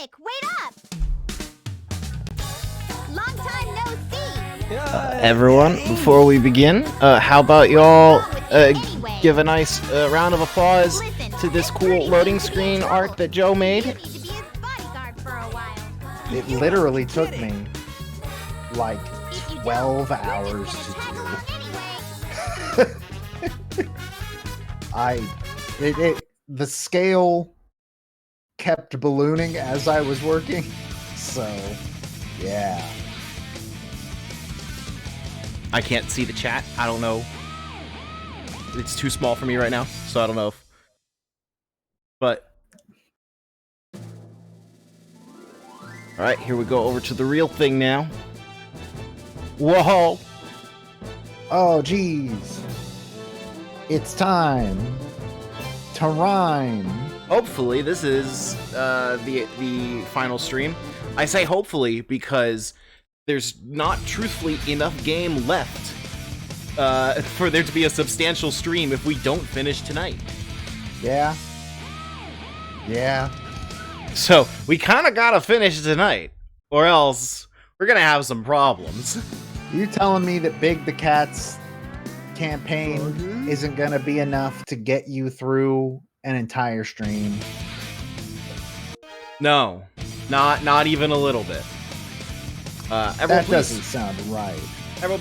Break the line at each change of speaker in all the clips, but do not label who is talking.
Sonic, wait up! Long time no see!
Everyone, before we begin, how about y'all give a nice round of applause to this cool loading screen art that Joe made?
You need to be his bodyguard for a while.
It literally took me like
If you don't,
12
we're
hours
just
to
gonna tag
do.
along anyway.
The scale kept ballooning as I was working, so yeah.
I can't see the chat. I don't know. It's too small for me right now, so I don't know if... But... Alright, here we go over to the real thing now. Whoa!
Oh geez, it's time to rhyme.
Hopefully, this is the final stream. I say hopefully because there's not truthfully enough game left for there to be a substantial stream if we don't finish tonight.
Yeah.
So we kind of gotta finish tonight, or else we're gonna have some problems.
You telling me that Big the Cat's campaign isn't gonna be enough to get you through an entire stream?
No, not even a little bit. Everyone,
That doesn't sound right.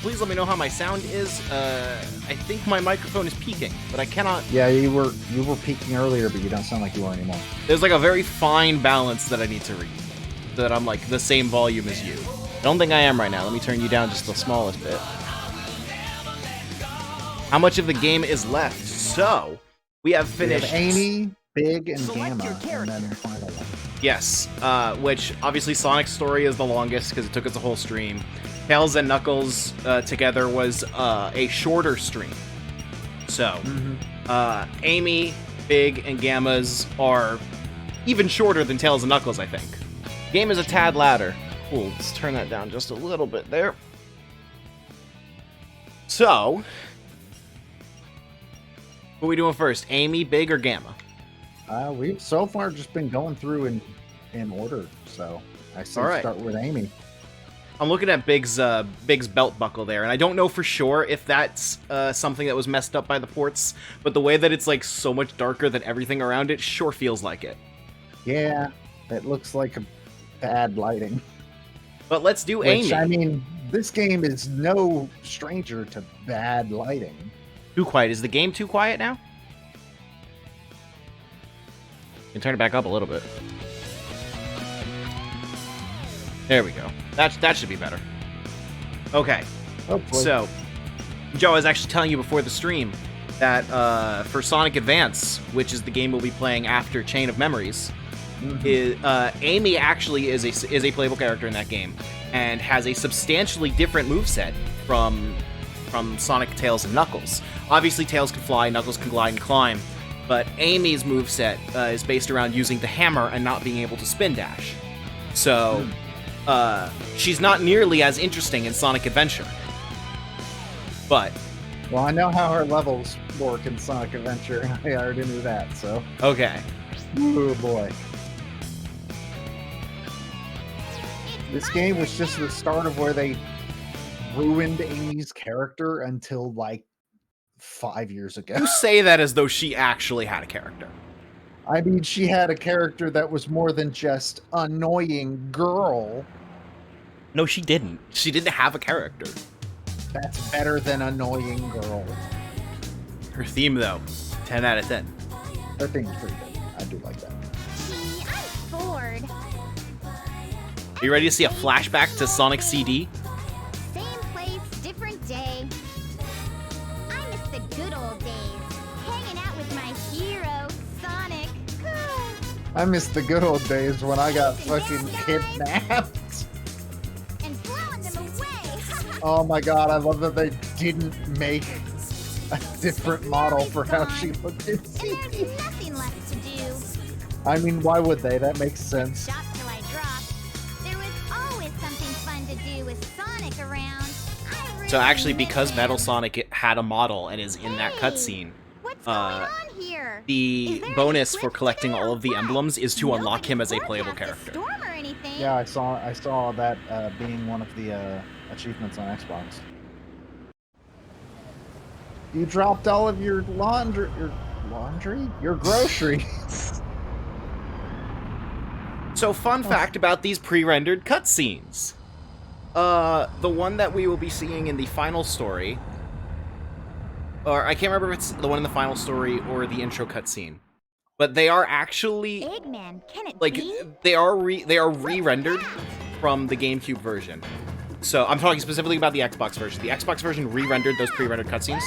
please let me know how my sound is. I think my microphone is peaking, but I cannot.
Yeah, you were peaking earlier, but you don't sound like you are anymore.
There's like a very fine balance that I need to read, so that I'm like the same volume as you. I don't think I am right now. Let me turn you down just the smallest bit. How much of the game is left? So we have
We have
finished.
Amy, Big, and
Select
Gamma,
your
and
character.
then the final one.
Yes, which obviously Sonic's story is the longest because it took us a whole stream. Tails and Knuckles together was a shorter stream. So, Amy, Big, and Gamma's are even shorter than Tails and Knuckles, I think. Game is a tad louder. Cool, let's turn that down just a little bit there. So, what are we doing first? Amy, Big, or Gamma?
We've so far just been going through in order, so I say
All right.
start with Amy.
I'm looking at Big's belt buckle there, and I don't know for sure if that's something that was messed up by the ports, but the way that it's like so much darker than everything around it sure feels like it.
Yeah, it looks like a bad lighting.
But let's do
Which,
Amy.
I mean, this game is no stranger to bad lighting.
Too quiet. Is the game too quiet now? You can turn it back up a little bit. There we go. That should be better. Okay.
Hopefully.
So, Joe, I was actually telling you before the stream that for Sonic Advance, which is the game we'll be playing after Chain of Memories, Amy actually is a playable character in that game and has a substantially different moveset from Sonic, Tails, and Knuckles. Obviously, Tails can fly, Knuckles can glide and climb, but Amy's moveset is based around using the hammer and not being able to spin dash. So, she's not nearly as interesting in Sonic Adventure. But,
Well, I know how her levels work in Sonic Adventure. I already knew that, so.
okay.
Oh boy. This game was just the start of where they ruined Amy's character until like 5 years ago.
You say that as though she actually had a character.
I mean, she had a character that was more than just annoying girl.
No, she didn't. She didn't have a character.
That's better than annoying girl.
Her theme, though, 10 out of 10.
That thing's pretty good. I do like that.
Gee, I'm bored.
Are you ready to see a flashback to Sonic CD?
Same place, different day. I miss the good old days. Hanging out with my hero, Sonic.
I miss the good old days when I got fucking kidnapped.
And blowing them away.
Oh my god, I love that they didn't make a different model for how she looked in
And there's
CD.
nothing left to do.
I mean, why would they? That makes sense.
Shop till I drop. There was always something fun to do with Sonic around. I
So
really
actually,
miss
because
him.
Metal Sonic had a model and is in that cutscene,
What's What's going on here?
the
Is there
bonus
any
for
twist
collecting
to
all of the
it?
emblems is to unlock him as a
Nobody's
playable
forecast a
character.
storm or anything.
Yeah, I saw that being one of the achievements on Xbox. You dropped all of your your groceries.
So, fun fact about these pre-rendered cutscenes. The one that we will be seeing in the final story, or I can't remember if it's the one in the final story or the intro cutscene, but they are actually
Eggman, can it
like
be?
they are re-rendered from the GameCube version. So I'm talking specifically about the Xbox version. The Xbox version re-rendered those pre-rendered cutscenes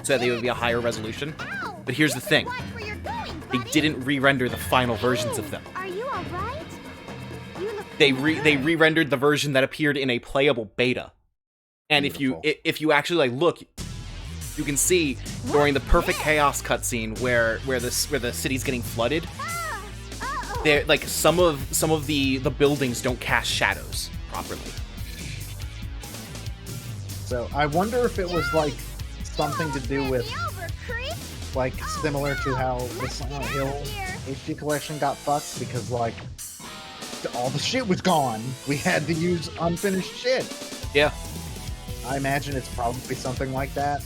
so that they would be a higher resolution.
Ow!
But here's the thing.
Watch where you're going,
They
buddy.
didn't re-render the final versions of them.
Are you all right? You look
They
good.
re-rendered the version that appeared in a playable beta. And
Beautiful.
if you actually like look, you can see during the Perfect Chaos cutscene where the city's getting flooded,
Ah, uh-oh.
there like some of the buildings don't cast shadows properly.
So I wonder if it was like something to do with
Ran me over, creep.
like similar to how the Silent Hill
Here.
HD collection got fucked because like all the shit was gone. We had to use unfinished shit.
Yeah.
I imagine it's probably something like that.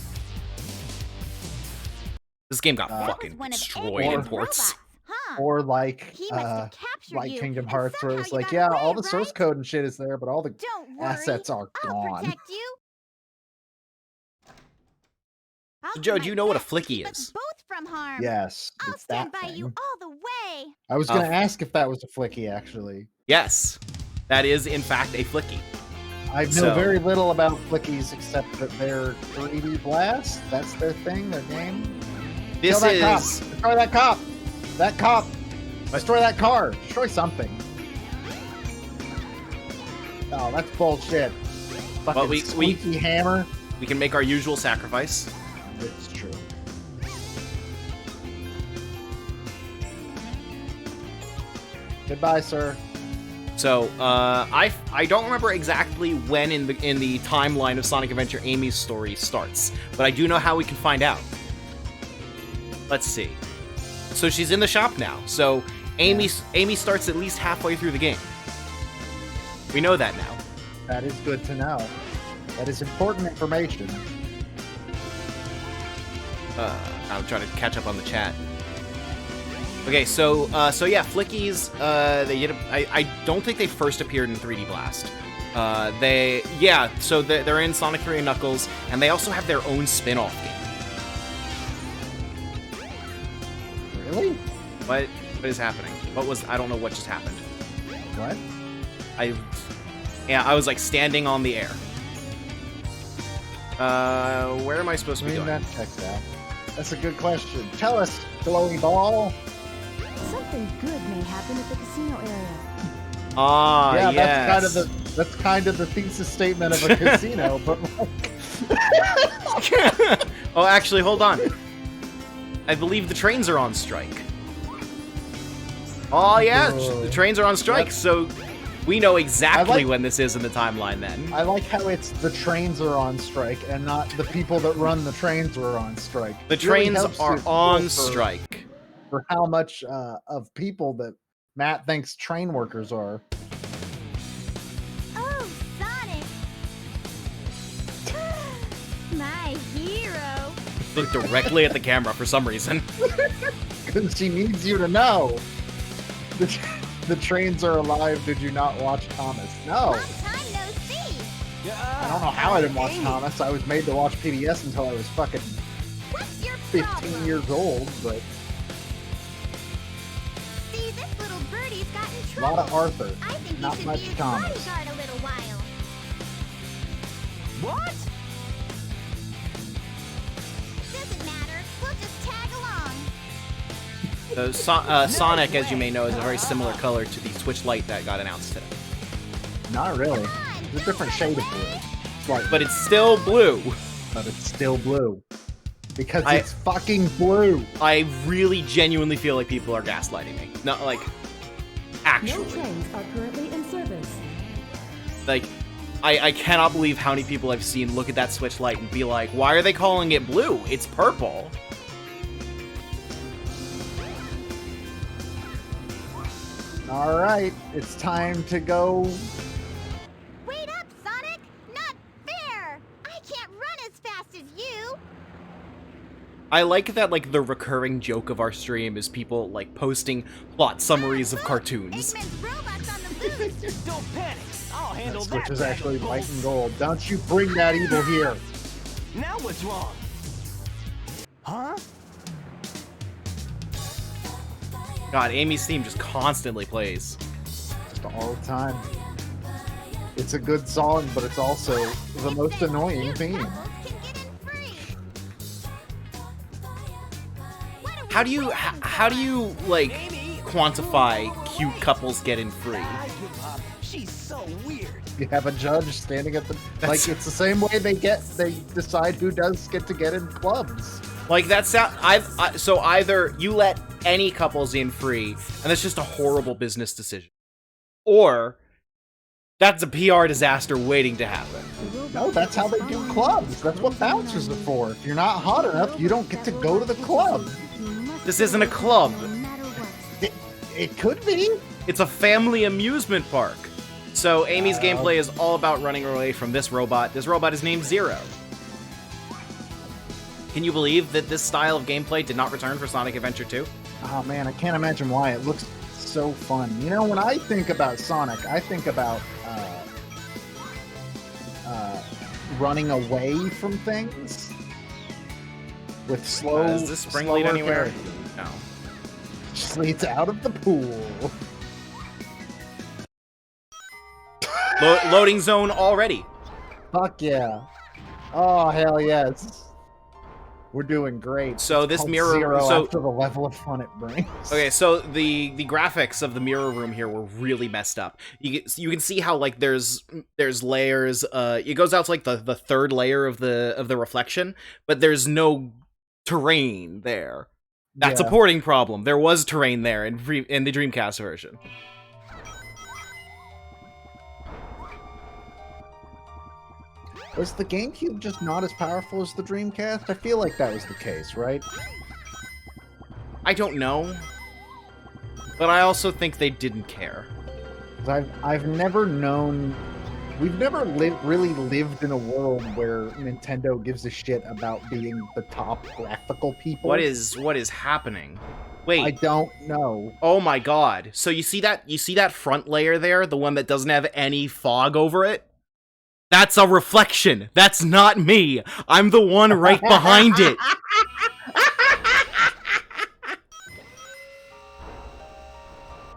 This game got
That
That
fucking
was one of
destroyed in
Eggman's
ports.
robots, huh?
Or like
He must have captured
like
you,
Kingdom
and
Hearts where
somehow
it's
you
like,
got
yeah,
away,
all the source
right?
code and shit is there, but all the
Don't worry.
assets are
I'll
gone.
protect you. I'll
So,
do
Joe,
my
do you know what a
best to
flicky
keep us
is?
both from harm.
Yes,
I'll
it's
stand
that
by you
thing.
all the way.
I was gonna
Uh,
ask if that was a flicky actually.
Yes, that is in fact a flicky.
I know
So-
very little about flickies except that they're 3D Blast. That's their thing, their game.
This
Kill that
is
cop. Destroy that cop. That cop. Destroy that car. Destroy something. Oh, that's bullshit. Fucking
we-
squeaky hammer.
we can make our usual sacrifice.
It's true. Goodbye, sir.
So I don't remember exactly when in the timeline of Sonic Adventure Amy's story starts, but I do know how we can find out. Let's see. So she's in the shop now. So Amy starts at least halfway through the game. We know that now.
That is good to know. That is important information.
I'm trying to catch up on the chat. Okay, so yeah, Flickies. I don't think they first appeared in 3D Blast. So they're in Sonic 3 and Knuckles, and they also have their own spin-off game.
Really?
What is happening? I don't know what just happened.
What?
I was like standing on the air. Where am I supposed
I
to be
mean,
going?
that checks out. That's a good question. Tell us, glowy ball.
Something good may happen at the casino area.
Ah,
Yeah,
yes.
that's kind of the thesis statement of a casino, but like,
Oh, actually, hold on. I believe the trains are on strike. Oh yeah, the trains are on strike.
Yep.
So we know exactly
like-
when this is in the timeline. Then
I like how it's the trains are on strike and not the people that run the trains are on strike.
the
It really
trains
helps
are
to feel
on
for-
strike.
For how much of people that Matt thinks train workers are.
Oh, Sonic. My hero.
Look directly at the camera for some reason.
Because she needs you to know. The trains are alive. Did you not watch Thomas? No.
Long time no see.
I don't know how I didn't watch Thomas. I was made to watch PBS until I was fucking
What's your
15
problem?
years old, but
See, this little birdie's got in
a
trouble.
lot of Arthur.
I think
not
you should
much
be his
Thomas.
bodyguard a little while.
What?
Doesn't matter. We'll just tag along.
So Sonic, as you may know, is a very similar color to the Switch Lite that got announced today.
Not really.
Come on,
It's a different shade of blue. Slightly,
But it's still blue.
but it's still blue. Because
I-
it's fucking blue.
I really genuinely feel like people are gaslighting me. Not like
No
actually.
trains are currently in service.
Like I cannot believe how many people I've seen look at that Switch Lite and be like, why are they calling it blue? It's purple.
All right, it's time to go.
Wait up, Sonic! Not fair! I can't run as fast as you!
I like that, like, the recurring joke of our stream is people, like, posting plot summaries of cartoons.
Eggman's robots on the loose!
Don't panic. I'll handle
Which
that.
is
bag
actually
of
white
gold.
and gold. Don't you bring that evil here.
Now what's wrong? Huh?
God, Amy's theme just constantly plays.
Just all the time. It's a good song, but it's also the most annoying theme.
Couples can get in free. What are we
How do you,
waiting
how do you, like,
Amy.
quantify cute couples get in free?
I give up. She's so weird.
You have a judge standing at the
That's-
like. It's the same way they decide who does get to get in clubs.
Like, that's so either you let any couples in free, and that's just a horrible business decision, or that's a PR disaster waiting to happen.
No, that's how they do clubs. That's what bouncers are for. If you're not hot enough, you don't get to go to the club.
This isn't a club.
No matter what.
It could be.
It's a family amusement park. So Amy's gameplay is all about running away from this robot. This robot is named Zero. Can you believe that this style of gameplay did not return for Sonic Adventure 2?
Oh man, I can't imagine why. It looks so fun. You know, when I think about Sonic, I think about running away from things with slow.
Is this spring lead
slower
anywhere?
character.
No.
Just leads out of the pool.
Loading zone already.
Fuck yeah. Oh hell yes. We're doing great.
So
It's
this
called
mirror-
Zero
so-
after the level of fun it brings.
Okay, so the graphics of the mirror room here were really messed up. You can see how, like, there's layers. It goes out to, like, the third layer of the reflection, but there's no terrain there. That's a
Yeah.
porting problem. There was terrain there in the Dreamcast version.
Was the GameCube just not as powerful as the Dreamcast? I feel like that was the case, right?
I don't know, but I also think they didn't care.
'Cause I've never known. We've never really lived in a world where Nintendo gives a shit about being the top graphical people.
What is happening? Wait.
I don't know.
Oh my god. So you see that front layer there, the one that doesn't have any fog over it? That's a reflection. That's not me. I'm the one right behind it.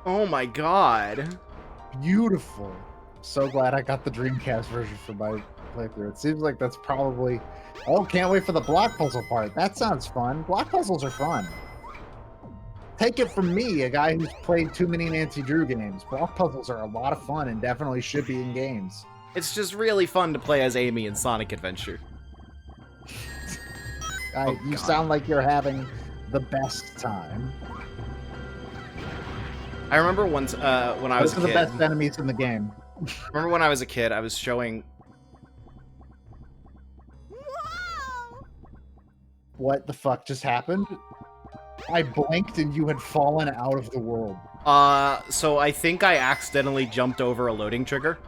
Oh my god.
Beautiful. So glad I got the Dreamcast version for my playthrough. It seems like that's probably. Oh, can't wait for the block puzzle part. That sounds fun. Block puzzles are fun. Take it from me, a guy who's played too many Nancy Drew games. Block puzzles are a lot of fun and definitely should be in games.
It's just really fun to play as Amy in Sonic Adventure. Oh,
You
God.
sound like you're having the best time.
I remember once when I was
Those
a
are the
kid.
best enemies in the game.
Remember when I was a kid, I was showing.
Whoa!
What the fuck just happened? I blinked and you had fallen out of the world.
So I think I accidentally jumped over a loading trigger.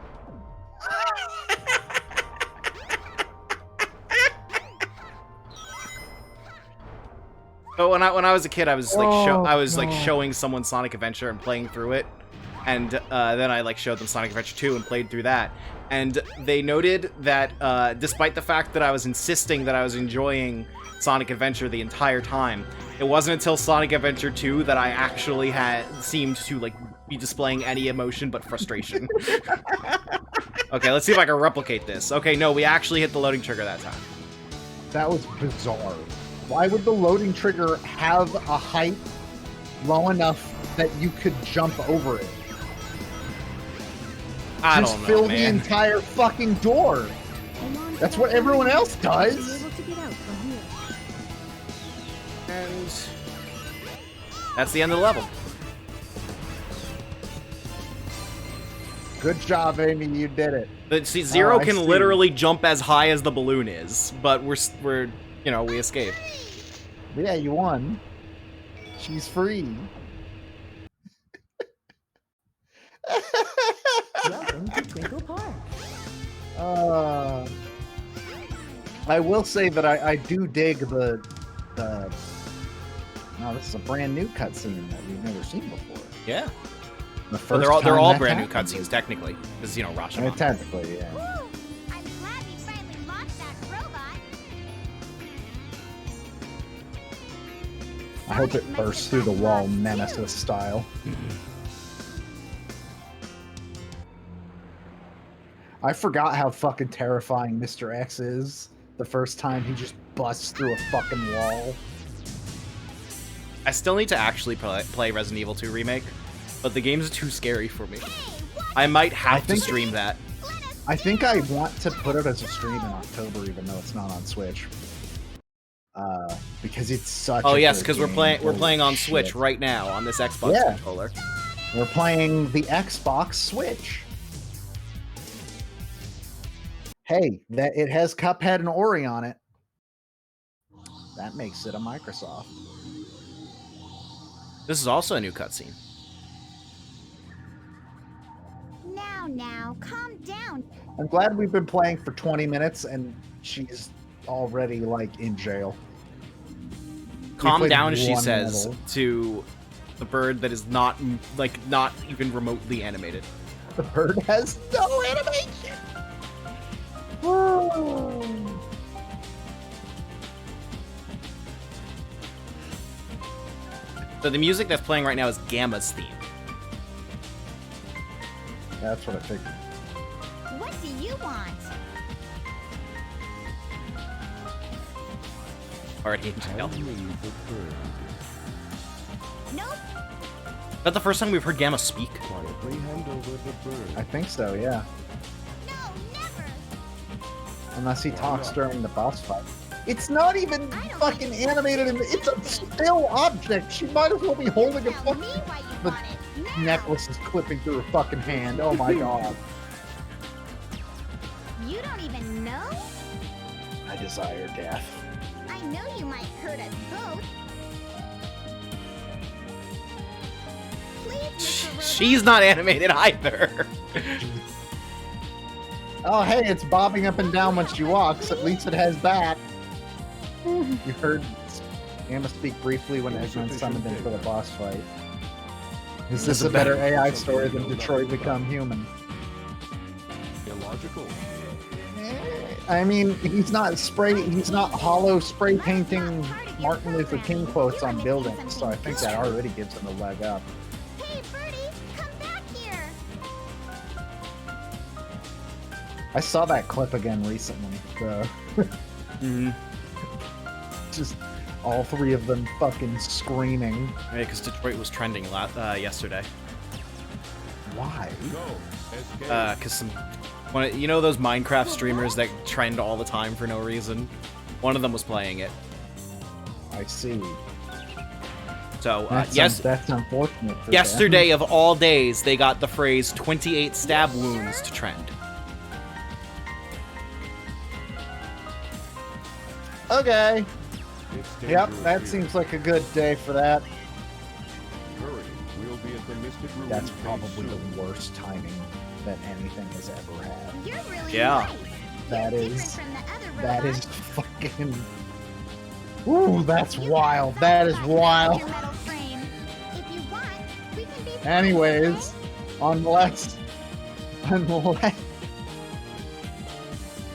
But when I was a kid, I was like
Oh, God.
showing someone Sonic Adventure and playing through it, and then I like showed them Sonic Adventure 2 and played through that, and they noted that despite the fact that I was insisting that I was enjoying Sonic Adventure the entire time, it wasn't until Sonic Adventure 2 that I actually seemed to like be displaying any emotion but frustration. Okay, let's see if I can replicate this. Okay, no, we actually hit the loading trigger that time.
That was bizarre. Why would the loading trigger have a height low enough that you could jump over it?
I
Just
don't know,
fill the
man.
entire fucking door.
Hang on to
That's
that
what everyone
balance.
else does.
You'll be able to get out from here.
And that's the end of the level.
Good job, Amy. You did it.
But see, Zero
I
can
see.
literally jump as high as the balloon is, but we're we escaped.
Yeah, you won. She's free.
Twinkle Park.
I will say that I do dig the. No, this is a brand new cutscene that we've never seen before.
Yeah.
The first
Well, they're
time
all
that
brand new
happened.
cutscenes, technically. Because, you know,
I mean,
Rashomon.
technically, yeah.
Woo! I'm glad we finally launched that robot.
I hope it bursts through the wall Nemesis style. I forgot how fucking terrifying Mr. X is the first time he just busts through a fucking wall.
I still need to actually play Resident Evil 2 Remake, but the game's too scary for me. I might have to
think-
stream that.
I think I want to put it as a stream in October, even though it's not on Switch. Because it's such.
Oh
a
yes,
good
because we're
game.
playing
Holy
on
shit.
Switch right now on this Xbox
Yeah.
controller.
We're playing the Xbox Switch. Hey, that it has Cuphead and Ori on it. That makes it a Microsoft.
This is also a new cutscene.
Now, calm down.
I'm glad we've been playing for 20 minutes and she's already like in jail.
Calm
played
down, she
one
says
level.
to the bird that is not even remotely animated.
The bird has no animation. Woo.
So the music that's playing right now is Gamma's theme.
That's what I figured.
What do you want?
Already in jail.
Nope.
Is that the first time we've heard Gamma speak?
I think so, yeah.
No, never.
Unless he talks during the boss fight. It's not even
I don't
fucking
think
animated, and it's a still object. She might as well be holding a
Tell me
fucking
why you
the
want it. Now.
necklace is clipping through her fucking hand. Oh my god.
You don't even know?
I desire death.
I know you might hurt us both. Please, Mr. Robot.
She's not animated either.
Oh, hey, it's bobbing up and down when she walks. At least it has that. You heard Emma speak briefly when Eggman summoned him for the boss fight. Is this a better AI story than Detroit Become Human?
Illogical.
I mean, he's not hollow spray painting Martin Luther King quotes on buildings, so I think that already gives him a leg up.
Hey, Birdie, come back here.
I saw that clip again recently. Just all three of them fucking screaming.
Yeah, because Detroit was trending a lot yesterday.
Why?
Because you know those Minecraft streamers that trend all the time for no reason? One of them was playing it.
I see.
So,
That's unfortunate. For
yesterday of all days, they got the phrase 28 stab wounds to trend.
them. Okay. Yep, that seems like a good day for that.
Hurry, we'll be at the Mystic Ruins
That's
base
probably
soon.
the worst timing that anything has ever had.
You're really
Yeah.
nice.
That
You're
is-
different from the other
That
robots.
is fucking. Ooh, that's
You
wild.
can
That is
find
wild.
your metal frame. If you want, we can be friends,
Anyways, unless.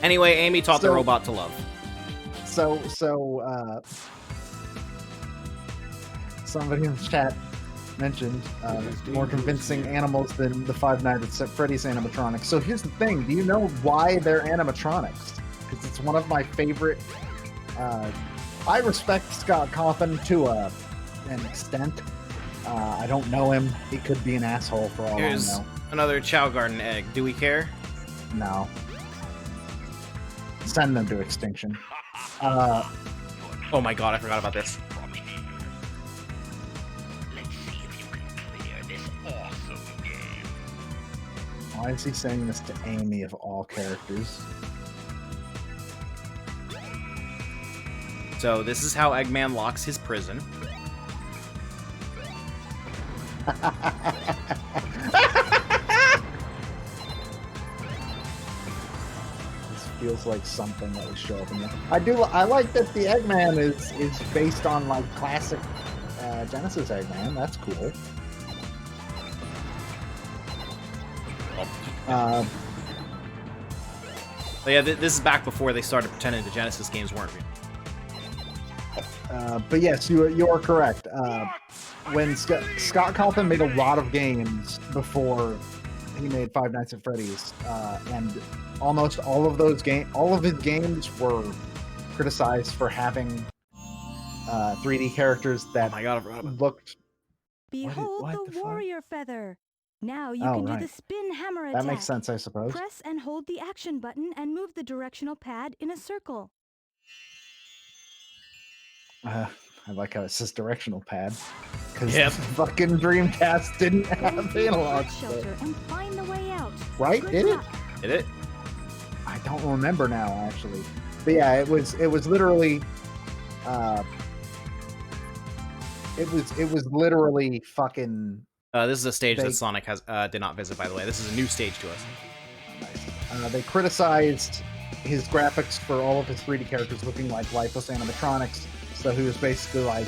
Anyway, Amy taught the
So-
robot to love.
Somebody in the chat mentioned more convincing animals than the Five Nights at Freddy's animatronics. So here's the thing: do you know why they're animatronics? Because it's one of my favorite. I respect Scott Cawthon to an extent. I don't know him. He could be an asshole for all
Here's
I know.
another Chow Garden egg. Do we care?
No. Send them to extinction.
Oh my god, I forgot about this.
Why is he saying this to Amy of all characters?
So this is how Eggman locks his prison.
feels like something that would show up in there. I like that the Eggman is based on like classic Genesis Eggman. That's cool.
But yeah, this is back before they started pretending the Genesis games weren't real.
But yes, you are correct. When Scott Cawthon made a lot of games before he made Five Nights at Freddy's, and almost all of his games were criticized for having 3D characters that
Oh my god, I forgot about
looked.
Behold
what
the
the fuck?
warrior feather. Now you
Oh,
can do
right.
the spin hammer attack.
That makes sense, I suppose.
Press and hold the action button and move the directional pad in a circle.
I like how it says directional pad, because
Yep.
fucking Dreamcast didn't
Go
have
through the
analog
bus
stick.
shelter and find the way out.
Right?
Good
Did it?
luck.
Did it?
I don't remember now, actually. But yeah, it was literally, it was literally fucking.
This is a stage
They-
that Sonic has did not visit, by the way. This is a new stage to us.
They criticized his graphics for all of his 3D characters looking like lifeless animatronics. So he was basically like,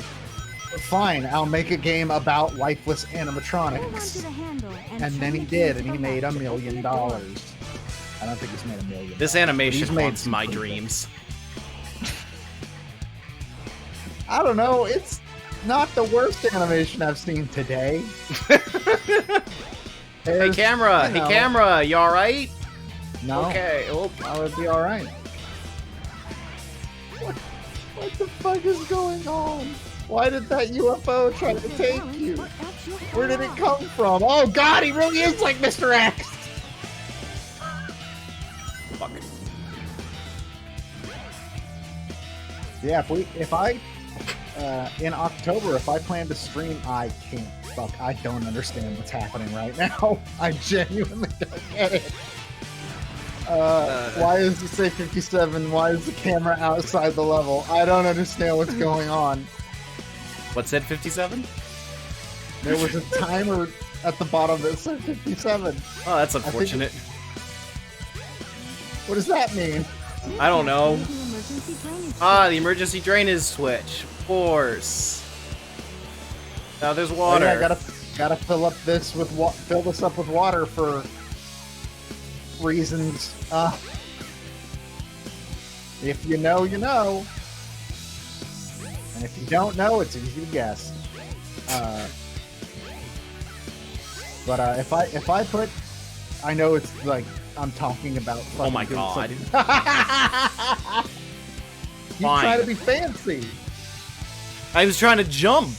"Fine, I'll make a game about lifeless
Hold on to
animatronics."
the handle
And
turn
then he
the key
did,
to
and
the
he made $1
left to
million.
open the door.
I don't think he's made $1 million.
This
He's
animation
made
haunts
some
my
pretty
dreams.
I don't know. It's not the worst animation I've seen today.
Hey
There's-
camera!
you
Hey
know,
camera! You alright?
No.
Okay. Oh,
I would be alright. What the fuck is going on? Why did that UFO try to
Use your
take
balance,
you?
but that's your
Where did it
power.
come from? Oh god, he really is like Mr. X!
fuck.
Yeah, in October, if I plan to stream, I don't understand what's happening right now. I genuinely don't get it. Why does it say 57? Why is the camera outside the level? I don't understand what's going on.
What said 57?
There was a timer at the bottom that said 57.
Oh, that's unfortunate.
What does that mean?
I don't know.
Use the emergency drainage
Ah, the
switch.
emergency drainage switch. Of course. Now there's
Oh,
water.
yeah, gotta fill this up with water for reasons. If you know, you know. And if you don't know, it's easy to guess. But if I put, I know it's like I'm talking about.
Oh my
fucking
god.
something. You
Fine.
try to be fancy.
I was trying to jump.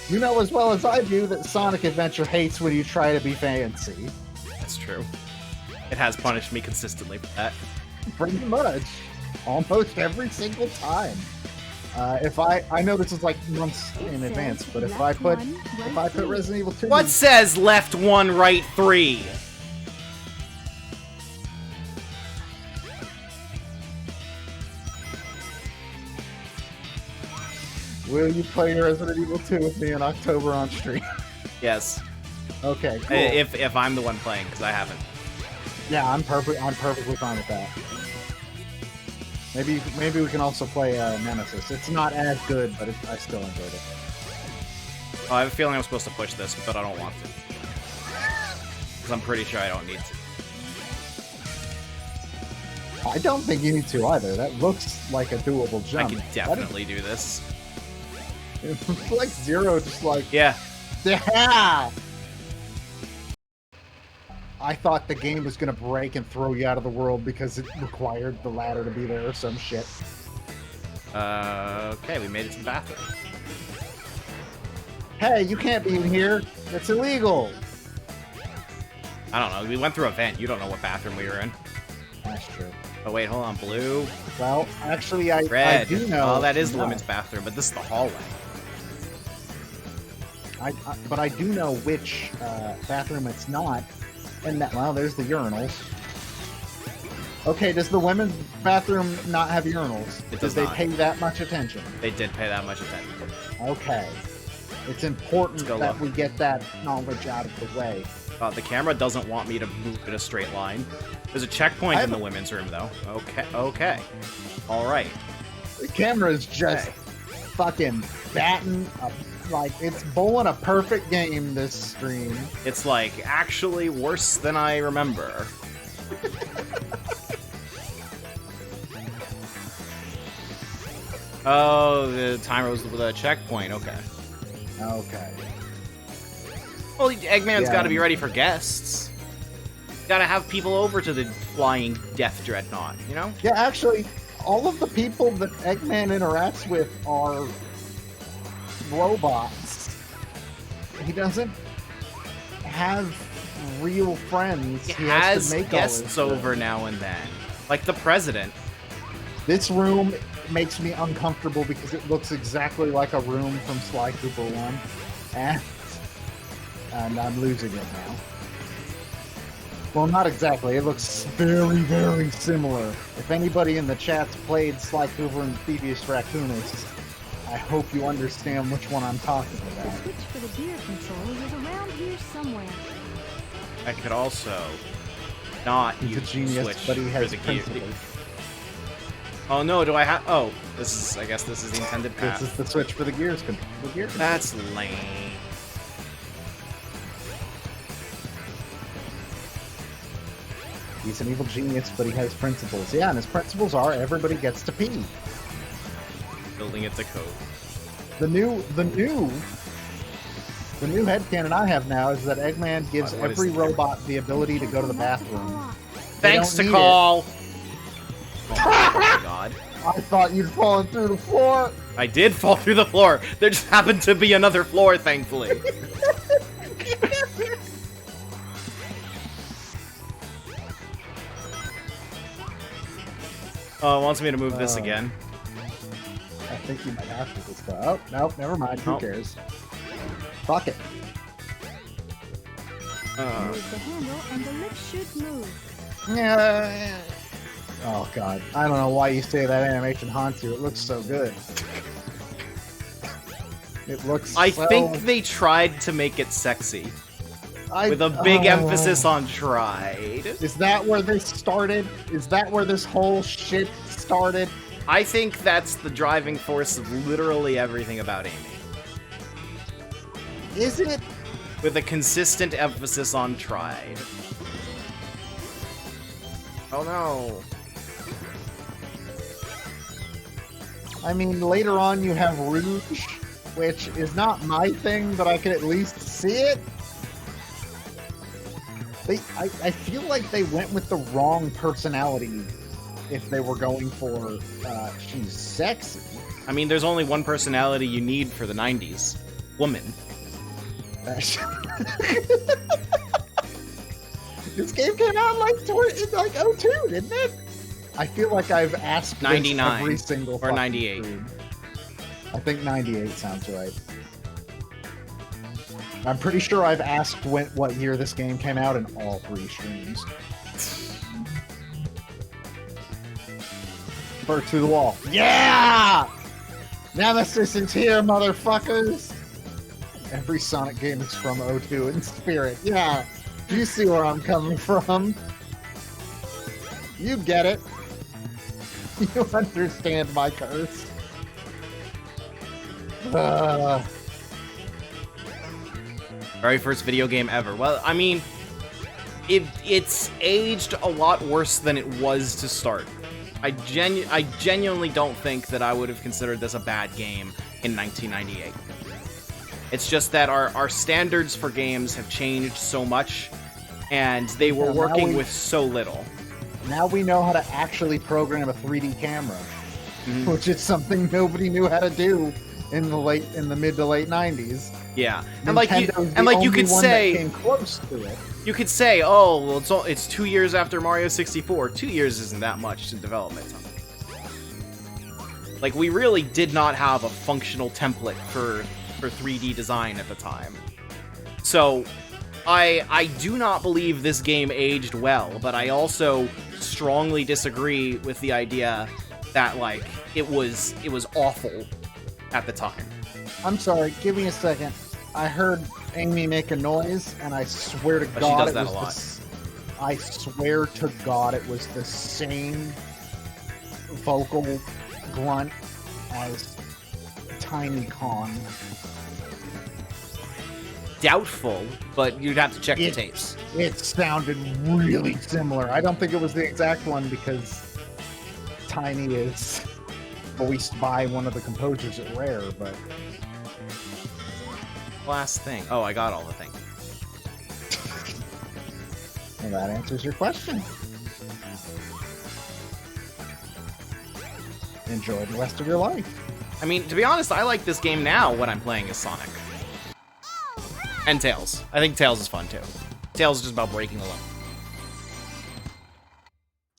You know as well as I do that Sonic Adventure hates when you try to be fancy.
That's true. It has punished me consistently for that.
Pretty much. Almost every single time. I know this is like months
It
in
says
advance, but if
left
I put
one,
if
right
I put
three.
Resident Evil 2
What says left 1, right 3?
will you play Resident Evil 2 with me in October on stream?
Yes.
Okay, cool.
If I'm the one playing, because I haven't.
Yeah, I'm perfectly fine with that. Maybe we can also play Nemesis. It's not as good, but I still enjoyed it.
Oh, I have a feeling I'm supposed to push this, but I don't want to. Because I'm pretty sure I don't need to.
I don't think you need to either. That looks like a doable
I
jump.
can definitely do this.
It's like Zero, just like
Yeah.
yeah. I thought the game was gonna break and throw you out of the world because it required the ladder to be there or some shit.
Okay, we made it to the bathroom.
Hey, you can't be in here. That's illegal.
I don't know. We went through a vent. You don't know what bathroom we were in.
That's true.
Oh, wait, hold on. Blue,
Well, actually, I
red.
do know.
Oh, that is the
no.
women's bathroom, but this is the hallway.
But I do know which bathroom it's not. And that, well, there's the urinals. Okay, does the women's bathroom not have urinals?
It
Did
does
they
not.
pay that much attention?
They did pay that much attention.
Okay. It's important
Let's go
that
look.
we get that knowledge out of the way.
The camera doesn't want me to move in a straight line. There's a checkpoint in the women's room, though. Okay. All right.
The camera is just fucking batting up. Like, it's bowling a perfect game, this stream.
It's like actually worse than I remember. Oh, the timer was the checkpoint. Okay.
Okay.
Well, Eggman's
Yeah.
got to be ready for guests. Got to have people over to the flying Death Dreadnought, you know?
Yeah, actually, all of the people that Eggman interacts with are robots. He doesn't have real friends.
He
has
has
to make all
guests
this
over
stuff.
now and then. Like the president.
This room makes me uncomfortable because it looks exactly like a room from Sly Cooper 1. And I'm losing it now. Well, not exactly. It looks very, very similar. If anybody in the chat's played Sly Cooper and Thievius Raccoonus, I hope you understand which one I'm talking
The
about.
switch for the gear controls is around here somewhere.
I could also not
He's a
use
genius,
switch
but he
for
has
the gear.
principles.
Oh no, do I have? Oh, I guess this is the intended
This
path.
is the switch for the gears.
That's lame.
He's an evil genius, but he has principles. Yeah, and his principles are everybody gets to pee.
Building it to code.
The new headcanon I have now is that Eggman gives
What is
every
the-
robot the ability to go to the bathroom. They
Thanks
don't
to
need
call. Oh my god.
I thought you'd fallen through the floor.
I did fall through the floor. There just happened to be another floor, thankfully. Oh, it wants me to move this again.
I think you might have to this time. Oh, nope, never mind. Who
Nope.
cares? Fuck it.
Move the handle and the lift should move.
Yeah. Oh god, I don't know why you say that animation haunts you. It looks so good. It looks.
I
so...
think they tried to make it sexy. With a big emphasis on tried.
Is that where this started? Is that where this whole shit started?
I think that's the driving force of literally everything about Amy.
Is it?
With a consistent emphasis on tried. Oh no.
I mean, later on you have Rouge, which is not my thing, but I can at least see it. I feel like they went with the wrong personality if they were going for she's sexy.
I mean, there's only one personality you need for the 90s. Woman.
This game came out in like 02, didn't it? I feel like I've asked this
99
every single
or
fucking
98.
stream. I think 98 sounds right. I'm pretty sure I've asked what year this game came out in all 3 streams. Bird through the wall. Yeah! Nemesis is here, motherfuckers! Every Sonic game is from 02 in spirit. Yeah, you see where I'm coming from. You get it. You understand my curse.
Very first video game ever. Well, I mean, it's aged a lot worse than it was to start. I genuinely don't think that I would have considered this a bad game in 1998. It's just that our standards for games have changed so much, and they were
Yeah, now
working
we-
with so little.
Now we know how to actually program a 3D camera,
Mhm.
which is something nobody knew how to do in the mid to late 90s.
Yeah, and like you
Nintendo's the
could
only one that
say,
came close to it.
you could say, oh, well, it's 2 years after Mario 64. 2 years isn't that much in development time. Like, we really did not have a functional template for 3D design at the time. So, I do not believe this game aged well, but I also strongly disagree with the idea that, like, it was awful at the time.
I'm sorry, give me a second. I heard Amy make a noise, and I swear to
But she
God,
does that a lot.
I swear to God, it was the same vocal grunt as Tiny Kong.
Doubtful, but you'd have to check the
It-
tapes.
It sounded really similar. I don't think it was the exact one because Tiny is voiced by one of the composers at Rare, but
Last thing. Oh, I got all the things.
well, that answers your question. Enjoy the rest of your life.
I mean, to be honest, I like this game now when I'm playing as Sonic. And Tails. I think Tails is fun too. Tails is just about breaking the level.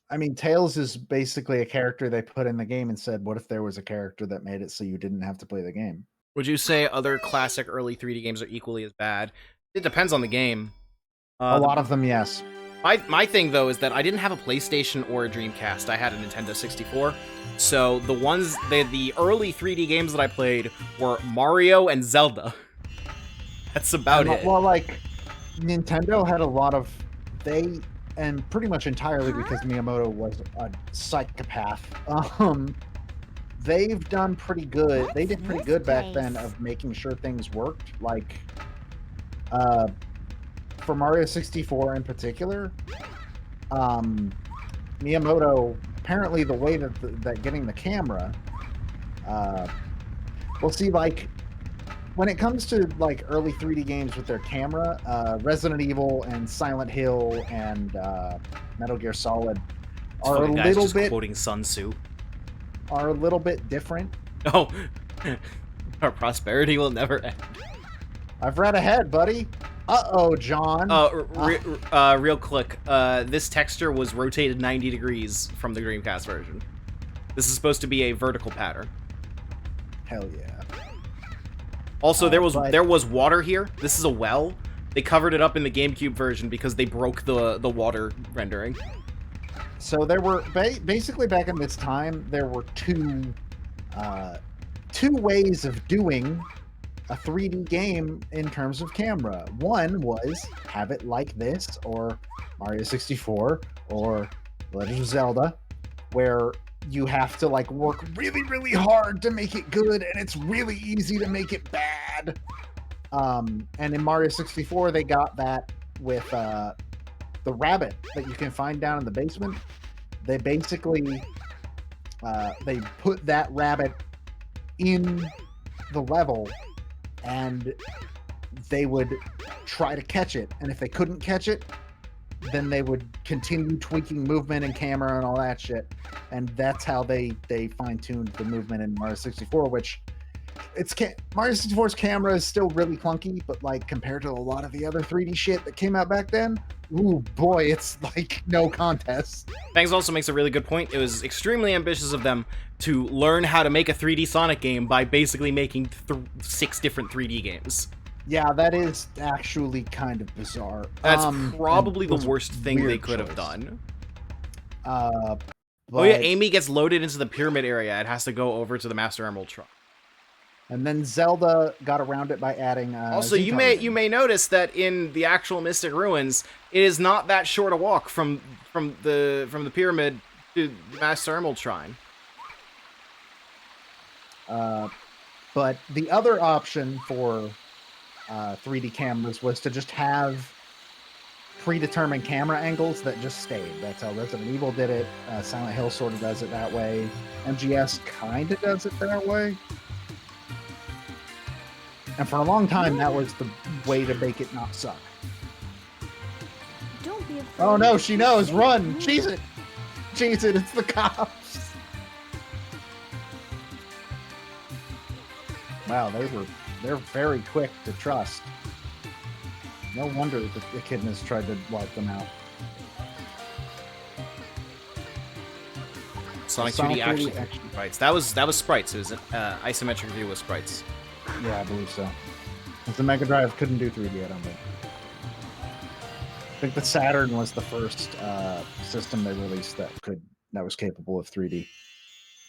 I mean, Tails is basically a character they put in the game and said, what if there was a character that made it so you didn't have to play the game?
Would you say other classic early 3D games are equally as bad? It depends on the game.
A lot of them, yes.
My thing though is that I didn't have a PlayStation or a Dreamcast. I had a Nintendo 64. So the early 3D games that I played were Mario and Zelda. That's about it.
Well, like, Nintendo had a lot of... And pretty much entirely because Miyamoto was a psychopath. They've done pretty good. They did pretty good back then of making sure things worked. Like, for Mario 64 in particular, Miyamoto, apparently the way that getting the camera, we'll see, like, when it comes to like early 3D games with their camera, Resident Evil and Silent Hill and Metal Gear Solid are a
Guys
little
just
bit
quoting Sun Tzu.
Different.
Oh, our prosperity will never end.
I've read ahead, buddy. Uh-oh, John.
Real quick, this texture was rotated 90 degrees from the Dreamcast version. This is supposed to be a vertical pattern.
Hell yeah.
Also, there was
but-
water here. This is a well. They covered it up in the GameCube version because they broke the water rendering.
So there were basically back in this time there were two ways of doing a 3D game in terms of camera. One was have it like this, or Mario 64, or Legend of Zelda, where you have to like work really, really hard to make it good, and it's really easy to make it bad. And in Mario 64, they got that with the rabbit that you can find down in the basement. They basically they put that rabbit in the level, and they would try to catch it. And if they couldn't catch it, then they would continue tweaking movement and camera and all that shit. And that's how they fine-tuned the movement in Mario 64, which Mario 64's camera is still really clunky, but like compared to a lot of the other 3D shit that came out back then, ooh boy, it's like no contest.
Bangs also makes a really good point. It was extremely ambitious of them to learn how to make a 3D Sonic game by basically making 6 different 3D games.
Yeah, that is actually kind of bizarre.
That's probably
and
the worst thing they
weird
could have
choice.
done.
Oh
yeah, Amy gets loaded into the pyramid area. It has to go over to the Master Emerald Shrine.
And then Zelda got around it by adding.
Also,
Zetar.
you may notice that in the actual Mystic Ruins, it is not that short a walk from the pyramid to the Master Emerald Shrine.
But the other option for 3D cameras was to just have predetermined camera angles that just stayed. That's how Resident Evil did it. Silent Hill sort of does it that way. MGS kind of does it that way. And for a long time, that was the way to make it not suck.
Don't be afraid.
Oh no, she knows! Run! Cheese it! Cheese it! It's the cops! Wow, they're very quick to trust. No wonder the echidnas tried to wipe them out.
Sonic
Sonic
2D
3D
actually
action.
sprites. That was sprites. It was an isometric view with sprites.
Yeah, I believe so. 'Cause the Mega Drive couldn't do 3D, I don't think. I think the Saturn was the first system they released that was capable of 3D.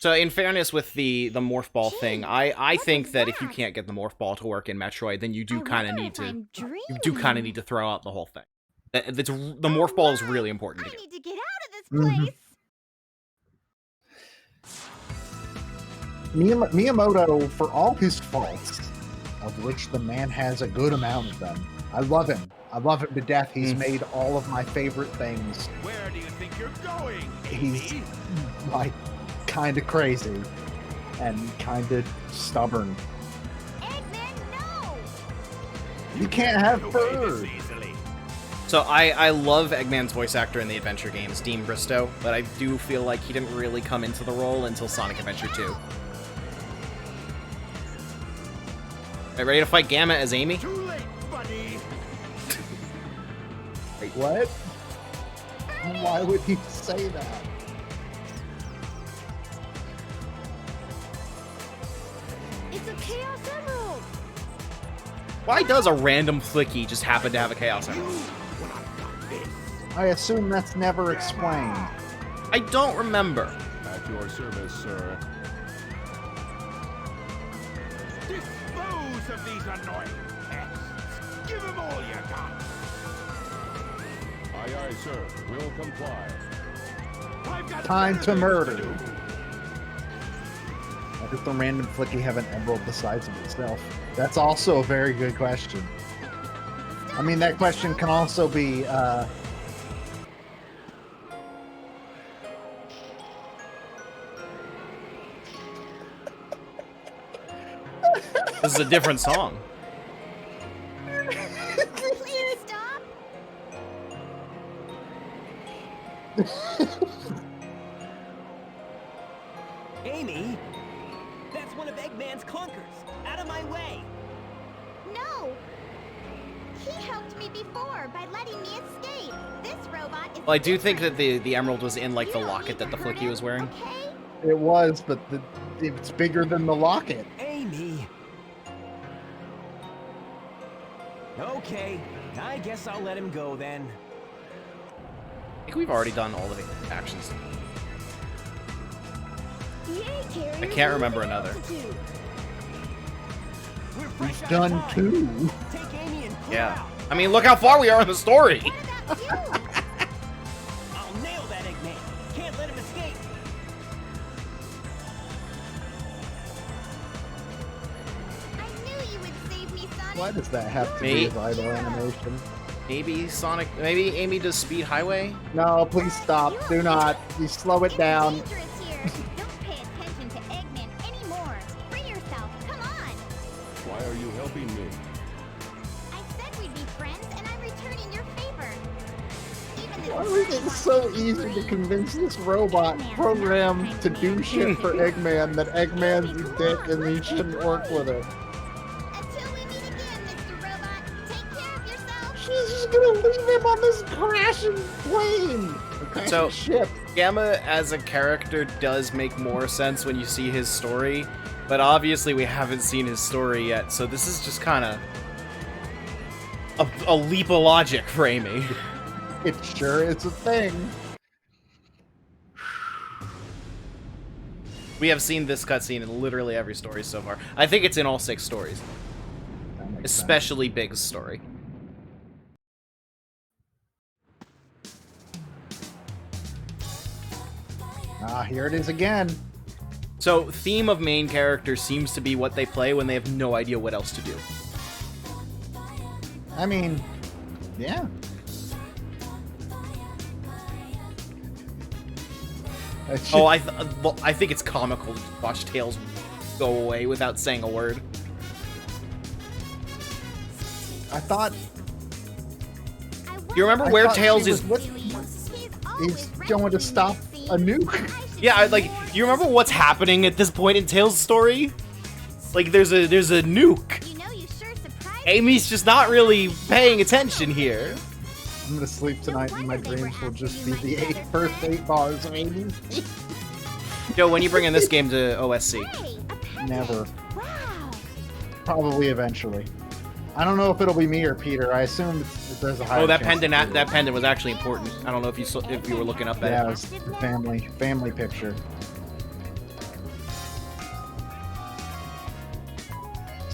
So in fairness with the morph ball thing, I
what
think
was
that if you
that?
can't get the morph ball to work in Metroid, then you do
I
kind of
wonder
need
if
to
I'm
you do throw out the whole thing. The morph ball is really important
I
to get.
need to get out of this place.
Miyamoto, for all his faults, of which the man has a good amount of them, I love him. I love him to death. He's made all of my favorite things.
Where do you think you're going,
He's
Amy?
like kind of crazy and kind of stubborn.
Eggman, no!
You can't have
Get away
fur.
this easily.
So I love Eggman's voice actor in the adventure games, Dean Bristow, but I do feel like he didn't really come into the role until Sonic Adventure 2. Right, ready to fight Gamma as Amy?
Too late, buddy.
Wait, what? Why would he say that?
It's a Chaos Emerald!
Why does a random Flicky just happen to have a Chaos Emerald?
I assume that's never explained.
I don't remember.
At your service, sir.
Dispose of these annoying pests. Give them all you got.
Aye, aye, sir. Will comply.
I've got
Time to
things
murder.
do.
Why does the random Flicky have an emerald the size of itself? That's also a very good question. I mean, that question can also be,
This is a different song.
Please stop.
Amy, that's one of Eggman's clunkers. Out of my way.
No. He helped me before by letting me escape. This robot is
Well, I do think
different.
that the emerald was in like
You
the
don't
locket
need
that the
to hurt
Flicky was
him,
wearing.
Okay?
it was, but it's bigger than the locket.
Amy. Okay, I guess I'll let him go then.
I think we've already done all of the actions.
The A-carrier
I can't remember another.
We're fresh out
Done
of time.
two.
Take Amy and clear
Yeah.
out.
I mean, look how far we are in the story.
What about you?
I'll nail that Eggman. Can't let him escape.
I knew you would save me, Sonic.
Why does that have to
Me?
be his idle animation?
Maybe Sonic, maybe Amy does Speed Highway?
No, please stop. Do not. You slow it
It's
down.
dangerous here. Don't pay attention to Eggman anymore. Free yourself. Come on.
Why are you helping me?
I said we'd be friends, and I'm returning your favor. Even this
Why is
bird
it
wants
so
to be
easy to
free.
convince this robot programmed to do shit for Eggman that Eggman's a dick and he shouldn't work with her?
Until we meet again, Mr. Robot. Take care of yourself.
She's just gonna leave him on this crashing plane. A crashing
So-
ship.
Gamma as a character does make more sense when you see his story, but obviously we haven't seen his story yet, so this is just kind of a leap of logic for Amy.
It sure is a thing.
We have seen this cutscene in literally every story so far. I think it's in all 6 stories,
That makes sense.
especially Big's story.
Ah, here it is again.
So, theme of main character seems to be what they play when they have no idea what else to do.
I mean, yeah. That should-
Oh, I think it's comical to watch Tails go away without saying a word.
I thought
You remember
I
where
thought
Tails
she
is?
was he's going to stop a nuke.
Yeah, like you remember what's happening at this point in Tails' story? Like there's a nuke.
You know, you sure surprised
Amy's just not really paying attention here.
I'm gonna sleep tonight and my
wonder they were
dreams will just be
asking
the
like
first
feathers.
8 bars of Amy.
Joe, when you bring in this game to OSC?
Hey, a pendant.
Never.
Wow.
Probably eventually. I don't know if it'll be me or Peter. I assume there's a high
Oh, that
chance
pendant
it's Peter.
that pendant was actually important. I don't know if you were looking up at
Yeah,
it.
it was the family picture.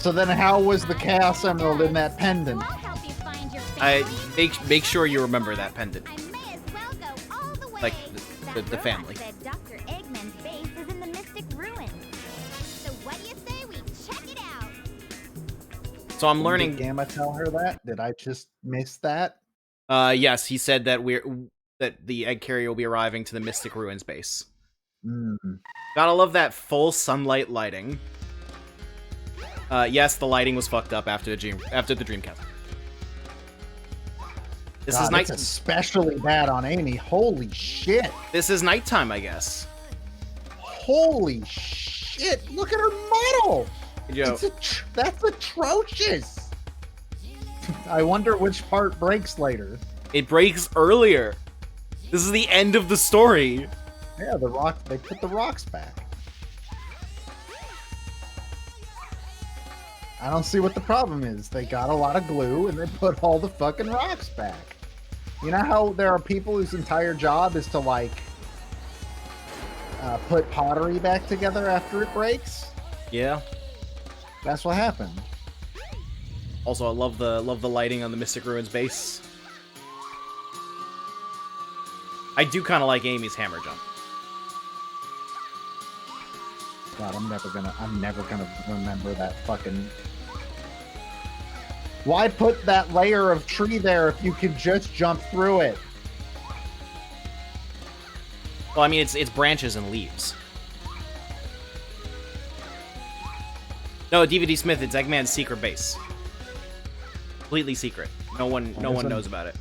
So then how was the Chaos Emerald in that pendant?
I'll help you find your
I
family.
make sure you remember that pendant.
I may as well go all the way.
Like the
That
family.
robot said Dr. Eggman's base is in the Mystic Ruins. So what do you say we check it out?
So I'm
Did
learning.
Gamma tell her that? Did I just miss that?
Yes, he said that the egg carrier will be arriving to the Mystic Ruins base.
Mm.
Gotta love that full sunlight lighting. Yes, the lighting was fucked up after the Dreamcast. This is
God,
night.
it's especially bad on Amy. Holy shit!
This is nighttime, I guess.
Holy shit! Look at her model.
Yo,
That's atrocious. I wonder which part breaks later.
it breaks earlier. This is the end of the story.
Yeah, the rock. They put the rocks back. I don't see what the problem is. They got a lot of glue and they put all the fucking rocks back. You know how there are people whose entire job is to like put pottery back together after it breaks?
Yeah.
That's what happened.
Also, I love the lighting on the Mystic Ruins base. I do kind of like Amy's hammer jump.
God, I'm never gonna remember that fucking. Why put that layer of tree there if you could just jump through it?
Well, I mean, it's branches and leaves. No, DVD Smith, it's Eggman's secret base. Completely secret. No one knows about it.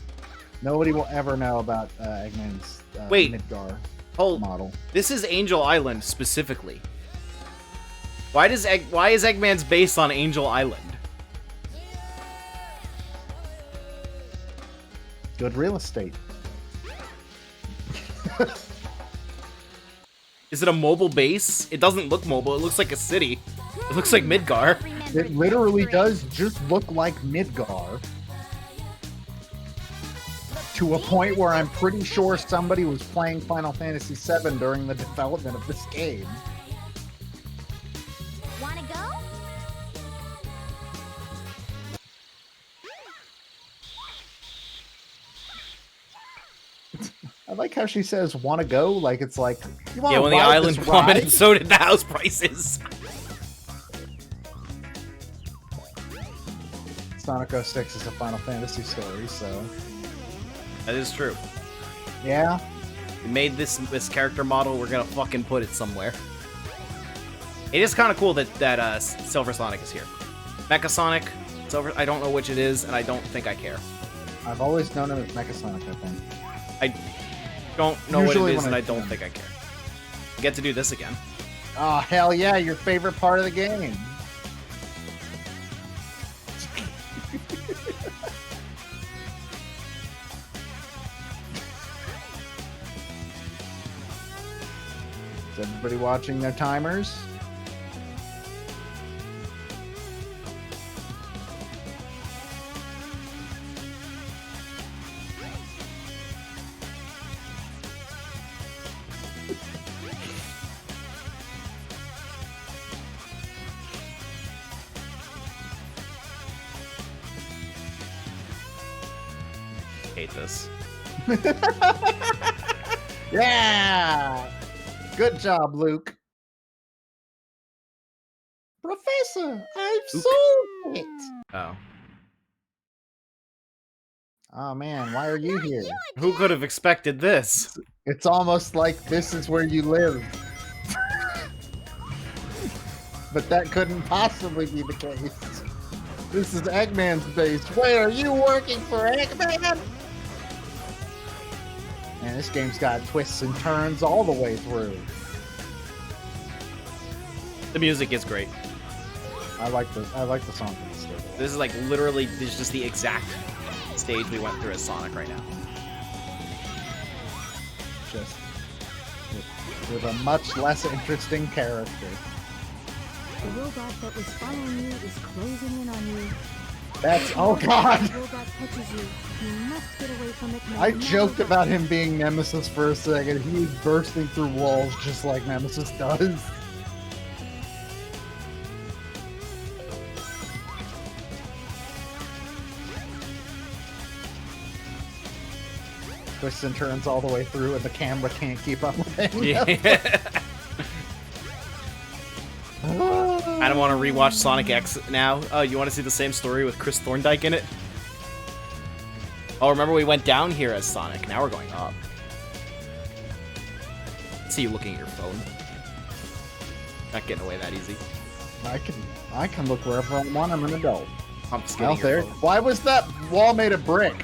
Nobody will ever know about Eggman's
Wait.
Midgar
Hold.
model.
This is Angel Island specifically. Why is Eggman's base on Angel Island?
Good real estate.
Is it a mobile base? It doesn't look mobile. It looks like a city. It looks like Midgar.
It literally does just look like Midgar. To a point where I'm pretty sure somebody was playing Final Fantasy VII during the development of this game.
Wanna go?
I like how she says "wanna go," like it's like you want
Yeah,
to
when the
ride
island
this
plummeted,
ride?
so did the house prices.
Sonic 06 is a Final Fantasy story, so
That is true.
yeah.
We made this character model. We're gonna fucking put it somewhere. It is kind of cool that Silver Sonic is here. Mecha Sonic, Silver. I don't know which it is, and I don't think I care.
I've always known him as Mecha Sonic, I think.
I don't know
Usually
what it is,
when
and
I
I don't
can.
think I care. I get to do this again.
Oh hell yeah! Your favorite part of the game. Is everybody watching their timers?
Hate this.
Yeah! Good job, Luke. Professor, I've solved it!
Oh,
Oh man, why are you here?
who could have expected this?
It's almost like this is where you live. But that couldn't possibly be the case. This is Eggman's base. Wait, are you working for Eggman? Man, this game's got twists and turns all the way through.
The music is great.
I like the song for this game.
This is like literally this is just the exact stage we went through as Sonic right now.
Just with a much less interesting character.
The robot that was following you is closing in on you.
That's oh god.
If the robot catches you, you must get away from it. no
I
matter
joked
what.
about him being Nemesis for a second. He was bursting through walls just like Nemesis does. twists and turns all the way through, and the camera can't keep up with it.
Yeah. I don't want to rewatch Sonic X now. Oh, you want to see the same story with Chris Thorndike in it? Oh, remember we went down here as Sonic. Now we're going up. See you looking at your phone. Not getting away that easy.
I can look wherever I want. I'm an adult.
I'm just getting
Out there.
your phone
Why was that wall made of brick?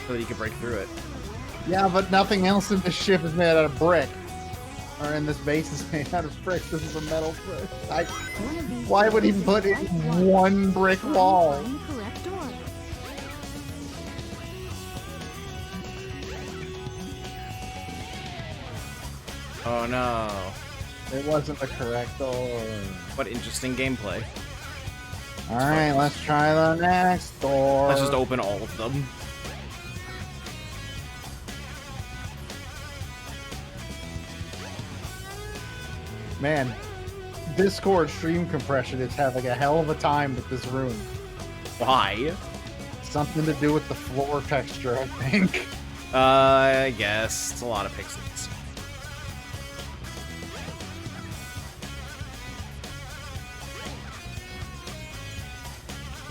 so that you can break through it.
Yeah, but nothing else in this ship is made out of brick. Or in this base is made out of brick. This is a metal brick.
One of these
Why would he
doors
put
is
it
right
in one brick
Find
wall?
the correct order.
Oh no.
It wasn't the correct door.
What interesting gameplay.
Alright, let's try the next door.
Let's just open all of them.
Man, Discord stream compression is having a hell of a time with this room.
Why?
Something to do with the floor texture, I think.
I guess. It's a lot of pixels.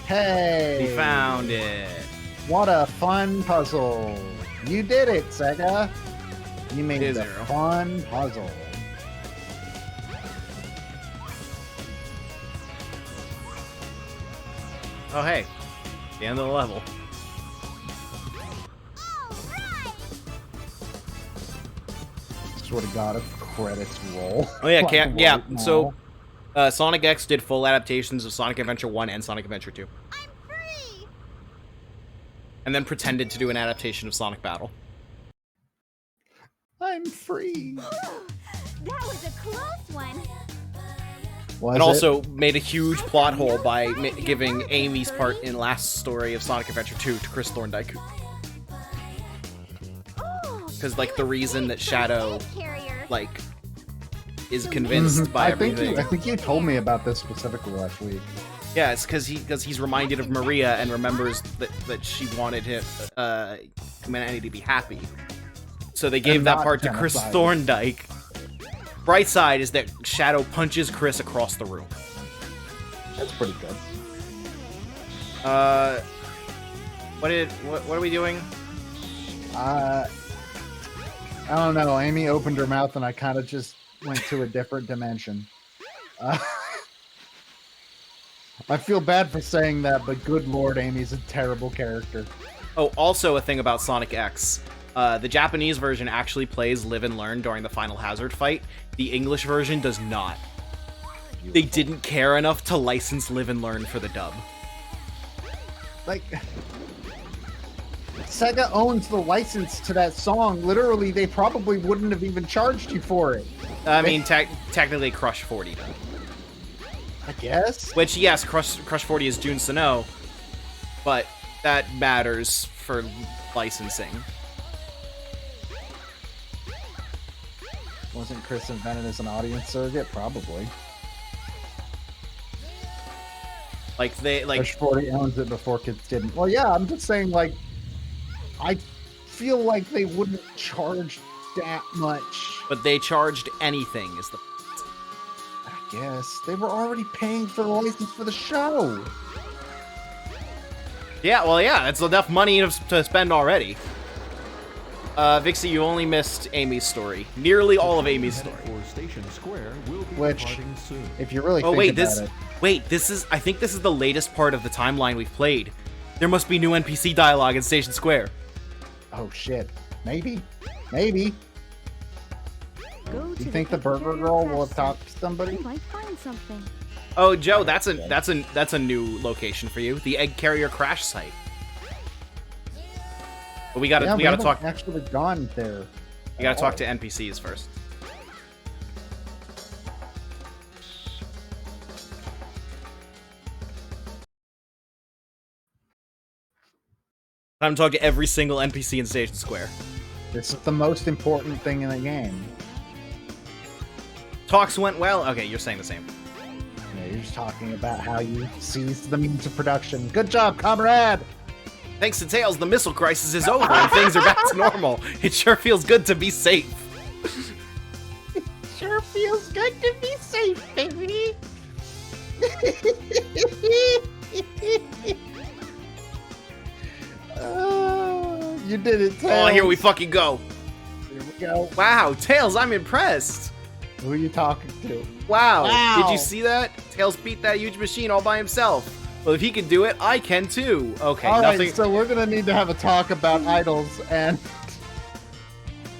Hey!
We found it.
What a fun puzzle. You did it, Sega. You made
Day
a
zero.
fun puzzle.
Oh hey. The end of the level.
Swear to God, if credits roll.
Oh yeah,
Like
yeah.
right
So,
now.
Sonic X did full adaptations of Sonic Adventure 1 and Sonic Adventure 2,
I'm free!
and then pretended to do an adaptation of Sonic Battle.
I'm free.
That was a close one.
Was
And
it?
also made a huge plot hole by giving Amy's part in last story of Sonic Adventure 2 to Chris Thorndike. Because, like, the reason that Shadow,
Carrier.
like, is convinced by
I think
everything.
you told me about this specifically last week.
Yeah, it's because he's reminded of Maria and remembers that she wanted humanity to be happy. So they gave
And
that
not
part to Chris
genocide.
Thorndike. Bright side is that Shadow punches Chris across the room.
That's pretty good.
What are we doing?
I don't know. Amy opened her mouth and I kind of just went to a different dimension. I feel bad for saying that, but good lord, Amy's a terrible character.
Oh, also a thing about Sonic X. The Japanese version actually plays Live and Learn during the Final Hazard fight. The English version does not. They didn't care enough to license Live and Learn for the dub.
Like, Sega owns the license to that song. Literally, they probably wouldn't have even charged you for it.
I mean, technically Crush 40 does.
I guess.
Which, yes, Crush 40 is Jun Sano, but that matters for licensing.
Wasn't Chris invented as an audience surrogate? Probably.
Like,
Push 40 owns it before kids didn't. Well, yeah, I'm just saying, like, I feel like they wouldn't charge that much.
but they charged anything, is the...
I guess. They were already paying for the license for the show.
Yeah, well, yeah, that's enough money to spend already. Vixie, you only missed Amy's story. Nearly all of Amy's story.
For Station Square will be
Which-
departing soon.
If you really
Oh,
think
wait,
about
this is, I think this is the latest part of the timeline we've played. There must be new NPC dialogue in Station Square.
Oh, shit. Maybe. Maybe.
Go to
You think the Burger
cafeteria
Girl will
crash
have talked to
site.
somebody?
You might find something.
Oh, Joe, that's a new location for you. The Egg Carrier Crash Site. But we gotta
haven't
talk.
actually gone there.
We gotta talk to NPCs first. Time to talk to every single NPC in Station Square.
This is the most important thing in the game.
Talks went well. Okay, you're saying the same.
Yeah, you're just talking about how you seized the means of production. Good job, comrade!
Thanks to Tails, the missile crisis is over and things are back to normal. It sure feels good to be safe.
Sure feels good to be safe, baby. You did it, Tails.
Oh, here we fucking go.
Here we go.
Wow, Tails, I'm impressed.
Who are you talking to?
Wow.
Wow.
Did you see that? Tails beat that huge machine all by himself. Well, if he can do it, I can too. Okay,
All
nothing.
right, so we're gonna need to have a talk about idols, and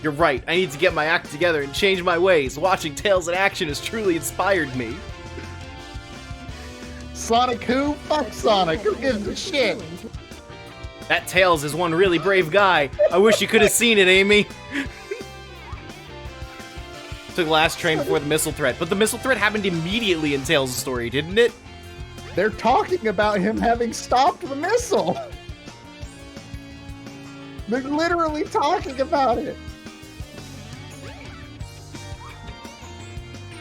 You're right. I need to get my act together and change my ways. Watching Tails in action has truly inspired me.
Sonic who? Fuck Sonic. Who gives a shit?
That Tails is one really brave guy. I wish you could have seen it, Amy. Took the last train before the missile threat, but the missile threat happened immediately in Tails' story, didn't it?
They're talking about him having stopped the missile. They're literally talking about it.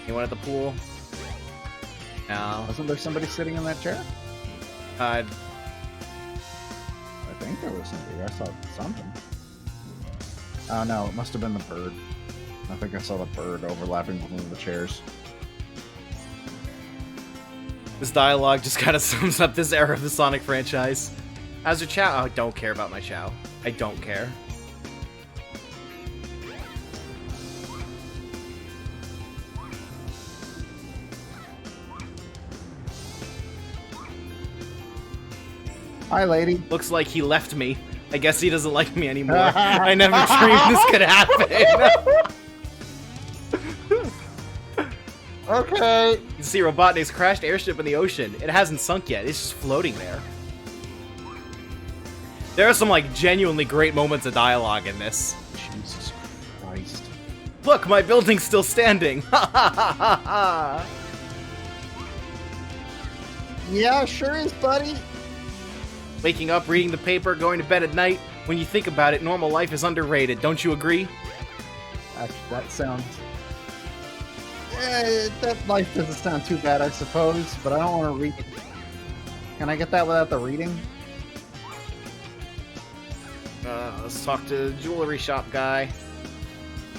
Anyone at the pool? No.
Wasn't there somebody sitting in that chair?
Uh,
I think there was somebody. I saw something. Oh no, it must have been the bird. I think I saw the bird overlapping with one of the chairs.
this dialogue just kind of sums up this era of the Sonic franchise. How's your chow? Oh, I don't care about my chow. I don't care.
Hi, lady.
Looks like he left me. I guess he doesn't like me anymore. I never dreamed this could happen.
Okay.
You can see Robotnik's crashed airship in the ocean. It hasn't sunk yet. It's just floating there. There are some, like, genuinely great moments of dialogue in this.
Jesus Christ.
Look, my building's still standing. Ha ha ha ha ha.
Yeah, sure is, buddy.
Waking up, reading the paper, going to bed at night. When you think about it, normal life is underrated. Don't you agree?
That sounds... that life doesn't sound too bad, I suppose, but I don't want to read it. Can I get that without the reading?
Let's talk to the jewelry shop guy.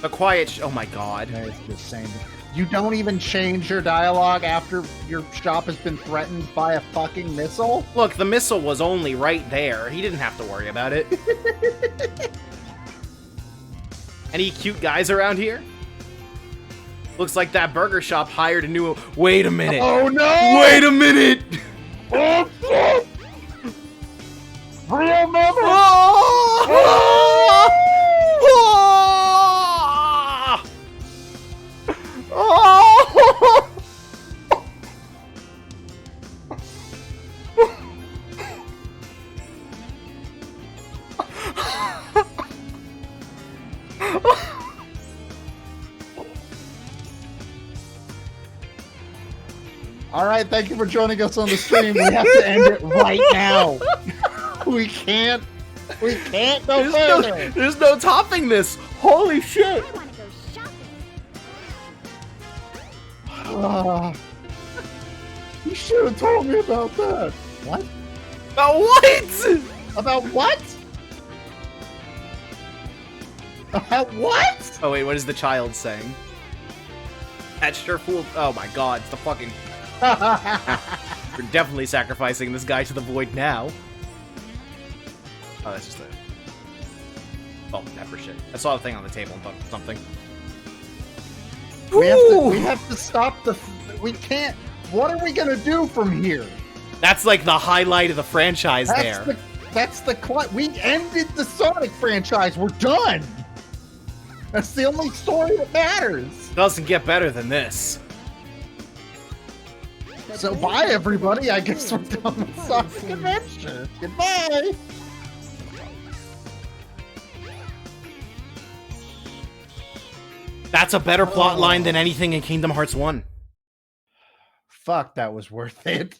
The quiet oh my god.
It's just saying. You don't even change your dialogue after your shop has been threatened by a fucking missile?
Look, the missile was only right there. He didn't have to worry about it. Any cute guys around here? Looks like that burger shop hired a new... Wait a minute.
Oh no!
Wait a minute!
Oh shit! Real member!
Oh! Oh!
All right, thank you for joining us on the stream. We have to end it right now. We can't go further.
There's no topping this. Holy shit.
I want to go shopping.
You should have told me about that. What?
About what?
About what? About what?
Oh wait, what is the child saying? That sure fooled. Oh my god, it's the fucking. We're definitely sacrificing this guy to the void now. Oh, that's just a. Oh, pepper shit. I saw the thing on the table and thought something.
We have to stop the. We can't. What are we gonna do from here?
That's like the highlight of the franchise there.
We ended the Sonic franchise. We're done. That's the only story that matters.
Doesn't get better than this.
So bye, everybody. I guess we're done with Sonic Adventure. Goodbye.
That's a better plot line than anything in Kingdom Hearts 1.
Fuck, that was worth it.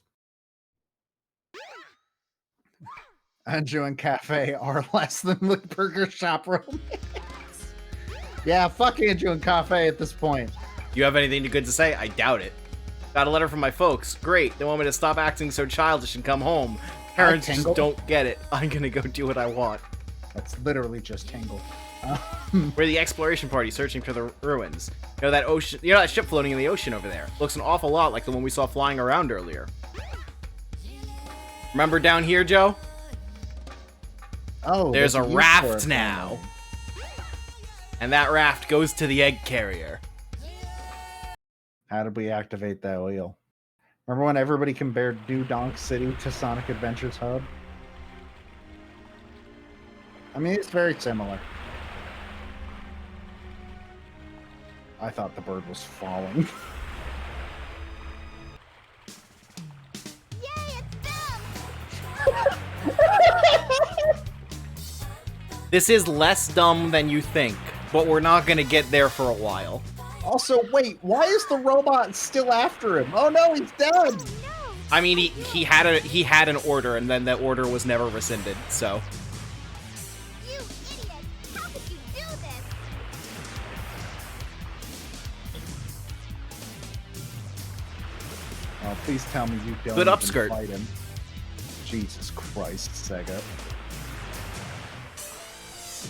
Anju and Cafe are less than the burger shop romance. Yeah, fuck Anju and Cafe at this point.
You have anything good to say? I doubt it. Got a letter from my folks. Great. They want me to stop acting so childish and come home. Parents just
Tingle.
don't get it. I'm gonna go do what I want.
That's literally just Tingle.
We're the exploration party searching for the ruins. You know that ocean? You know that ship floating in the ocean over there? Looks an awful lot like the one we saw flying around earlier. Remember down here, Joe?
Oh,
There's a
use for
raft
it
now. And that raft goes to the egg carrier.
How did we activate that wheel? Remember when everybody compared Dudonk City to Sonic Adventures Hub? I mean, it's very similar. I thought the bird was falling.
Yay, it's them!
This is less dumb than you think, but we're not gonna get there for a while.
Also, wait, why is the robot still after him? Oh no, he's dead!
No!
I mean, he had an order, and then that order was never rescinded. So
You idiot! How could you do this?
Oh, please tell me you don't
Good
even
upskirt.
fight him. Jesus Christ, Sega.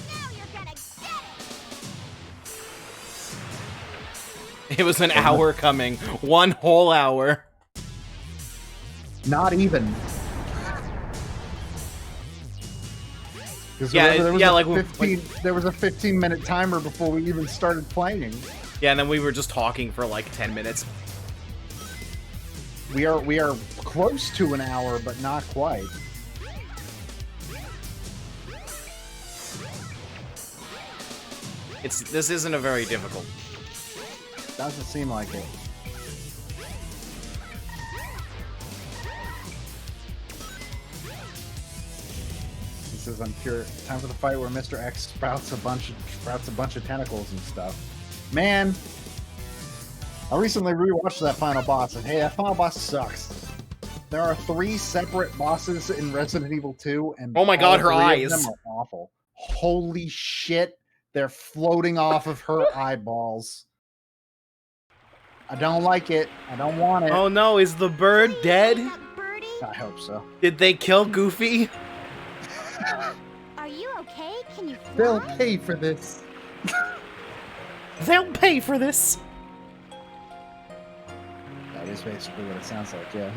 Now you're gonna get it!
it was an hour coming, 1 whole hour.
Not even. 'Cause
Yeah,
remember, there was
yeah,
a
like,
15, there was a 15-minute timer before we even started playing.
Yeah, and then we were just talking for like 10 minutes.
We are close to an hour, but not quite.
This isn't a very difficult.
Doesn't seem like it. This is pure time for the fight where Mr. X sprouts a bunch of tentacles and stuff. Man, I recently rewatched that final boss, and hey, that final boss sucks. There are 3 separate bosses in Resident Evil 2, and
Oh my God, her
all 3
eyes.
of them are awful. Holy shit, they're floating off of her eyeballs. I don't like it. I don't want it.
Oh no, is the bird
Please,
dead?
that birdie?
I hope so.
Did they kill Goofy?
Are you okay? Can you fly?
They'll pay for this.
They'll pay for this.
That is basically what it sounds like, yeah.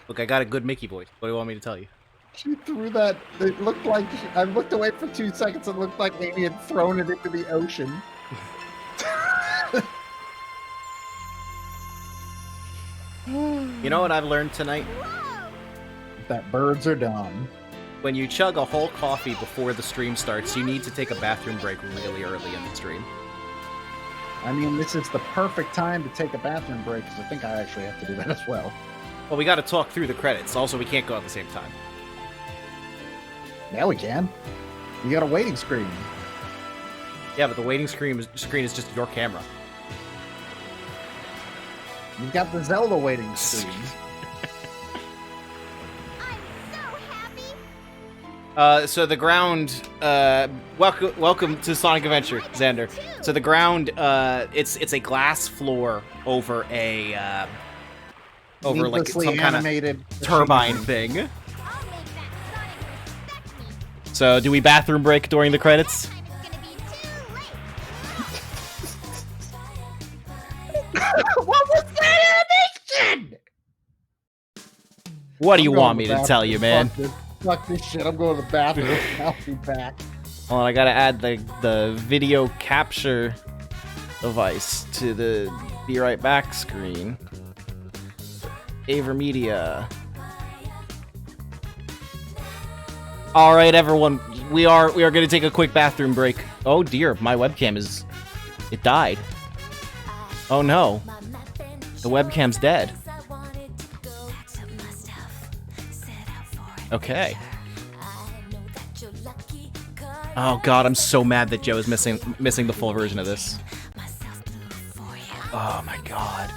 Look, I got a good Mickey voice. What do you want me to tell you?
She threw that. It looked like I looked away for 2 seconds. It looked like Amy had thrown it into the ocean.
You know what I've learned tonight?
Whoa!
That birds are dumb.
When you chug a whole coffee before the stream starts, you need to take a bathroom break really early in the stream.
I mean, this is the perfect time to take a bathroom break because I think I actually have to do that as well.
Well, we gotta talk through the credits. Also, we can't go at the same time.
Now we can. You got a waiting screen.
Yeah, but the waiting screen is just your camera.
You got the Zelda waiting screen.
I'm so happy!
So the ground, welcome to Sonic Adventure, Xander. So the ground, it's a glass floor over a, over like
Needlessly
some kind of
animated
turbine
machine.
thing.
I'll make that Sonic respect me.
So do we bathroom break during the credits?
Time it's gonna be too late.
What was that animation?
What do you
I'm going
want
to
me
the
to tell you, man?
bathroom. Fuck this shit. I'm going to the bathroom. I'll be back.
Hold on, I gotta add the video capture device to the be right back screen. AverMedia. All right, everyone, we are gonna take a quick bathroom break. Oh dear, my webcam it died. Oh no, the webcam's dead. Okay. Oh god, I'm so mad that Joe is missing the full version of this. Oh my god.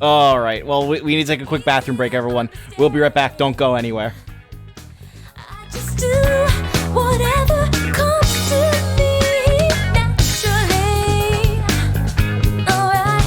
Alright, well, we need to take a quick bathroom break, everyone. We'll be right back. Don't go anywhere.
Just do whatever comes to me naturally. Alright,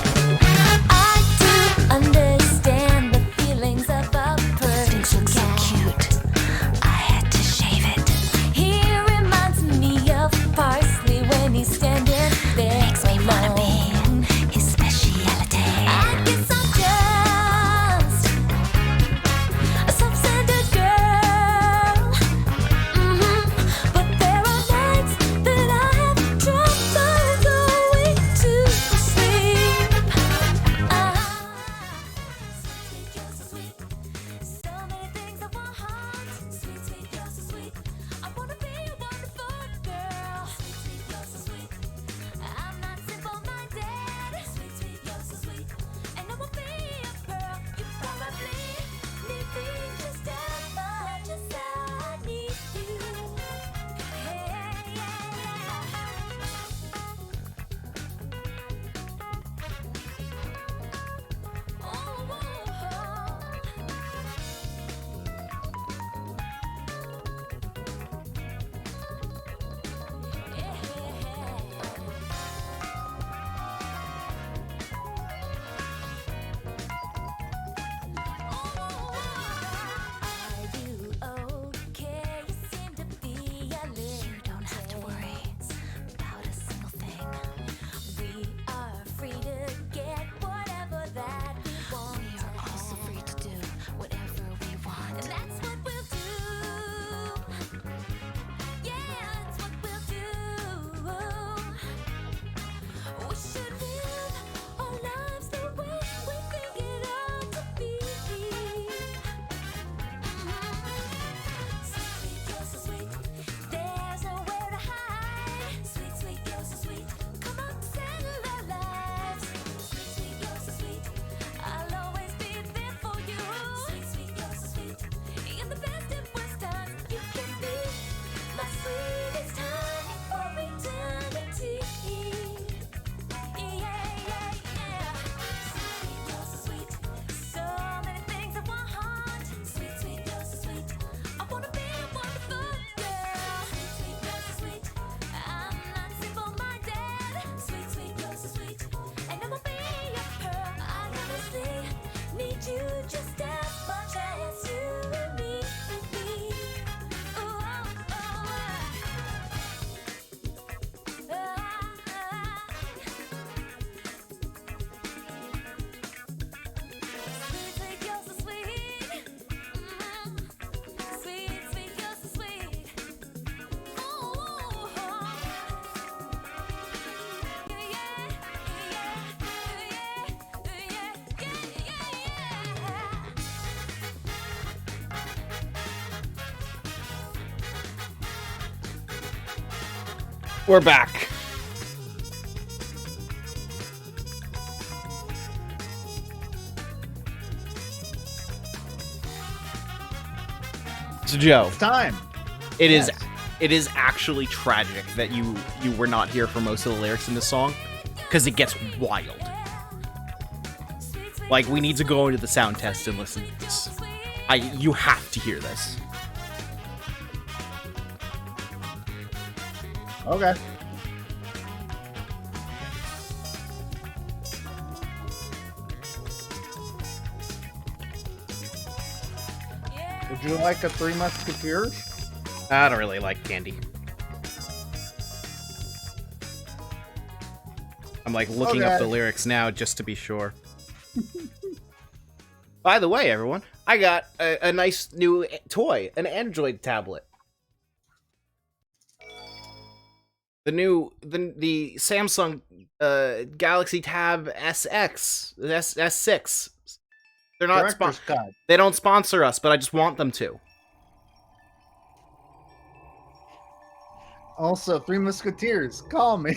just as much as you and me. Sweet, sweet, you're so sweet. Sweet, sweet, you're so sweet. Ooh, yeah, yeah, yeah, yeah.
We're back. So Joe,
Time.
it is
Yes.
actually tragic that you were not here for most of the lyrics in this song, because it gets wild. Like, we need to go into the sound test and listen to this. You have to hear this.
Okay. Would you like a Three Musketeers?
I don't really like candy. I'm like looking up
Okay.
the lyrics now just to be sure. By the way, everyone, I got a nice new toy, an Android tablet. The Samsung Galaxy Tab SX, S6. They're not
Director's cut.
they don't sponsor us, but I just want them to.
Also, Three Musketeers, call me.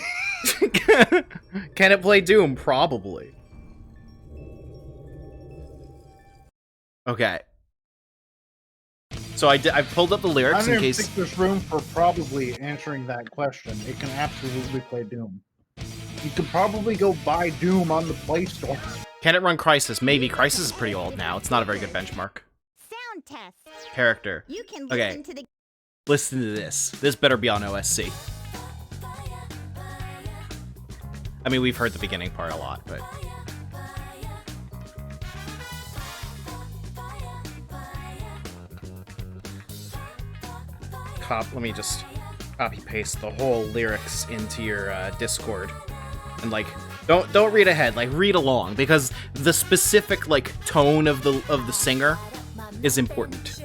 Can it play Doom? Probably. Okay. So I pulled up the
I
lyrics
don't
in
even
case.
think there's room for probably answering that question. It can absolutely play Doom. You could probably go buy Doom on the Play Store.
Can it run Crysis? Maybe. Crysis is pretty old now. It's not a very good benchmark.
Sound test.
Character.
You can
Okay.
listen to the
Listen to this. This better be on OSC. I mean, we've heard the beginning part a lot, but... Let me just copy-paste the whole lyrics into your Discord. And, like, don't read ahead. Like, read along, because the specific, like, tone of the singer is important.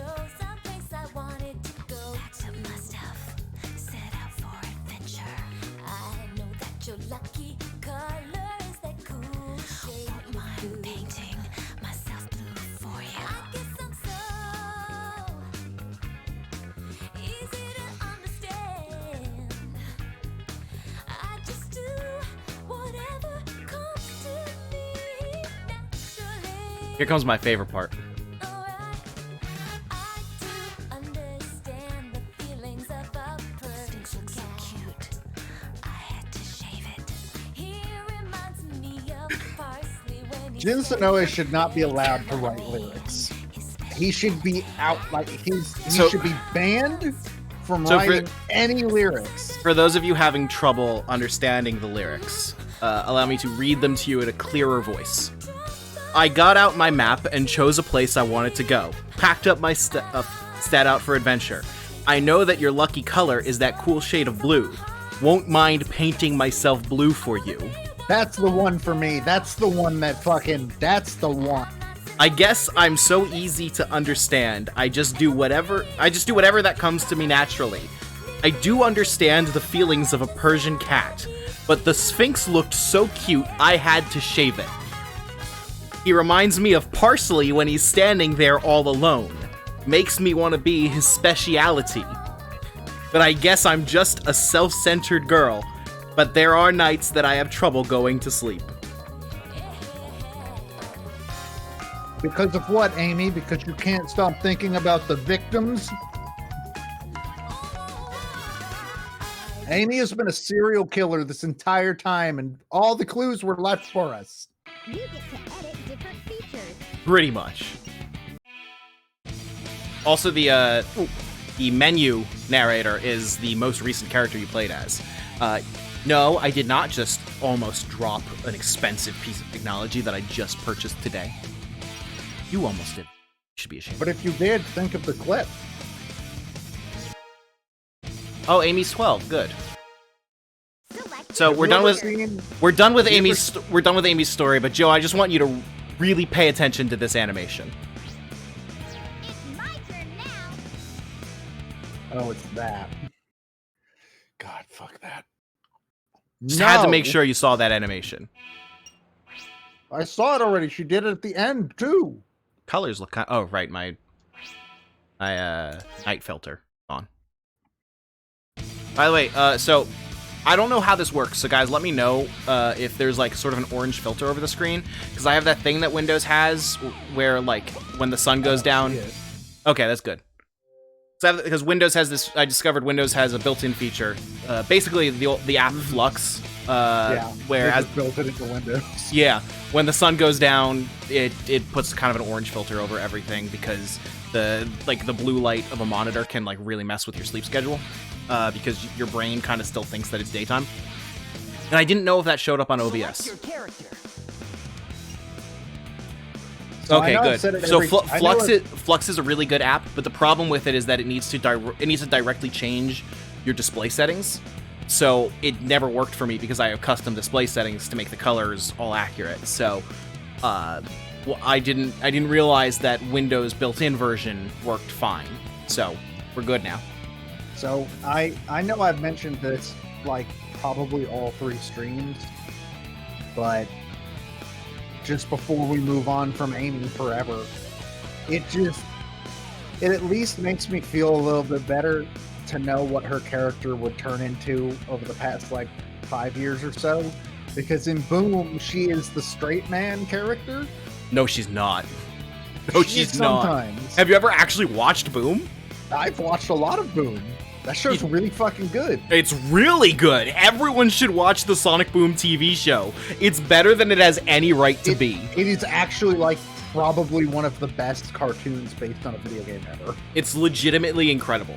Here comes my favorite part.
Jin Sonoe should not be allowed to write lyrics. He should be out, like, he should be banned from writing any lyrics.
For those of you having trouble understanding the lyrics, allow me to read them to you in a clearer voice. I got out my map and chose a place I wanted to go. Packed up my set out for adventure. I know that your lucky color is that cool shade of blue. Won't mind painting myself blue for you.
That's the one for me. That's the one that fucking, that's the one.
I guess I'm so easy to understand. I just do whatever that comes to me naturally. I do understand the feelings of a Persian cat, but the Sphinx looked so cute I had to shave it. He reminds me of Parsley when he's standing there all alone. Makes me want to be his speciality. But I guess I'm just a self-centered girl, but there are nights that I have trouble going to sleep.
Because of what, Amy? Because you can't stop thinking about the victims? Amy has been a serial killer this entire time, and all the clues were left for us.
you get to edit different features.
Pretty much. Also, the menu narrator is the most recent character you played as. No, I did not just almost drop an expensive piece of technology that I just purchased today. You almost did. You should be ashamed.
But if you did, think of the clip.
Oh, Amy's 12. Good.
Select
So we're done with
Scene-
we're done with Amy's story. But Joe, I just want you to really pay attention to this animation.
It's my turn now.
Oh, it's that. God, fuck that.
Just had to
No,
make sure you saw that animation.
I saw it already. She did it at the end too.
Colors look kind. Oh, right, my night filter on. By the way, so I don't know how this works. So guys, let me know if there's like sort of an orange filter over the screen, because I have that thing that Windows has where like when the sun goes down. Okay, that's good. So because Windows has this, I discovered Windows has a built-in feature. Basically, the app Flux, where
they
as
just built it into Windows.
yeah, when the sun goes down, it puts kind of an orange filter over everything because the blue light of a monitor can like really mess with your sleep schedule, because your brain kind of still thinks that it's daytime. And I didn't know if that showed up on
Select
OBS.
your character.
So I
Okay,
know I've
good.
said it
So
every- I know
Flux is a really good app, but the problem with it is that it needs to directly change your display settings. So it never worked for me because I have custom display settings to make the colors all accurate. So I didn't realize that Windows built-in version worked fine. So we're good now.
So I know I've mentioned this like probably all 3 streams, but just before we move on from Amy forever, it at least makes me feel a little bit better to know what her character would turn into over the past like 5 years or so, because in Boom she is the straight man character.
No, she's not. No,
She
she's
is
not.
sometimes.
Have you ever actually watched Boom?
I've watched a lot of Boom. That show's really fucking good.
It's really good. Everyone should watch the Sonic Boom TV show. It's better than it has any right to be.
It is actually like probably one of the best cartoons based on a video game ever.
It's legitimately incredible.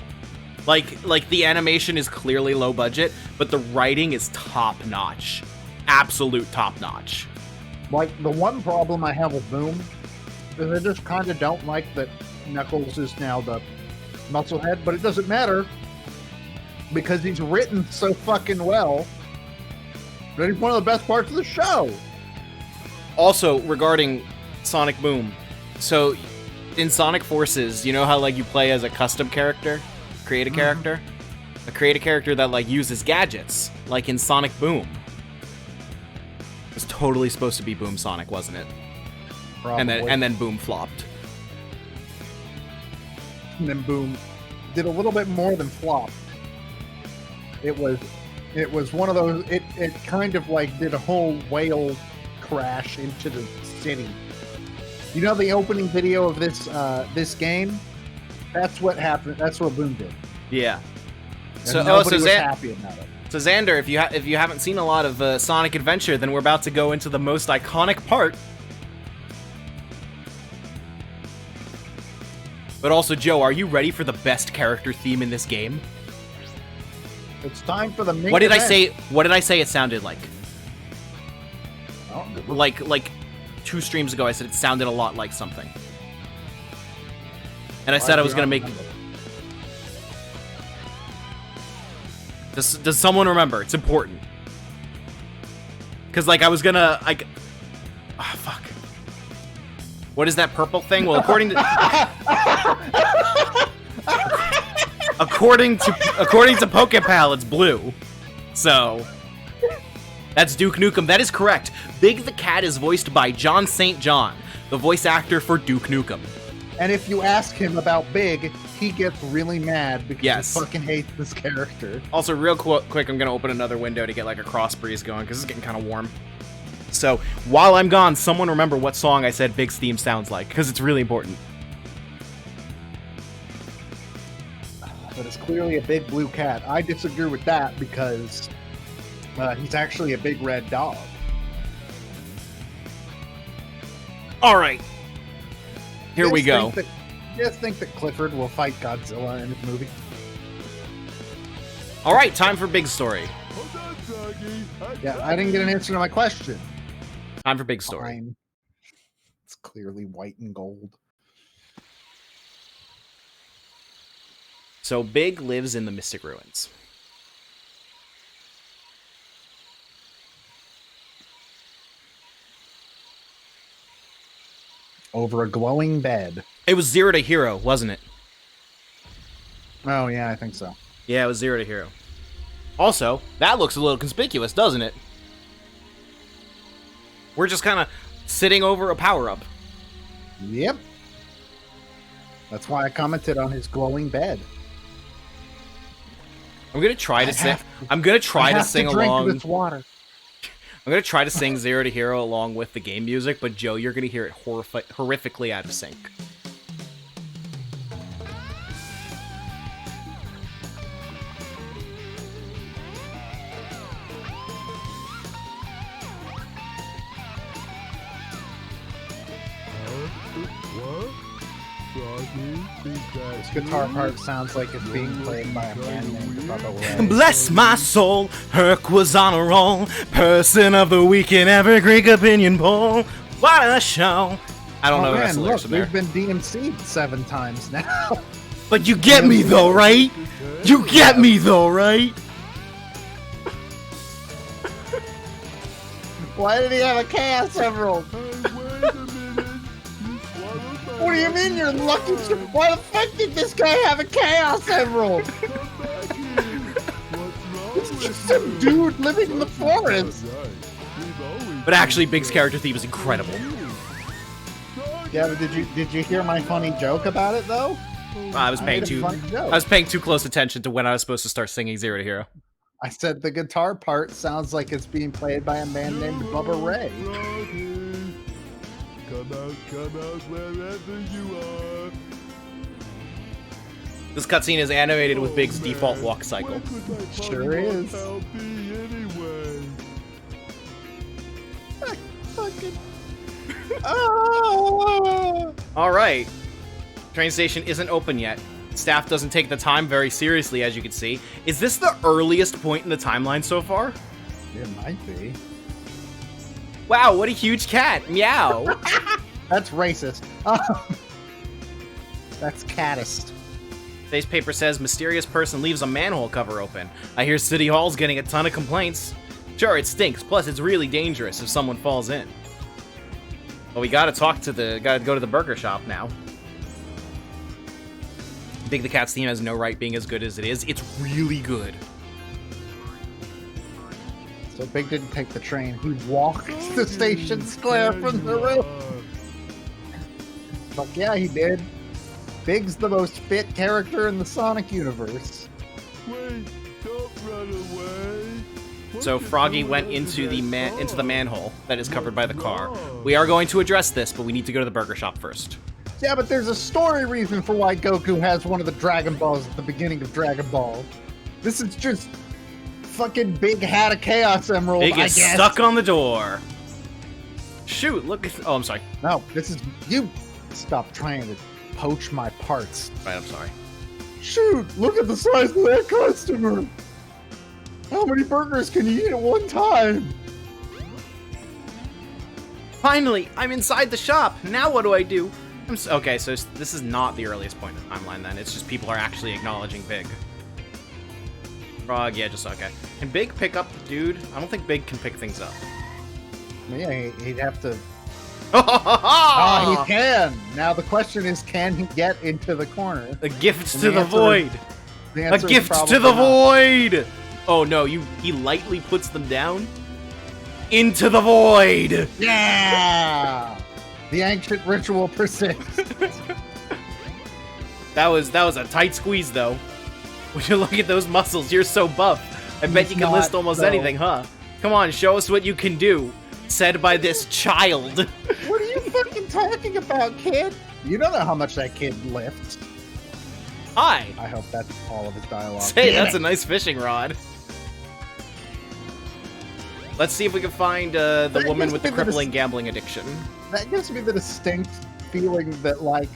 Like the animation is clearly low budget, but the writing is top notch. Absolute top notch.
Like, the one problem I have with Boom is I just kind of don't like that Knuckles is now the musclehead, but it doesn't matter because he's written so fucking well that he's one of the best parts of the show.
Also, regarding Sonic Boom, so in Sonic Forces, you know how like you play as a custom character, create a character, that like uses gadgets, like in Sonic Boom. It was totally supposed to be Boom Sonic, wasn't it?
Probably.
And then Boom flopped.
And then Boom did a little bit more than flop. It was one of those. It kind of like did a whole whale crash into the city. You know the opening video of this game? That's what happened. That's what Boom did.
Yeah.
And
So
nobody was happy about it.
So Xander, if you haven't seen a lot of Sonic Adventure, then we're about to go into the most iconic part. But also, Joe, are you ready for the best character theme in this game?
It's time for the main
What did I
event.
say? What did I say it sounded like?
Oh,
Like 2 streams ago, I said it sounded a lot like something. And I said I was gonna make. Does someone remember? It's important. Cause like I was gonna like. Ah, fuck. What is that purple thing? Well, according to Pokepal, it's blue. So that's Duke Nukem. That is correct. Big the Cat is voiced by John St. John, the voice actor for Duke Nukem.
And if you ask him about Big, he gets really mad because
Yes.
he fucking hates this character.
Also, real quick, I'm gonna open another window to get like a cross breeze going because it's getting kind of warm. So while I'm gone, someone remember what song I said Big's theme sounds like, because it's really important.
But it's clearly a big blue cat. I disagree with that because he's actually a big red dog.
All right, here we go.
You guys think that Clifford will fight Godzilla in this movie?
All right, time for Big Story.
Yeah, I didn't get an answer to my question.
Time for Big Story.
Fine. clearly white and gold.
So Big lives in the Mystic Ruins.
Over a glowing bed.
It was 0 to hero, wasn't it?
Oh, yeah, I think so.
Yeah, it was 0 to hero. Also, that looks a little conspicuous, doesn't it? We're just kind of sitting over a power-up.
Yep. That's why I commented on his glowing bed.
I'm gonna try to
I
sing.
have
I'm gonna try
I
to
have
sing
drink
along.
this water.
I'm gonna try to sing 0 to hero along with the game music, but Joe, you're gonna hear it horrifically out of sync.
This guitar part sounds like it's being played by a man named Bubba Ray.
Bless my soul, Herc was on a roll. Person of the week in every Greek opinion poll. What a show! I don't know the rest of the lyrics
look,
from there.
we've been DMC'd 7 times now.
But you get me though, right? You get me though, right?
Why did he have a Chaos Emerald? What do you mean you're lucky? Why the fuck did this guy have a Chaos Emerald? This is just some dude living in the forest.
But actually, Big's character theme is incredible.
Yeah, but did you hear my funny joke about it though?
I was paying
made a
too.
funny joke.
I was paying too close attention to when I was supposed to start singing 0 to hero.
I said the guitar part sounds like it's being played by a man named Bubba Ray.
Come out wherever you are.
This cutscene is animated with Big's default walk cycle.
Sure is. Fucking. Oh!
All right, train station isn't open yet. Staff doesn't take the time very seriously, as you can see. Is this the earliest point in the timeline so far?
It might be.
Wow, what a huge cat! Meow.
That's racist. That's caddist.
Today's paper says mysterious person leaves a manhole cover open. I hear City Hall's getting a ton of complaints. Sure, it stinks. Plus, it's really dangerous if someone falls in. Well, we gotta go to the burger shop now. Big the Cat's theme has no right being as good as it is. It's really good.
So Big didn't take the train. He walked the station square from the roof. Fuck yeah, he did. Big's the most fit character in the Sonic universe.
Wait, don't run away.
So Froggy went into the manhole that is covered by the car. We are going to address this, but we need to go to the burger shop first.
Yeah, but there's a story reason for why Goku has one of the Dragon Balls at the beginning of Dragon Ball. This is just fucking Big had a Chaos Emerald,
Big
I
is
guess.
stuck on the door. Shoot, look at... Oh, I'm sorry.
No, this is... You stop trying to poach my parts.
Right, I'm sorry.
Shoot, look at the size of that customer. How many burgers can you eat at one time?
Finally, I'm inside the shop. Now what do I do? Okay, so this is not the earliest point in the timeline then. It's just people are actually acknowledging Big. Frog, yeah, just okay. Can Big pick up the dude? I don't think Big can pick things up.
Yeah, he'd have to...
Ah,
he can! Now the question is, can he get into the corner?
A gift
And
to
the
the
answer-
void!
The
A
answer is
gift
probably
to the
not.
void! Oh no, he lightly puts them down? Into the void!
Yeah! The ancient ritual persists.
That was a tight squeeze though. Would you look at those muscles? You're so buff. I bet you can
not,
list almost
though.
anything, huh? Come on, show us what you can do. Said by this child.
What are you fucking talking about, kid? You don't know how much that kid lifts.
Hi.
I hope that's all of his dialogue.
Say,
Damn
that's
it.
a nice fishing rod. Let's see if we can find the
That
woman
gives
with the
me the
crippling gambling addiction.
That gives me the distinct feeling that, like,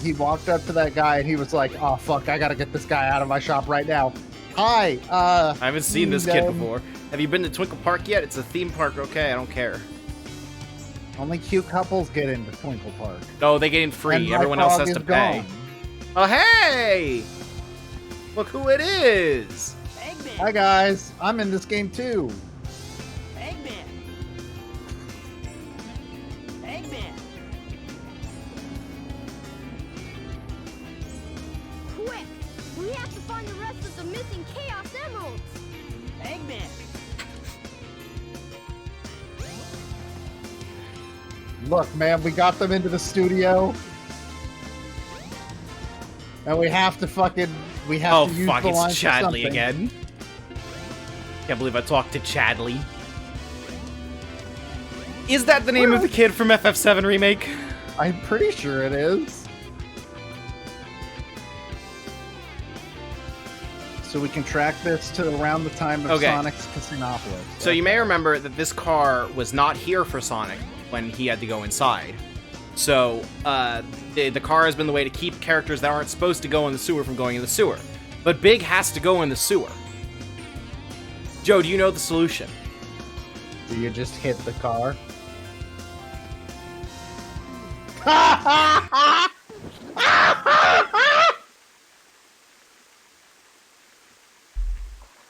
he walked up to that guy and he was like, oh, fuck, I gotta get this guy out of my shop right now. Hi,
I haven't seen this kid
no.
before. Have you been to Twinkle Park yet? It's a theme park, okay? I don't care.
Only cute couples get into Twinkle Park.
No, they get in
And
free.
my
Everyone else
frog
has
is
to pay.
gone.
Oh, hey! Look who it is!
Eggman!
Hi guys, I'm in this game too.
Eggman! Eggman!
Quick! We have to find the rest of the missing Chaos Emeralds!
Eggman!
Look, man, we got them into the studio. And we have to we have
Oh,
to use
fuck,
the
it's
lines for
Chadley
something.
again. Can't believe I talked to Chadley. Is that the name of the kid from FF7 Remake?
I'm pretty sure it is. So we can track this to around the time of
Okay.
Sonic's Casinopolis.
So you may remember that this car was not here for Sonic when he had to go inside. So the car has been the way to keep characters that aren't supposed to go in the sewer from going in the sewer. But Big has to go in the sewer. Joe, do you know the solution?
Do you just hit the car?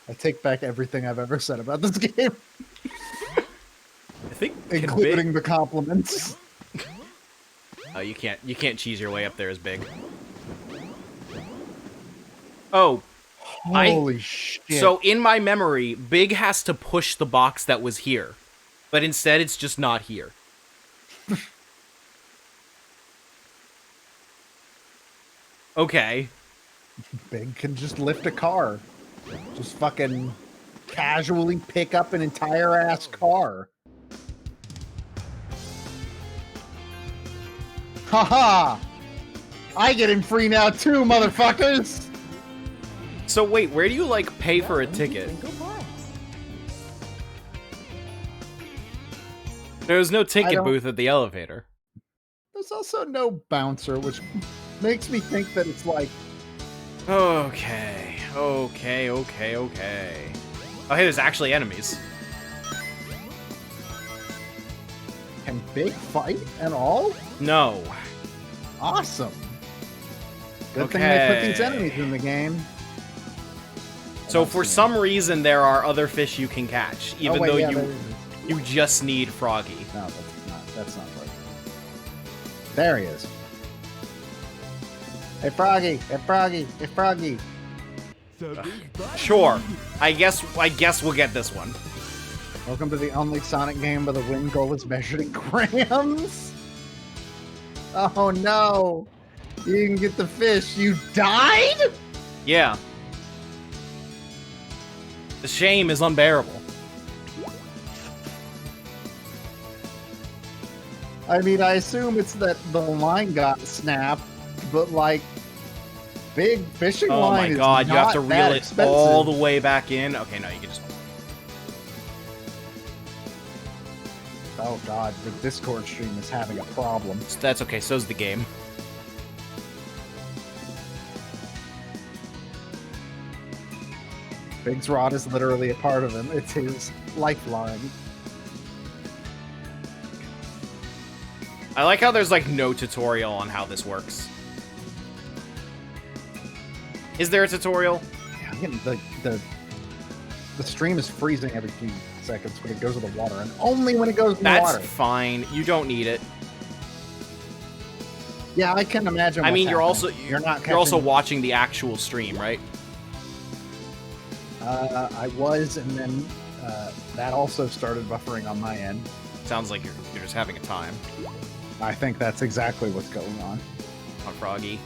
I take back everything I've ever said about this game,
I think
including the compliments.
Oh, you can't cheese your way up there as Big. Oh,
Holy shit.
so in my memory, Big has to push the box that was here, but instead it's just not here. Okay.
Big can just lift a car. Just fucking casually pick up an entire ass car. Haha! I get in free now too, motherfuckers!
So wait, where do you like pay for a ticket? There's no ticket
don't-
booth at the elevator.
There's also no bouncer, which makes me think that it's like,
Okay. Oh, hey, there's actually enemies.
can Big fight at all?
No.
Awesome. Good thing they put these
Okay.
enemies in the game.
So for some reason there are other fish you can catch, even though you just need Froggy.
No, that's not right. There he is. Hey Froggy, hey Froggy, hey Froggy.
Sure. I guess we'll get this one.
Welcome to the only Sonic game where the win goal is measured in grams. Oh no. You didn't get the fish. You died?
Yeah. The shame is unbearable.
I mean, I assume it's that the line got snapped, but like, big fishing
Oh
line
my
is
god, you have to
not that
reel it
expensive.
all the way back in. Okay, no, you can just...
Oh god, the Discord stream is having a problem.
That's okay, so's the game.
Big's rod is literally a part of him. It's his lifeline.
I like how there's like no tutorial on how this works. Is there a tutorial?
Yeah, I'm getting the stream is freezing every few seconds when it goes in the water, and only when it goes in the
That's
water.
fine. You don't need it.
Yeah, I can imagine.
I
what's
mean, you're
happening.
also
not
also
catching-
watching the actual stream, right?
I was, and then that also started buffering on my end.
Sounds like you're just having a time.
I think that's exactly what's going on.
On Froggy.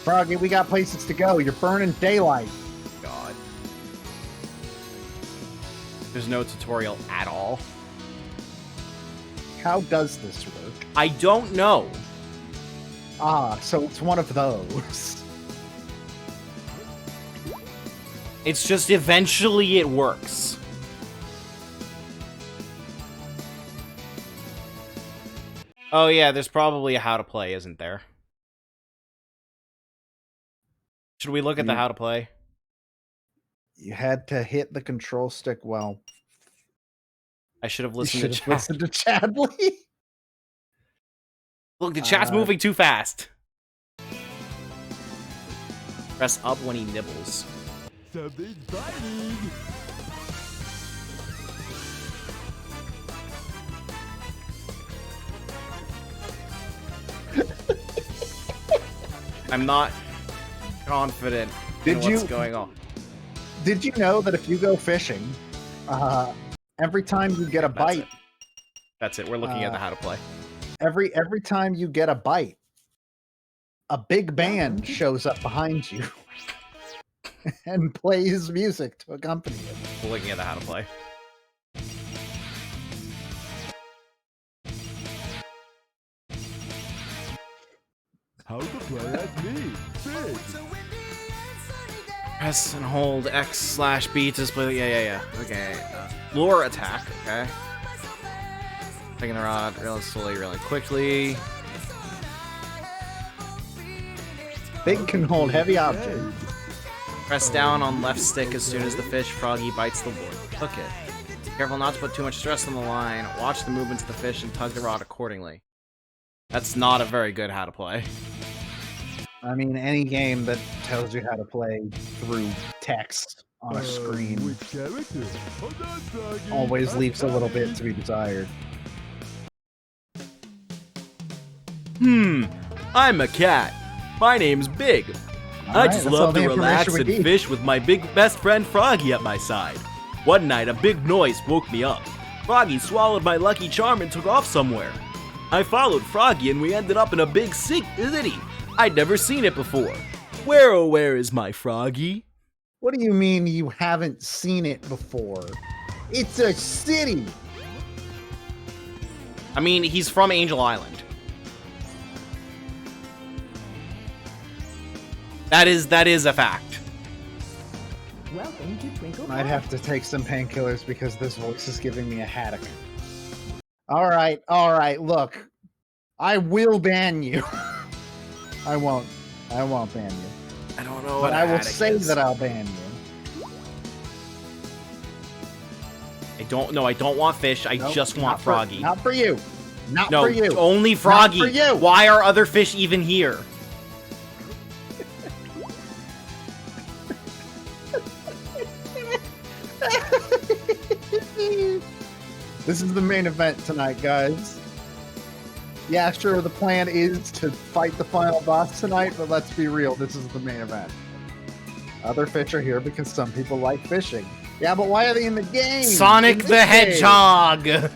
Froggy, we got places to go. You're burning daylight.
God. There's no tutorial at all.
How does this work?
I don't know.
Ah, so it's one of those.
It's just eventually it works. Oh yeah, there's probably a how to play, isn't there? Should we look at the how to play?
You had to hit the control stick while
I should have
You
listened to
should have
chat.
listened to Chadley.
Look, the chat's moving too fast. Press up when he nibbles.
Something's biting.
I'm not confident in
Did
what's
you-
going on.
Did you know that if you go fishing, every time you get a
That's
bite,
it. That's it. We're looking at the how to play.
every time you get a bite, a big band shows up behind you and plays music to accompany it.
We're looking at the how to play.
How to play as me, Fig.
Press and hold X/B to display. Yeah. Okay. Lure attack. Okay. Taking the rod really slowly, really quickly.
Big can hold heavy objects.
Press down on left stick as soon as the fish froggy bites the lure. Hook it. Careful not to put too much stress on the line. Watch the movements of the fish and tug the rod accordingly. That's not a very good how to play.
I mean, any game that tells you how to play through text on a screen
Which character? Hold on, Froggy.
always
I'm
leaves a little bit
coming.
to be desired.
I'm a cat. My name's Big. I
Alright,
just
that's all
love
the
to relax
information we
and
need.
fish with my big best friend Froggy at my side. One night, a big noise woke me up. Froggy swallowed my Lucky Charm and took off somewhere. I followed Froggy and we ended up in a big city. I'd never seen it before. Where, oh, where is my Froggy?
What do you mean you haven't seen it before? It's a city.
I mean, he's from Angel Island. That is a fact.
Welcome to Twinkle
Might have to take some painkillers because this voice is giving me a haddock. All right. Look, I will ban you. I won't ban you.
I don't know
But
what
I will
haddock
say
is.
that I'll ban you.
I don't want fish. I
Nope,
just
not
want
for-
Froggy.
Not for you. Not
No,
for you.
only Froggy.
for you.
Why are other fish even here?
This is the main event tonight, guys. Yeah, sure, the plan is to fight the final boss tonight, but let's be real, this is the main event. Other fish are here because some people like fishing. Yeah, but why are they in the game?
Sonic
In
the
this game?
Hedgehog.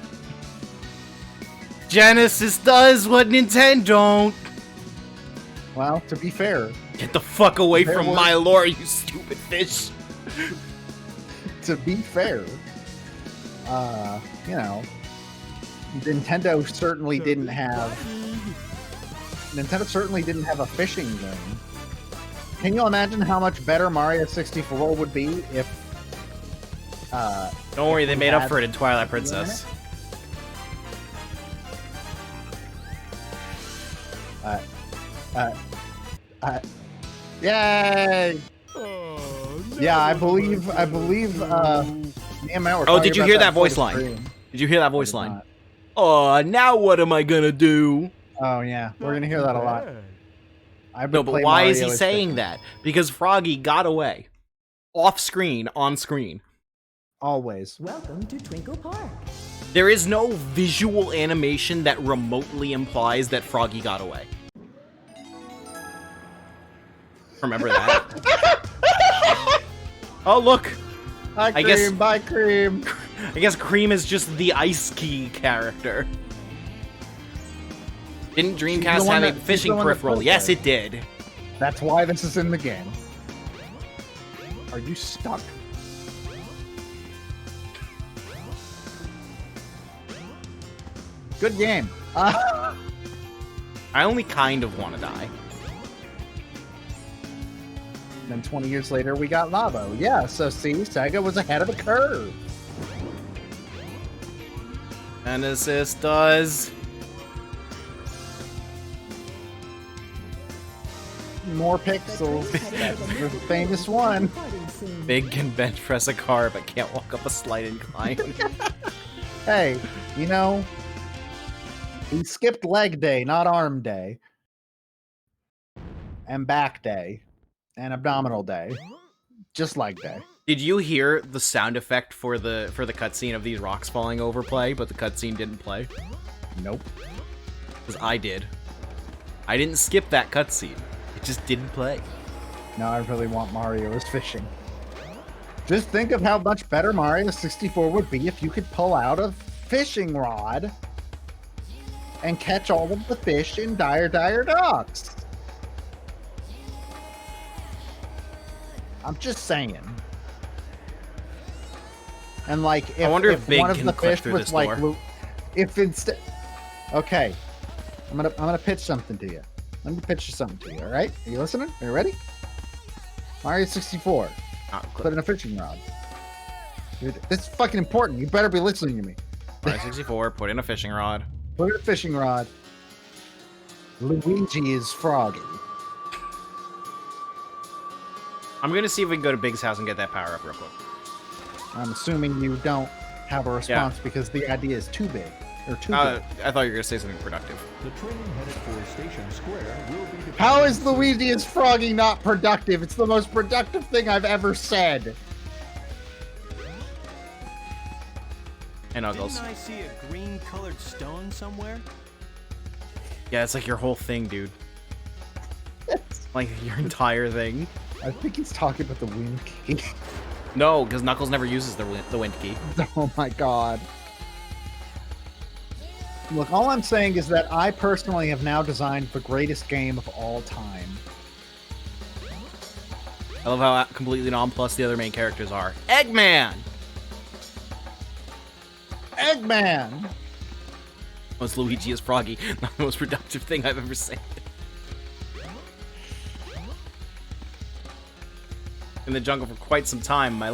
Genesis does what Nintendo don't.
Well, to be fair,
Get the fuck away
There
from
was-
my lore, you stupid fish.
you know, Nintendo certainly didn't have a fishing game. Can you imagine how much better Mario 64 would be if
Don't worry, they
we
made up
had
for it in Twilight
fishing in
Princess.
Yay!
Oh,
Yeah, I
now
believe
what am I gonna do?
me and Matt were
Oh,
talking
did you
about
hear that
before
voice
the
line?
stream.
Did you hear that
I
voice
did
line?
not.
Oh, now what am I gonna do?
Oh yeah, we're gonna hear that a lot.
Bad.
I would
No, but
play
why is
Mario
he
as
saying
fishing.
that? Because Froggy got away. Off screen, on screen.
Always.
Welcome to Twinkle Park.
There is no visual animation that remotely implies that Froggy got away. Remember that? Oh, look!
Hi,
I guess-
Cream. Bye, Cream.
I guess Cream is just the Ice Key character. Didn't
the
Dreamcast
one
have a
that- she's
fishing
the one that
peripheral?
put
Yes,
it.
it did.
That's why this is in the game. Are you stuck? Good game.
I only kind of want to die.
Then 20 years later, we got Lavo. Yeah, so see, Sega was ahead of the curve.
Genesis does.
More pixels. That's the famous one.
Big can bench press a car, but can't walk up a slight incline.
Hey, you know, he skipped leg day, not arm day. And back day. And abdominal day. Just leg day.
Did you hear the sound effect for the cutscene of these rocks falling over play, but the cutscene didn't play?
Nope.
Because I did. I didn't skip that cutscene. It just didn't play.
Now I really want Mario's fishing. Just think of how much better Mario 64 would be if you could pull out a fishing rod and catch all of the fish in Dire Docks. I'm just saying. And like, if,
I wonder if Big
one of
can
the
clip
fish
through
was
this
like,
door.
if instead, okay, I'm gonna pitch something to you. Let me pitch you something to you. All right, are you listening? Are you ready? Mario 64. Put in a fishing rod. Dude, this is fucking important. You better be listening to me.
Mario 64, put in a fishing rod.
Put in a fishing rod. Luigi is Froggy.
I'm gonna see if we can go to Big's house and get that power up real quick.
I'm assuming you don't have a response because the idea is too big. Or too big.
I thought you were gonna say something productive.
The train headed for Station Square will be departing
How is
soon.
Luigi is Froggy not productive? It's the most productive thing I've ever said.
And Uggles.
Didn't I see a green-colored stone somewhere?
Yeah, it's like your whole thing, dude. Like your entire thing.
I think he's talking about the wind key.
No, because Knuckles never uses the wind key.
Oh my god. Look, all I'm saying is that I personally have now designed the greatest game of all time.
I love how completely nonplussed the other main characters are. Eggman!
Eggman!
Most Luigi is Froggy. Not the most productive thing I've ever said. In the jungle for quite some time. My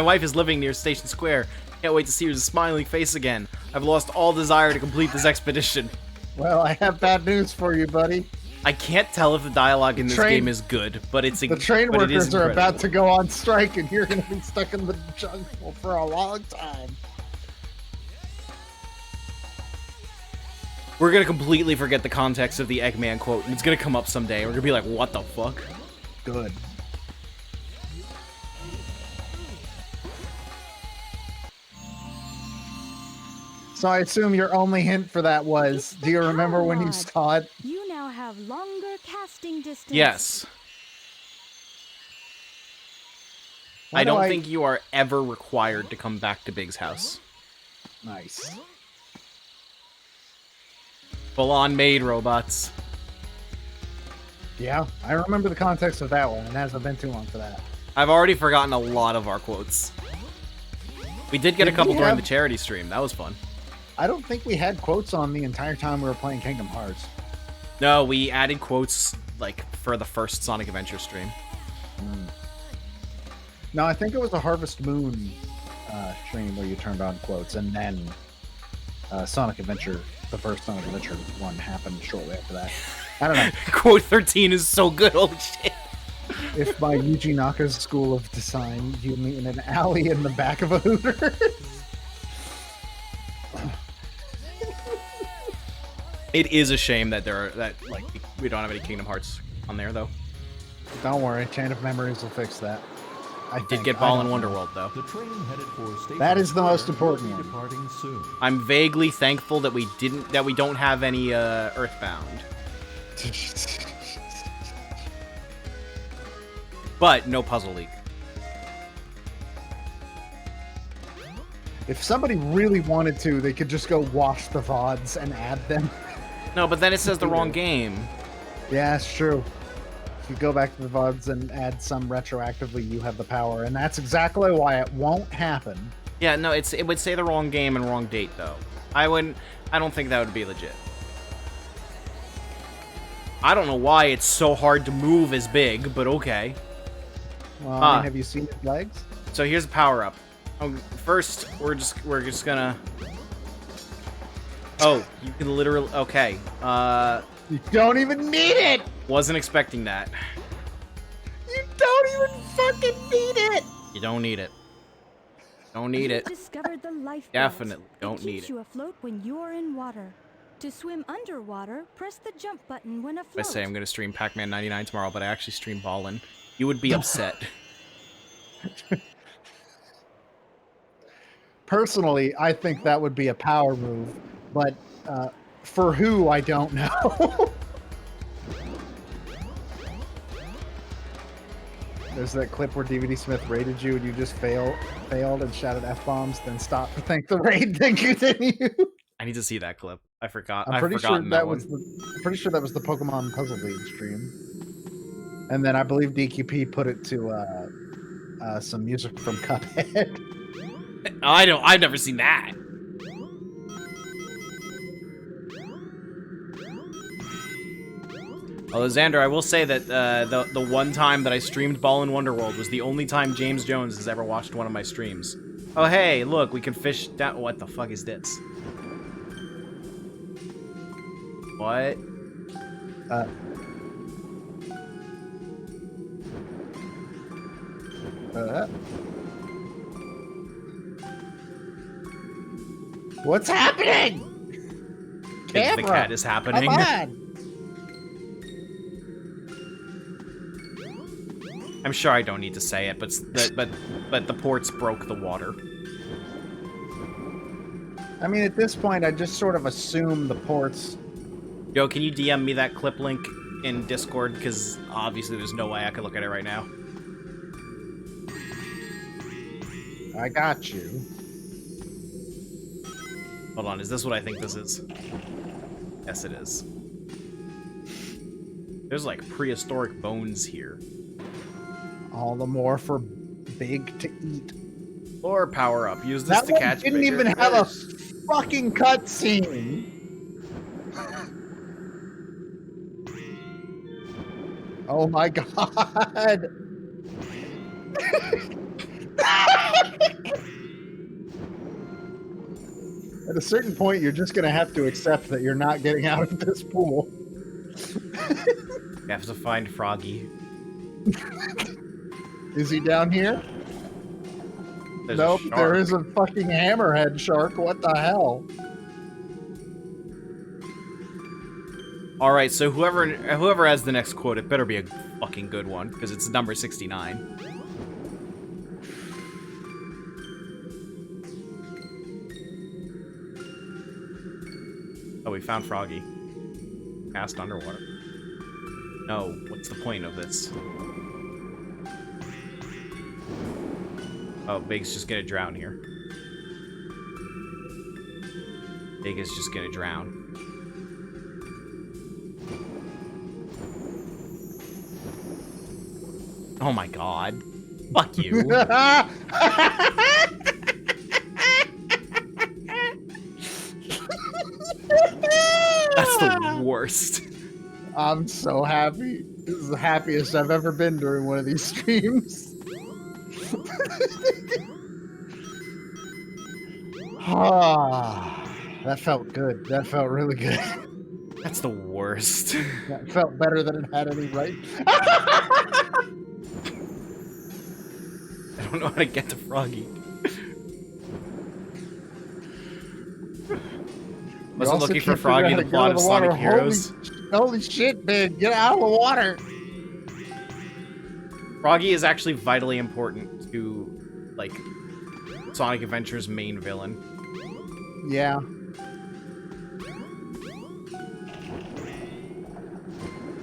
wife is living near Station Square. Can't wait to see her smiling face again. I've lost all desire to complete this expedition.
Well, I have bad news for you, buddy.
I can't tell if the dialogue in this game is good, but it's
The train
but it is
workers are about
incredible.
to go on strike, and you're going to be stuck in the jungle for a long time.
We're gonna completely forget the context of the Eggman quote, and it's gonna come up someday. We're gonna be like, what the fuck?
Good. So I assume your only hint for that was, do you remember when you saw it?
You now have longer casting distance.
Yes. I don't think you are ever required to come back to Big's house.
Nice.
Full-on maid robots.
Yeah, I remember the context of that one. It hasn't been too long for that.
I've already forgotten a lot of our quotes. We did get a
Did
couple
we
during
have-
the charity stream. That was fun.
I don't think we had quotes on the entire time we were playing Kingdom Hearts.
No, we added quotes like for the first Sonic Adventure stream.
No, I think it was a Harvest Moon stream where you turned on quotes, and then Sonic Adventure, the first Sonic Adventure one, happened shortly after that. I don't know.
Quote 13 is so good. Holy shit.
If by Yuji Naka's school of design you mean an alley in the back of a Hooters.
It is a shame that we don't have any Kingdom Hearts on there though.
Don't worry, Chain of Memories will fix that. I
Did
think.
get
I
Ball
don't
in
know.
Wonderworld though.
The train headed for Station
That is the most
Square will
important
be
one.
departing soon.
I'm vaguely thankful that we don't have any Earthbound. But no Puzzle League.
If somebody really wanted to, they could just go wash the VODs and add them.
No, but then it says the wrong game.
Yeah, it's true. If you go back to the VODs and add some retroactively, you have the power, and that's exactly why it won't happen.
Yeah, no, it would say the wrong game and wrong date though. I don't think that would be legit. I don't know why it's so hard to move as Big, but okay.
Well, I mean, have you seen his legs?
So here's a power up. First, we're just gonna. Oh, you can literally. Okay.
You don't even need it!
Wasn't expecting that.
You don't even fucking need it!
You don't need it. Don't need
You've
it.
discovered the life belt.
Definitely don't
It
need
keeps
it.
you afloat when you're in water. To swim underwater, press the jump button when
I
afloat.
say I'm gonna stream Pac-Man 99 tomorrow, but I actually stream Ballin'. You would be upset.
Personally, I think that would be a power move, but for who, I don't know. There's that clip where DVD Smith raided you and you just failed and shouted F-bombs, then stopped to thank the raid, then continue.
I need to see that clip. I forgot.
I'm
I've
pretty sure
forgotten
that
one.
was I'm pretty sure that was the Pokemon Puzzle League stream. And then I believe DQP put it to some music from Cuphead.
I've never seen that. Although, Xander, I will say that the one time that I streamed Ballin' Wonderworld was the only time James Jones has ever watched one of my streams. Oh, hey, look, we can fish down. What the fuck is this? What?
What's happening?
The
Camera,
cat is happening.
come on.
I'm sure I don't need to say it, but the ports broke the water.
I mean, at this point, I just sort of assume the ports.
Yo, can you DM me that clip link in Discord? Because obviously there's no way I can look at it right now.
I got you.
Hold on, is this what I think this is? Yes, it is. There's like prehistoric bones here.
All the more for big to eat.
Or power up. Use this
That
to
one
catch
didn't
bigger
even have a
fish.
fucking cutscene. Oh my god. At a certain point, you're just gonna have to accept that you're not getting out of this pool.
You have to find Froggy.
Is he down here?
There's a
Nope, there
shark.
is a fucking hammerhead shark. What the hell?
Alright, so whoever has the next quote, it better be a fucking good one, because it's number 69. Oh, we found Froggy. Cast underwater. No, what's the point of this? Oh, Big's just gonna drown here. Big is just gonna drown. Oh my god. Fuck you. That's the worst.
I'm so happy. This is the happiest I've ever been during one of these streams. Ah, that felt good. That felt really good.
That's the worst.
That felt better than it had any right.
I don't know how to get to Froggy. Wasn't looking for Froggy in the plot of Sonic Heroes.
Holy shit, man. Get out of the water.
Froggy is actually vitally important to, like, Sonic Adventure's main villain.
Yeah.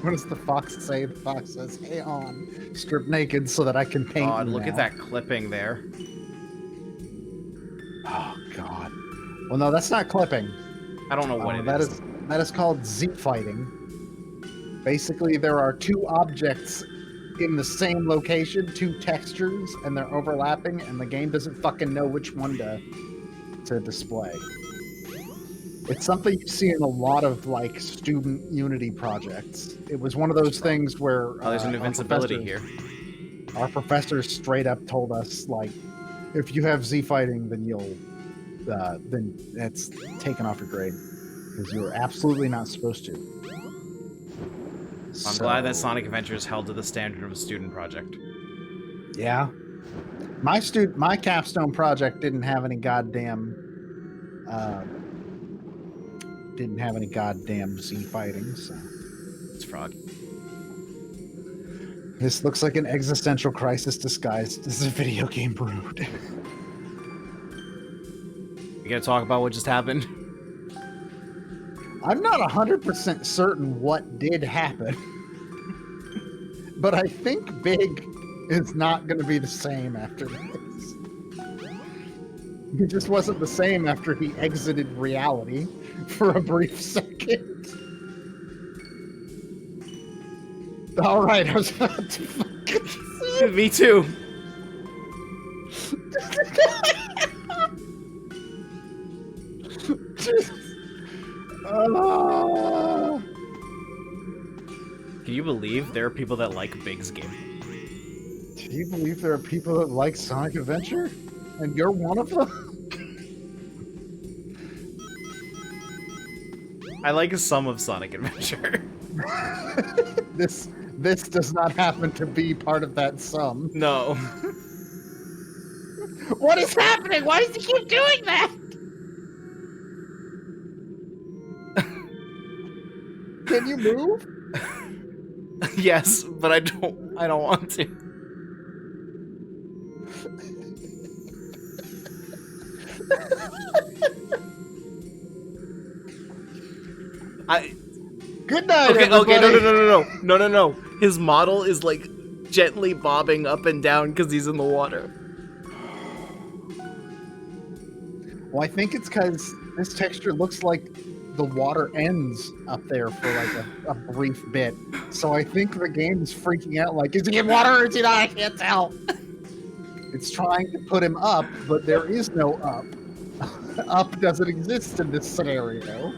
What does the fox say? The fox says, "Hey, on, strip naked so that I can paint."
God,
you
look
now."
at that clipping there.
Oh God. Well, no, that's not clipping.
I don't know what it
That
is.
is that is called Z fighting. Basically, there are two objects in the same location, two textures, and they're overlapping, and the game doesn't fucking know which one to display. It's something you see in a lot of like student Unity projects. It was one of those things where
Oh, there's an
our
invincibility
professors-
here.
Our professor straight up told us, like, if you have Z fighting, then then it's taken off your grade because you're absolutely not supposed to.
I'm glad that Sonic Adventure is held to the standard of a student project.
Yeah. My capstone project didn't have any goddamn Z fighting, so
It's Frog.
this looks like an existential crisis disguised as a video game brood.
We gotta talk about what just happened.
I'm not 100% certain what did happen, but I think Big is not going to be the same after this. He just wasn't the same after he exited reality for a brief second. All right, I was about to fucking
Me too. Can you believe there are people that like Big's game?
Do you believe there are people that like Sonic Adventure? And you're one of them?
I like some of Sonic Adventure.
This does not happen to be part of that sum.
No.
What is happening? Why does he keep doing that? Can you move?
Yes, but I don't want to.
Good night,
Okay,
everybody.
no. His model is like gently bobbing up and down because he's in the water.
Well, I think it's because this texture looks like the water ends up there for like a brief bit. So I think the game is freaking out like, is he in water or is he not? I can't tell. It's trying to put him up, but there is no up. Up doesn't exist in this scenario.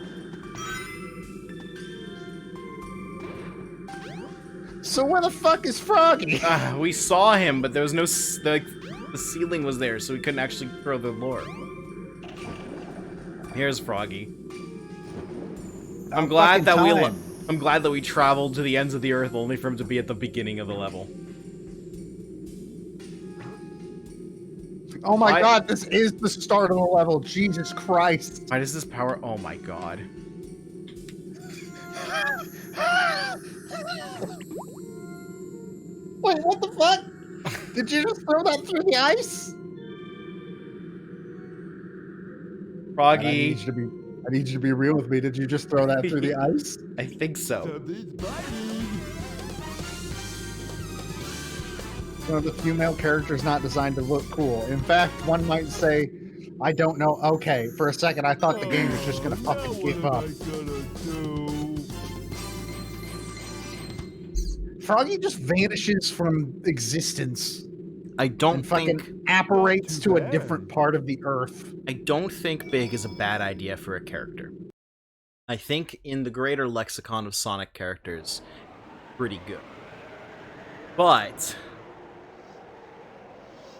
So where the fuck is Froggy?
We saw him, but there was no the ceiling was there, so we couldn't actually throw the lure. Here's Froggy. I'm glad that we traveled to the ends of the earth only for him to be at the beginning of the level.
Oh my god, this is the start of the level. Jesus Christ.
Why does this power? Oh my god.
Wait, what the fuck? Did you just throw that through the ice?
Froggy.
I need you to be real with me. Did you just throw that through the ice?
I think so.
One of the female characters not designed to look cool. In fact, one might say, I don't know. Okay, for a second, I thought the game was just gonna fucking give up. Froggy just vanishes from existence
I don't
and fucking
think
apparates to a different part of the earth.
I don't think Big is a bad idea for a character. I think in the greater lexicon of Sonic characters, pretty good. But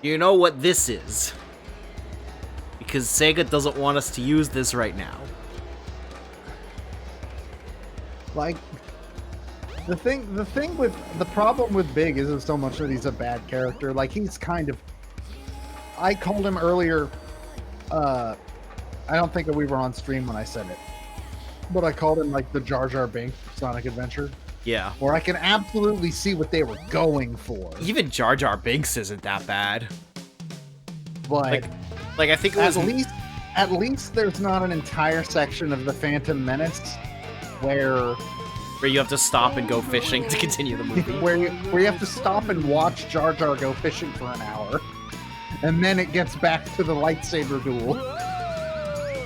you know what this is? Because Sega doesn't want us to use this right now.
Like, the problem with Big isn't so much that he's a bad character. Like, he's kind of, I called him earlier, I don't think that we were on stream when I said it, but I called him like the Jar Jar Binks of Sonic Adventure,
Yeah.
where I can absolutely see what they were going for.
Even Jar Jar Binks isn't that bad.
But
Like I think it was
at least there's not an entire section of the Phantom Menace where
where you have to stop and go fishing to continue the movie.
where you have to stop and watch Jar Jar go fishing for an hour, and then it gets back to the lightsaber duel.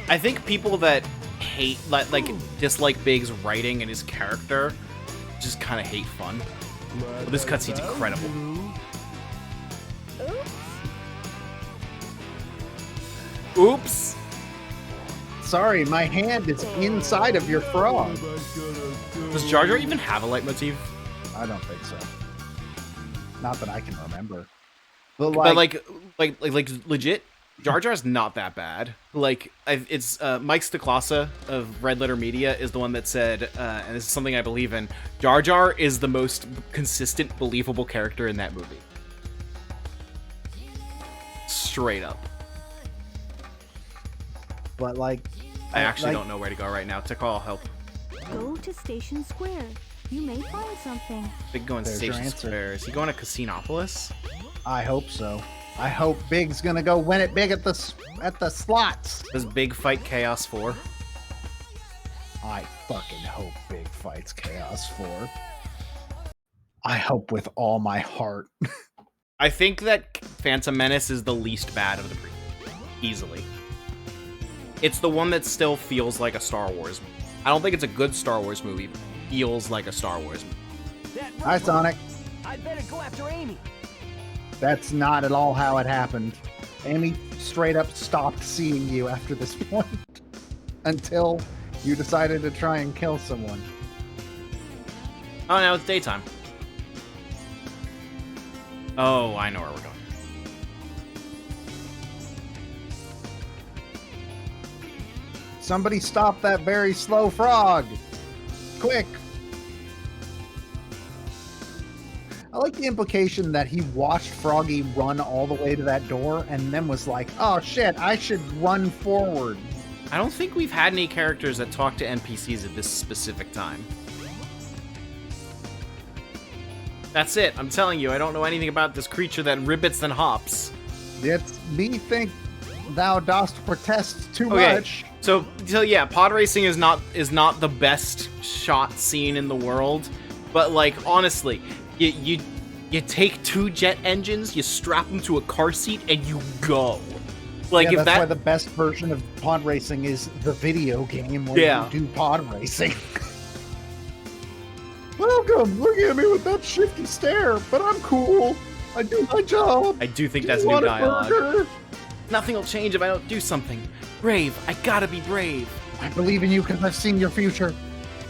I think people that hate like dislike Big's writing and his character just kind of hate fun. Well, this cutscene's incredible. Oops.
Sorry, my hand is inside of your frog.
Does Jar Jar even have a leitmotif?
I don't think so. Not that I can remember.
But like legit, Jar Jar's not that bad. Like it's Mike Stacklasa of Red Letter Media is the one that said, and this is something I believe in. Jar Jar is the most consistent, believable character in that movie. straight up.
But like,
I actually
like,
don't know where to go right now. Tikal, help.
Go to Station Square. You may find something.
Big going
There's your
Station
answer.
Square. Is he going to Casinopolis?
I hope so. I hope Big's gonna go win it big at the slots.
Does Big fight Chaos 4?
I fucking hope Big fights Chaos 4. I hope with all my heart.
I think that Phantom Menace is the least bad of the pre. Easily. It's the one that still feels like a Star Wars movie. I don't think it's a good Star Wars movie, but it feels like a Star Wars movie.
That
Hi,
rope-
Sonic.
I'd better go after Amy.
That's not at all how it happened. Amy straight up stopped seeing you after this point until you decided to try and kill someone.
Oh, now it's daytime. Oh, I know where we're going.
Somebody stop that very slow frog! Quick! I like the implication that he watched Froggy run all the way to that door and then was like, oh shit, I should run forward.
I don't think we've had any characters that talk to NPCs at this specific time. That's it. I'm telling you, I don't know anything about this creature that ribbits and hops.
It's me think thou dost protest too
Okay.
much.
So yeah, pod racing is not the best shot scene in the world, but like honestly, you take 2 jet engines, you strap them to a car seat, and you go. Like
Yeah,
if
that's why
that
the best version of pod racing is the video game where
Yeah.
you do pod racing. Welcome! Look at me with that shifty stare, but I'm cool. I do my job.
I do think
Do
that's
you
new
want a
dialogue.
burger?
Nothing will change if I don't do something. Brave, I gotta be brave.
I believe in you because I've seen your future.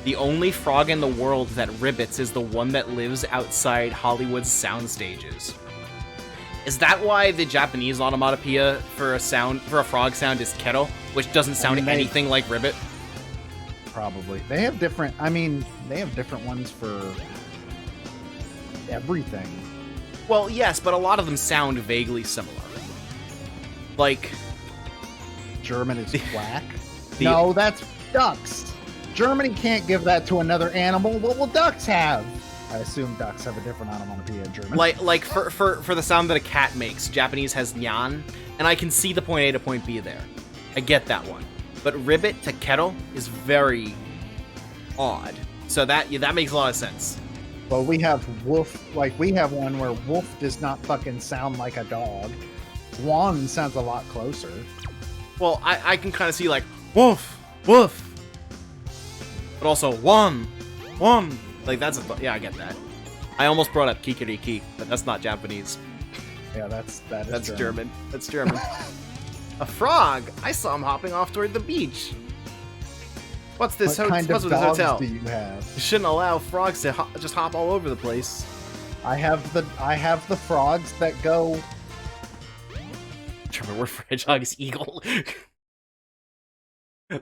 The only frog in the world that ribbits is the one that lives outside Hollywood's sound stages. Is that why the Japanese onomatopoeia for a frog sound is kettle, which doesn't sound
mean, they-
anything like ribbit?
Probably. They have different, they have different ones for everything.
Well, yes, but a lot of them sound vaguely similar. Like,
German is quack.
the-
No, that's ducks. Germany can't give that to another animal. What will ducks have? I assume ducks have a different onomatopoeia in German.
like for the sound that a cat makes, Japanese has nyan, and I can see the point A to point B there. I get that one. But ribbit to kettle is very odd. So that makes a lot of sense.
Well, we have wolf, like we have one where wolf does not fucking sound like a dog. One sounds a lot closer.
Well, I can kind of see like woof, woof, but also one. Like that's yeah, I get that. I almost brought up kikiriki, but that's not Japanese.
Yeah, that's
German. That's German. A frog. I saw him hopping off toward the beach. What's this?
What kind
What's
of
with this
dogs
hotel?
do you have?
You shouldn't allow frogs to just hop all over the place.
I have the frogs that go.
German word for hedgehog is eagle.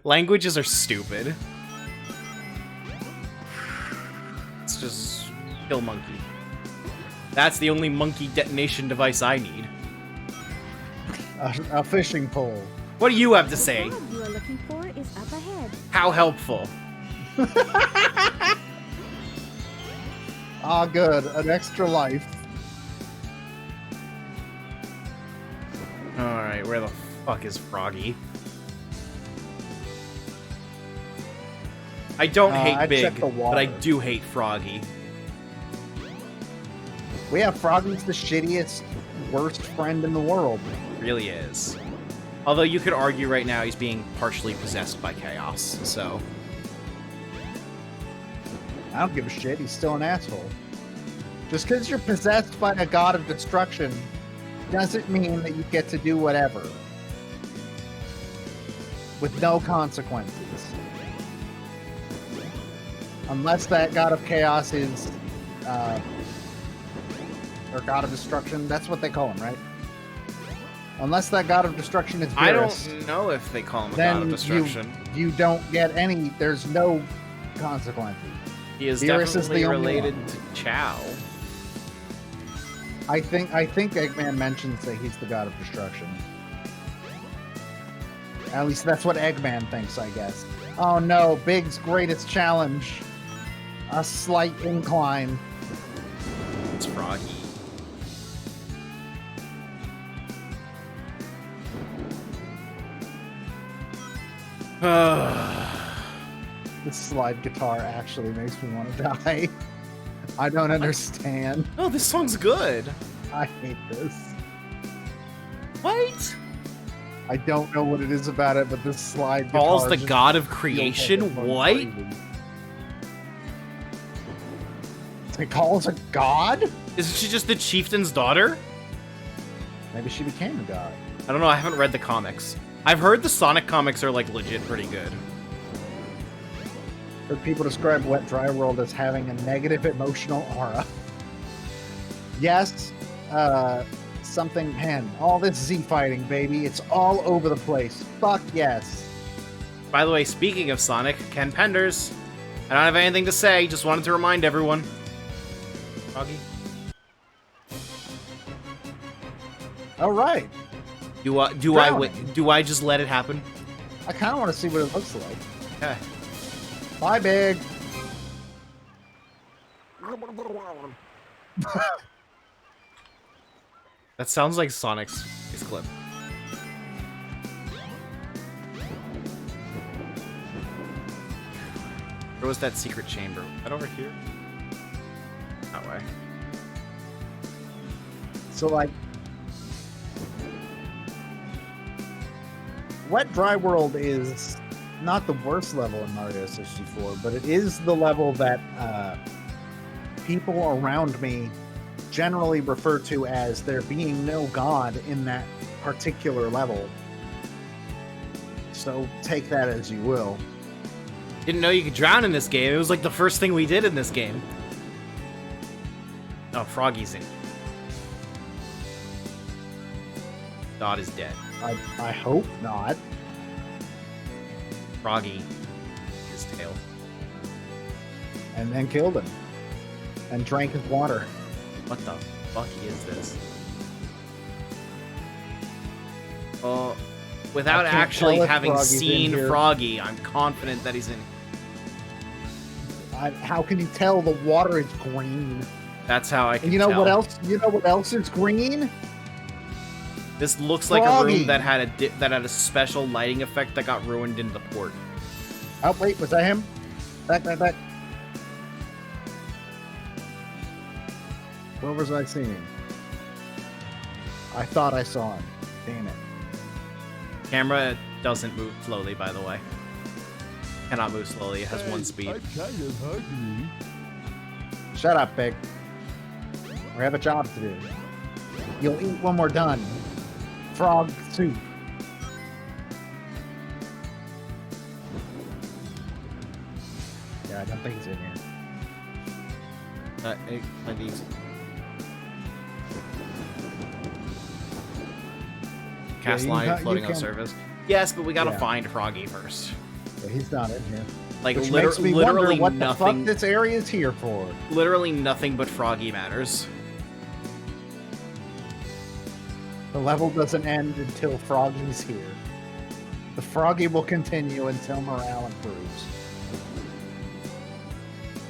Languages are stupid. It's just kill monkey. That's the only monkey detonation device I need.
A fishing pole.
What do you have to
The
say?
frog you are looking for is up ahead.
How helpful.
Ah, good. An extra life.
Alright, where the fuck is Froggy? I don't hate
I'd check
Big,
the
but I
water.
do hate Froggy.
We have Froggy's the shittiest, worst friend in the world.
Really is. Although you could argue right now he's being partially possessed by chaos, so...
I don't give a shit. He's still an asshole. Just because you're possessed by a god of destruction doesn't mean that you get to do whatever. With no consequences. Unless that god of chaos is... or god of destruction. That's what they call him, right? Unless that god of destruction is
I
Beerus,
don't know if they call him a
then
god of destruction.
you don't get any... There's no consequences.
He is
Beerus is
definitely
the only
related
one.
to Chow.
I think Eggman mentions that he's the god of destruction. At least that's what Eggman thinks, I guess. Oh no, Big's greatest challenge. A slight incline.
It's Froggy.
This slide guitar actually makes me want to die. I don't understand.
Oh, this song's good.
I hate this.
What?
I don't know what it is about it, but this slide guitar
Paul's the
just
god of
feels like
creation?
it's going
What?
crazy. It calls a god?
Isn't she just the chieftain's daughter?
Maybe she became a god.
I don't know, I haven't read the comics. I've heard the Sonic comics are, like, legit pretty good.
Heard people describe Wet Dry World as having a negative emotional aura. Yes, something, man, all this Z fighting, baby. It's all over the place. Fuck yes.
By the way, speaking of Sonic, Ken Penders. I don't have anything to say, just wanted to remind everyone. Froggy?
All right.
Do I just let it happen?
I kind of want to see what it looks like.
Okay.
Bye, Big.
That sounds like Sonic's clip. Where was that secret chamber? That over here? That way.
So, like, Wet Dry World is not the worst level in Mario 64, but it is the level that people around me generally refer to as there being no god in that particular level. So take that as you will.
Didn't know you could drown in this game. It was like the first thing we did in this game. Oh, Froggy's in. God is dead.
I hope not.
Froggy, his tail.
And then killed him. And drank his water.
What the fuck is this? Well, without
I can't
actually
tell if
having
Froggy's in
seen
here.
Froggy, I'm confident that he's in.
How can you tell the water is green?
That's how I can
And you know
tell.
what else? You know what else is green?
This looks like a
Froggy.
room that had a special lighting effect that got ruined in the port.
Oh wait, was that him? Back. Where was I seeing him? I thought I saw him. Damn it.
Camera doesn't move slowly, by the way. Cannot move slowly. It has one speed.
I'm kind of hungry.
Shut up, Big. We have a job to do. You'll eat when we're done. Frog soup. Yeah, I don't think he's in here.
Like these. Cast
you
line
can- you
floating on
can-
surface. Yes, but we gotta
Yeah.
find Froggy first.
Yeah, he's not in here.
Like
Which makes me
literally
wonder what the
nothing.
fuck this area is here for.
Literally nothing but Froggy matters.
The level doesn't end until Froggy's here. The Froggy will continue until morale improves.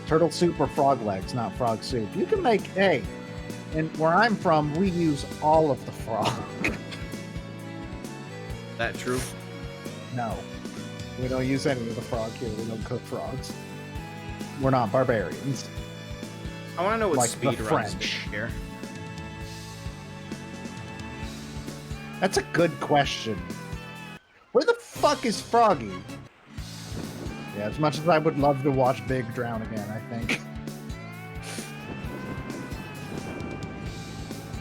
Turtle soup or frog legs, not frog soup. You can make, hey, and where I'm from, we use all of the frog.
That true?
No, we don't use any of the frog here. We don't cook frogs. We're not barbarians.
I want to know what
Like the
speed runs
French.
here.
That's a good question. Where the fuck is Froggy? Yeah, as much as I would love to watch Big drown again, I think.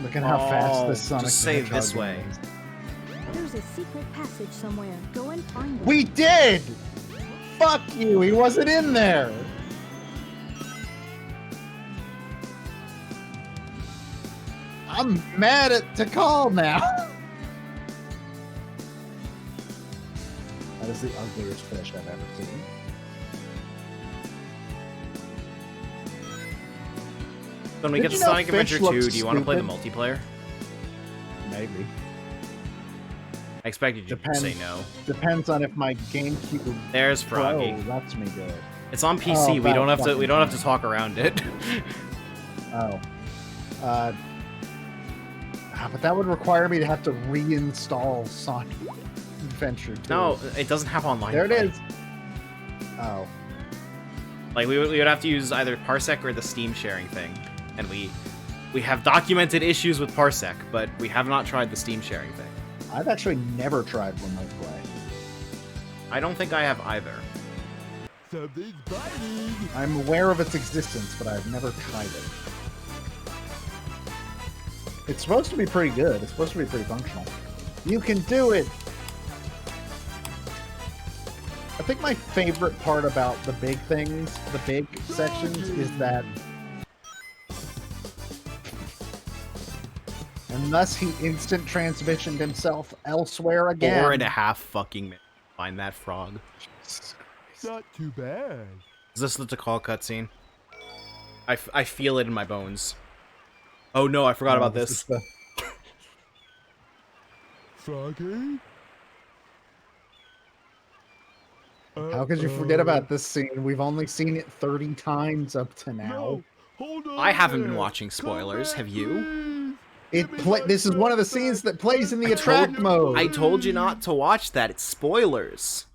Look at how fast this Sonic
just
the
say
Hedgehog
this
game
way.
is.
There's a secret passage somewhere. Go and find it.
We did! Fuck you, he wasn't in there! I'm mad at Tikal now! That is the ugliest fish I've ever seen.
When we
Did
get to
you know
Sonic
Fish
Adventure 2,
looks
do you want to play the
stupid?
multiplayer?
Maybe.
I expected you to say no.
Depends on if my GameCube
There's Froggy.
Pro lets me do it.
It's on PC.
Oh,
we don't
that
have to. We
fucking
don't have to
thing.
talk around it.
Oh. But that would require me to have to reinstall Sonic Adventure 2.
No, it doesn't have online.
There it
play.
is. Oh.
Like we would have to use either Parsec or the Steam sharing thing, and we have documented issues with Parsec, but we have not tried the Steam sharing thing.
I've actually never tried Remote Play.
I don't think I have either.
Something's biting.
I'm aware of its existence, but I've never tried it. It's supposed to be pretty good. It's supposed to be pretty functional. You can do it! I think my favorite part about the big things, the big sections, is that unless he instant transmissioned himself elsewhere again.
4.5 fucking minutes to find that frog.
Not too bad.
Is this the Tikal cutscene? I feel it in my bones. Oh no, I forgot about
This
this.
is the-
Froggy?
How could you forget about this scene? We've only seen it 30 times up to now.
No, hold on.
I haven't been
there.
watching
Come
spoilers.
back,
Have you?
please.
This is one of the scenes that plays in the attract mode.
I told you not to watch that. It's spoilers.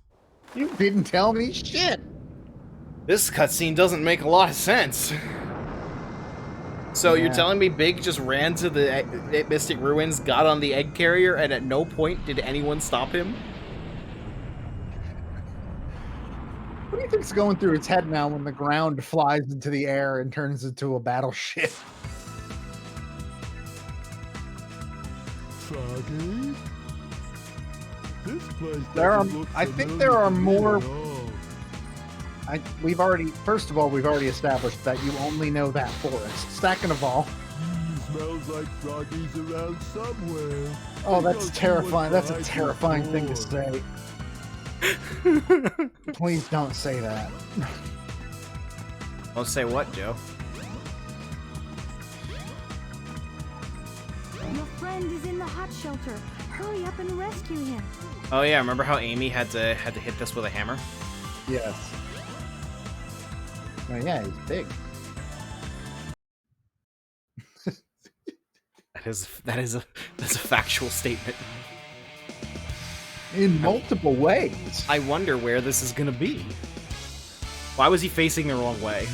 You didn't tell me shit.
This cutscene doesn't make a lot of sense. So you're
Yeah.
telling me Big just ran to the Mystic Ruins, got on the egg carrier, and at no point did anyone stop him?
What do you think's going through its head now when the ground flies into the air and turns into a battleship?
Froggy? This place
There are-
doesn't look
I think
familiar
there are
to me
more-
at all.
First of all, we've already established that you only know that forest. Second of all,
Smells like Froggy's around somewhere.
oh,
Let's
that's
go see what's
terrifying. That's a
behind the
terrifying thing to
door.
say. Please don't say that.
I'll say what, Joe?
Your friend is in the hot shelter. Hurry up and rescue him.
Oh yeah, remember how Amy had to hit this with a hammer?
Yes. Well, yeah, he's big.
That's a factual statement.
In multiple ways.
I wonder where this is gonna be. Why was he facing the wrong way?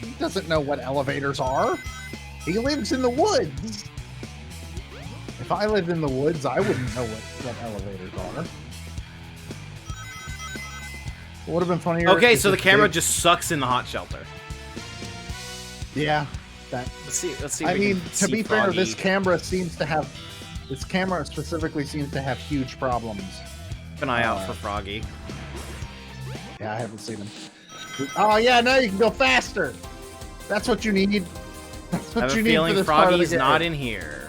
He doesn't know what elevators are. He lives in the woods. If I lived in the woods, I wouldn't know what elevators are. What would have been funnier?
Okay,
if
so the
this
camera
big-
just sucks in the hot shelter.
Yeah, that.
Let's see. Let's see.
I
if we
mean,
can
to
see
be fair, this
Froggy.
camera specifically seems to have huge problems.
Keep an eye out for Froggy.
Yeah, I haven't seen him. Oh yeah, now you can go faster. That's what you need. That's
I
what
have
you
a
need for
feeling
this part of the
Froggy's
game.
not in here.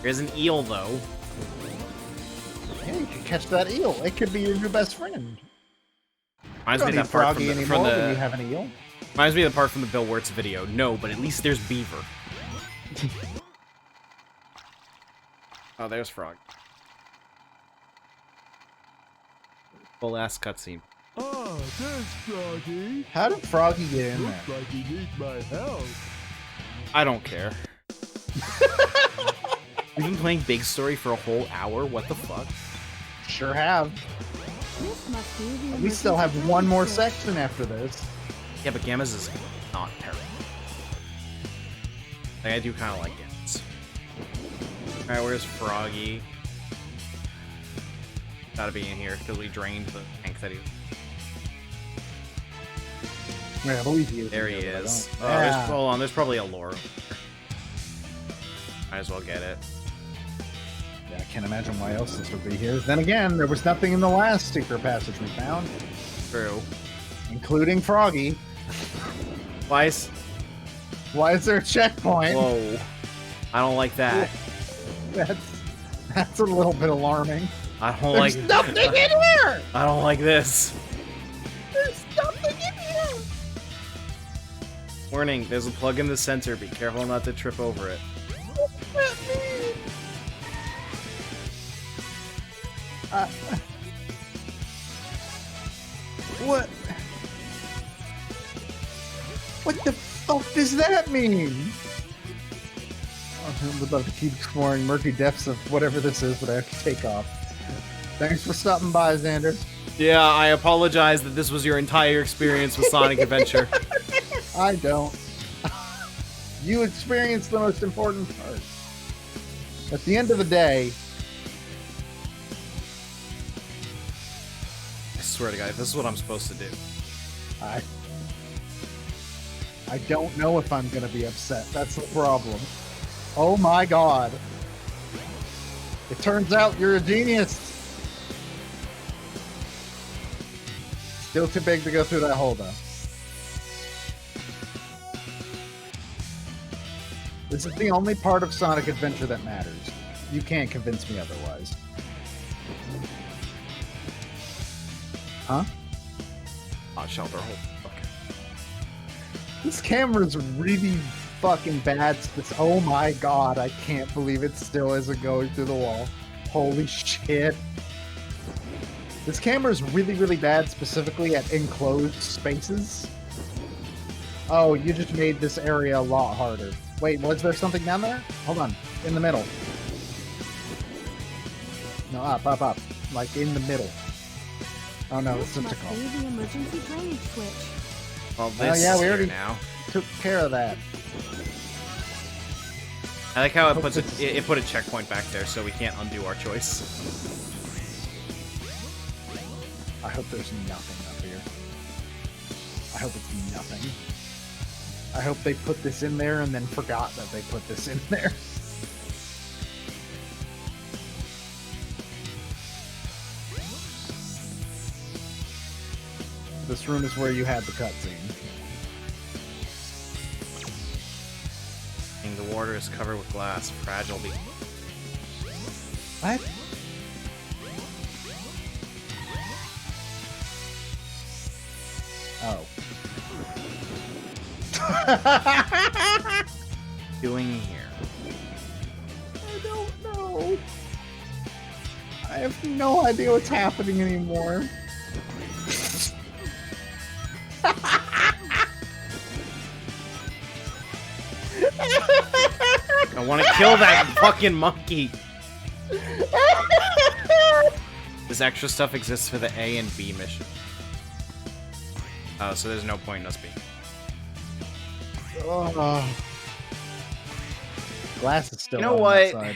There's an eel though.
Yeah, you can catch that eel. It could be your new best friend.
Reminds
You
me
don't
of
need
that part
Froggy
from
anymore when you
the
have an eel.
reminds me of the part from the Bill Wirtz video. No, but at least there's Beaver. Oh, there's Frog. Full ass cutscene.
Ah, there's Froggy.
How did Froggy get in there?
Looks like he needs my help.
I don't care. We've been playing Big Story for a whole hour. What the fuck?
Sure have.
This must be the
We still have
emergency
one more
service.
section after this.
Yeah, but Gamma's is not terrible. Like, I do kind of like Gamma's. Alright, where's Froggy? Gotta be in here, because we drained the tank that he was.
Yeah, I believe he is.
There he
in there, but I
is.
don't-
Oh,
Yeah.
hold on, there's probably a lure. Might as well get it.
Yeah, I can't imagine why else this would be here. Then again, there was nothing in the last secret passage we found,
True.
including Froggy.
Why is...
Why is there a checkpoint?
Whoa. I don't like that.
That's a little bit alarming.
I don't
There's
like...
nothing in here!
I don't like this.
There's nothing in here!
Warning, there's a plug in the center. Be careful not to trip over it.
What? What the fuck does that mean? I would love to keep exploring murky depths of whatever this is, but I have to take off. Thanks for stopping by, Xander.
Yeah, I apologize that this was your entire experience with Sonic Adventure.
I don't. You experienced the most important part. At the end of the day,
I swear to God, this is what I'm supposed to do.
I don't know if I'm gonna be upset. That's the problem. Oh my god. It turns out you're a genius. Still too big to go through that hole, though. This is the only part of Sonic Adventure that matters. You can't convince me otherwise. Huh?
Hot shelter hole. Okay.
This camera's really fucking bad. Oh my god, I can't believe it still isn't going through the wall. Holy shit. This camera's really, really bad, specifically at enclosed spaces. Oh, you just made this area a lot harder. Wait, was there something down there? Hold on. In the middle. No, up. Like, in the middle. Oh no, it's
Must
Simtical.
be the emergency drainage switch.
Well, this
yeah,
is
we
here
already-
now.
Took care of that.
I like how it
Hope
puts
it's-
it put a checkpoint back there, so we can't undo our choice.
I hope there's nothing up here. I hope it's nothing. I hope they put this in there and then forgot that they put this in there. This room is where you had the cutscene.
And the water is covered with glass. Fragile.
What? Oh.
Doing here.
I don't know. I have no idea what's happening anymore.
I want to kill that fucking monkey. This extra stuff exists for the A and B mission. Oh, so there's no point in us being.
Oh. Glass is still
You know
on
what?
that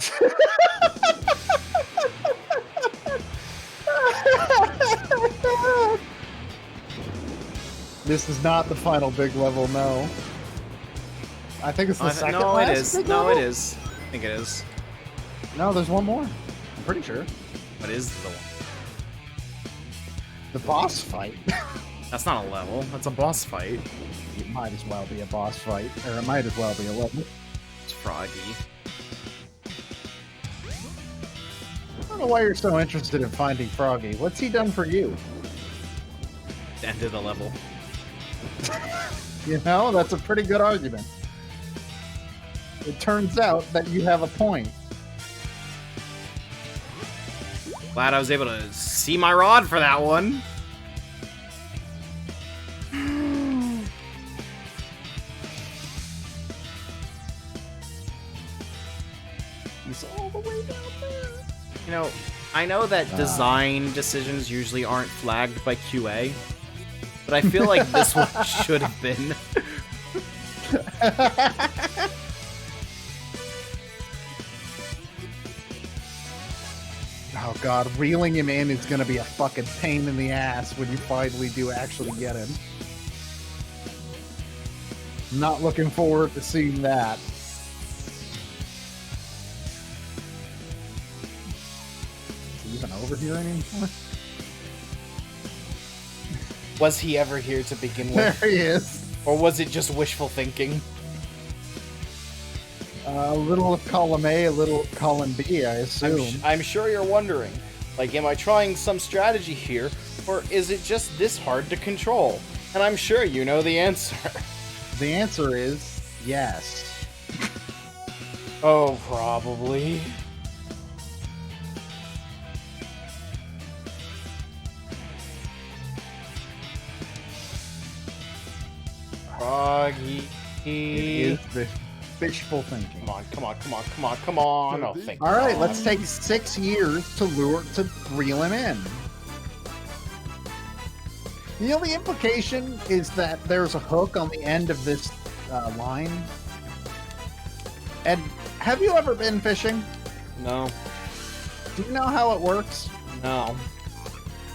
side. This is not the final big level, no. I think it's the second
No, it
last
is.
big
No,
level?
it is. I think it is.
No, there's one more. I'm pretty sure.
What is the one?
The boss fight.
That's not a level. That's a boss fight.
It might as well be a boss fight, or it might as well be a level.
It's Froggy.
I don't know why you're so interested in finding Froggy. What's he done for you?
End of the level.
You know, that's a pretty good argument. It turns out that you have a point.
Glad I was able to see my rod for that one.
He's all the way down there.
You know, I know that design decisions usually aren't flagged by QA, but I feel like this one should have been.
Oh god, reeling him in is gonna be a fucking pain in the ass when you finally do actually get him. Not looking forward to seeing that. Is he even over here anymore?
Was he ever here to begin
There
with?
he is.
Or was it just wishful thinking?
A little of column A, a little of column B, I assume.
I'm sure you're wondering, like, am I trying some strategy here, or is it just this hard to control? And I'm sure you know the answer.
The answer is yes.
Oh, probably. Froggy.
It is the fishful thinking.
Come on, come on, come on, come on, come on. Oh, thank
All right,
God.
let's take 6 years to reel him in. The only implication is that there's a hook on the end of this line. And have you ever been fishing?
No,
Do you know how it works?
no.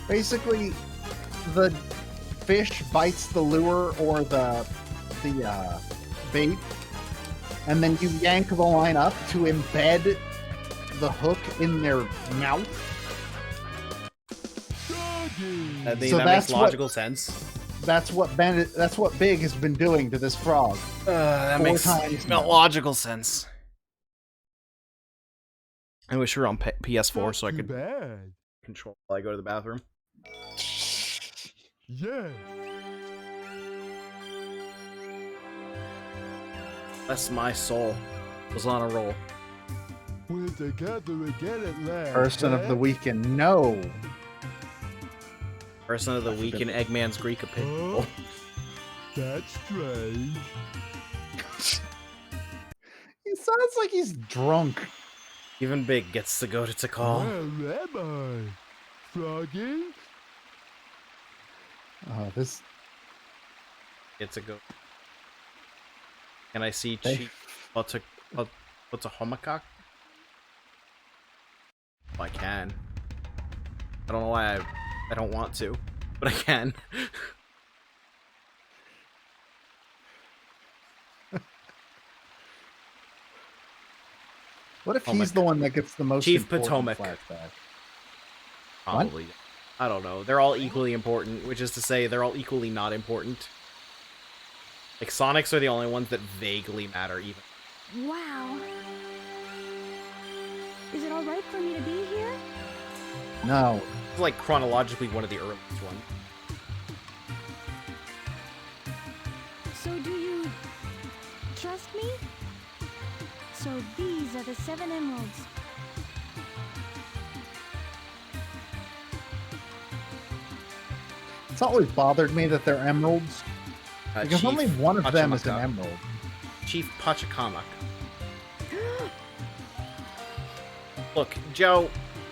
Basically, the fish bites the lure or the bait, and then you yank the line up to embed the hook in their mouth.
I think
So
that
that's
makes logical sense.
That's what Big has been doing to this frog.
That
4
makes
times now.
logical sense. I wish we were on PS4 so I could
Bad.
control while I go to the bathroom.
Yeah.
Bless my soul. Was on a roll.
We're together again at last.
Person of the weekend, no.
Person of the week in Eggman's Greek opinion.
That's strange.
He sounds like he's drunk.
Even Big gets to go to Tikal.
Where am I? Froggy?
Oh, this.
Gets to go. Can I see
They-
Chief? What's a homacock? I can. I don't know why I don't want to, but I can.
What if
Oh my
he's the one that gets the most
Chief
important
Potomac.
flashback?
Probably. I don't know. They're all equally important, which is to say they're all equally not important. Like, Sonics are the only ones that vaguely matter, even.
Wow. Is it alright for me to be here?
No.
It's like chronologically one of the earliest ones.
So do you trust me? So these are the 7 emeralds.
It's always bothered me that they're emeralds. Because
Chief
only one of them is an
Pachacamac.
emerald.
Chief Pachacamac. Look, Joe,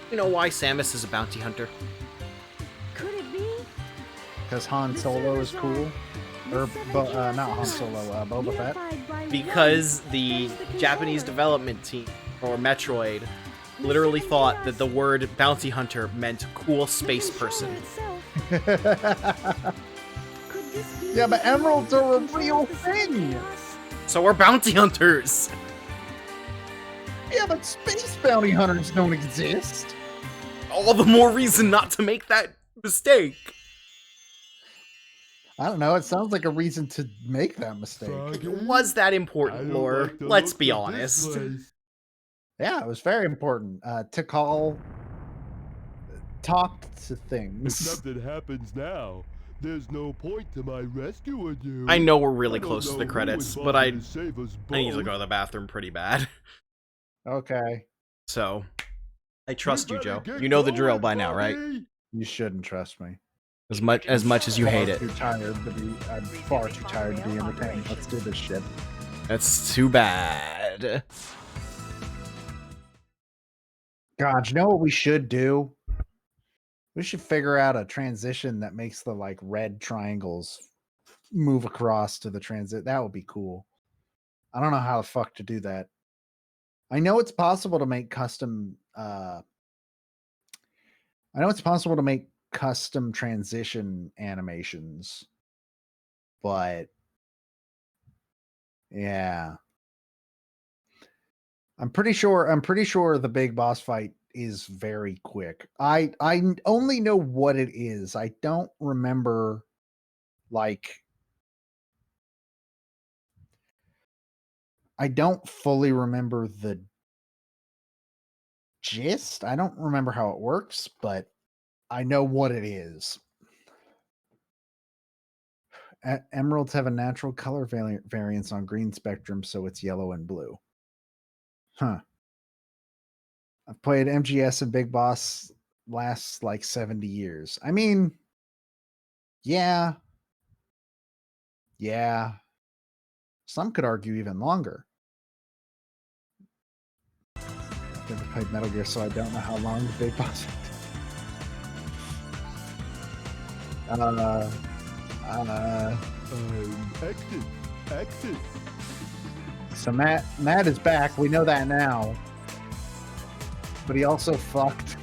you know why Samus is a bounty hunter?
Could it be?
Because Han Solo is cool. Or, not Han Solo, Boba Fett.
Because the Japanese development team, or Metroid, literally thought that the word bounty hunter meant cool space person.
Yeah, but emeralds are a real thing.
So we're bounty hunters!
Yeah, but space bounty hunters don't exist.
All the more reason not to make that mistake.
I don't know. It sounds like a reason to make that mistake.
Froggy?
Was that
I
important,
don't
lore?
like the
Let's
look
be
of this
honest.
place.
Yeah, it was very important. Tikal talked to
If
things.
nothing happens now, there's no point to my rescuing you.
I know we're really
I don't
close to
know
the
who
credits,
would
but
bother
I
to save us
need to
both.
go to the bathroom pretty bad.
Okay.
So, I trust you,
better
Joe.
get
You know the
going,
drill by now, right?
Froggy.
You shouldn't trust me.
As much as you hate it.
I'm far too tired to be entertained. Let's do this shit.
That's too bad.
God, you know what we should do? We should figure out a transition that makes the like red triangles move across to the transit. That would be cool. I don't know how the fuck to do that. I know it's possible to make custom transition animations, but yeah. I'm pretty sure the big boss fight is very quick. I only know what it is. I don't remember like I don't fully remember the gist. I don't remember how it works, but I know what it is. Emeralds have a natural color variance on green spectrum, so it's yellow and blue. Huh. I've played MGS and Big Boss lasts like 70 years. I mean, yeah. Yeah. Some could argue even longer. I've never played Metal Gear, so I don't know how long the Big Boss.
Exit.
So Matt is back. We know that now. But he also fucked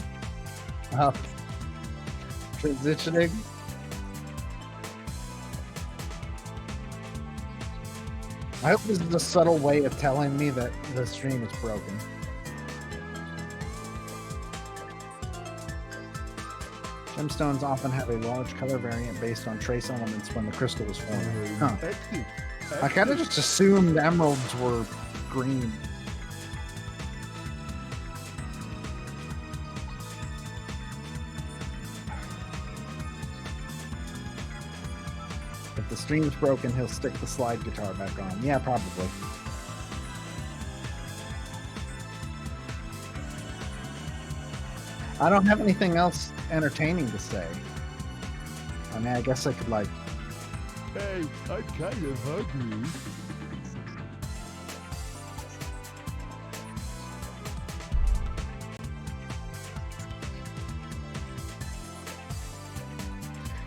up transitioning. I hope this is a subtle way of telling me that the stream is broken. Gemstones often have a large color variant based on trace elements when the crystal was formed. Huh.
Exit.
I kind of just assumed emeralds were green. If the stream's broken, he'll stick the slide guitar back on. Yeah, probably. I don't have anything else entertaining to say. I mean, I guess I could, like...
Hey, I'm kind of hungry.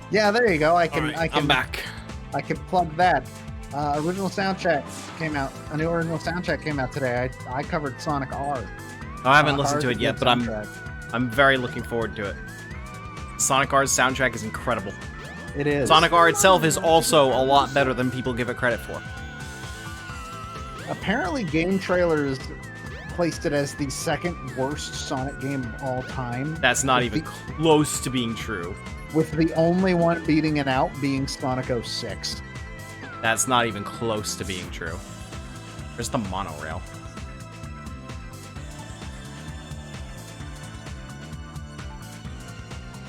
Yeah, there you go. I can.
All right,
I can.
I'm back.
I can plug that. Original soundtrack came out. A new original soundtrack came out today. I covered Sonic R.
I haven't
Sonic
listened
R
to
is
it
a
yet,
good
but
soundtrack.
I'm very looking forward to it. Sonic R's soundtrack is incredible.
It is.
Sonic R itself is also a lot better than people give it credit for.
Apparently, Game Trailers placed it as the second worst Sonic game of all time.
That's not
with
even close to being true.
with the only one beating it out being Sonic 06.
That's not even close to being true. Where's the monorail?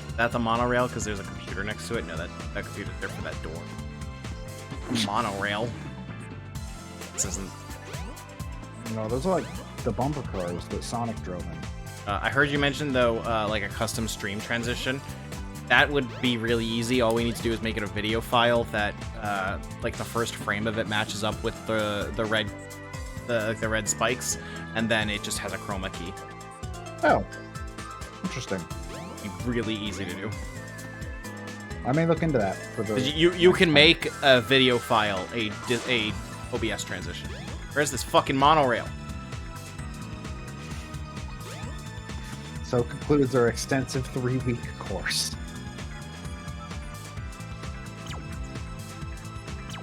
Is that the monorail? Because there's a computer next to it? No, that computer's there for that door. Monorail. This isn't...
No, those are like the bumper cars that Sonic drove in.
I heard you mention, though, like a custom stream transition. That would be really easy. All we need to do is make it a video file that, like, the first frame of it matches up with the red spikes, and then it just has a chroma key.
Oh, interesting.
Be really easy to do.
I may look into that for the.
You can make a video file a OBS transition. Where's this fucking monorail?
So concludes our extensive 3-week course.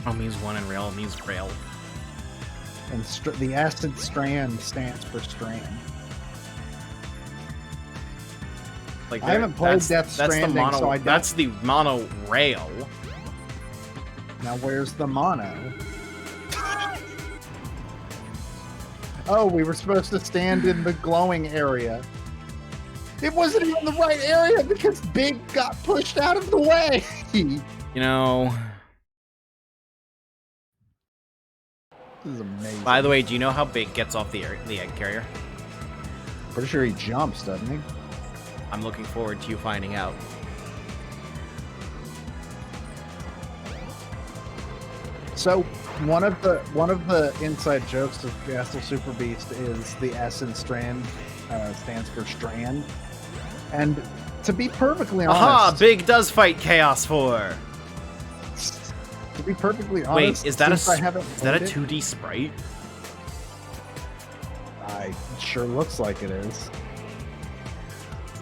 Oh, means one and rail means rail.
And the acid strand stands for strand.
Like
I haven't played Death Stranding, so I don't...
That's the monorail.
Now where's the mono? Oh, we were supposed to stand in the glowing area. It wasn't even the right area because Big got pushed out of the way.
You know...
This is amazing.
By the way, do you know how Big gets off the egg carrier?
Pretty sure he jumps, doesn't he?
I'm looking forward to you finding out.
So one of the inside jokes of Castle Super Beast is the S in strand stands for strand. And to be perfectly honest,
Aha! Big does fight Chaos 4.
To be perfectly
Wait,
honest,
is that a
since I haven't
2D sprite?
It sure looks like it is.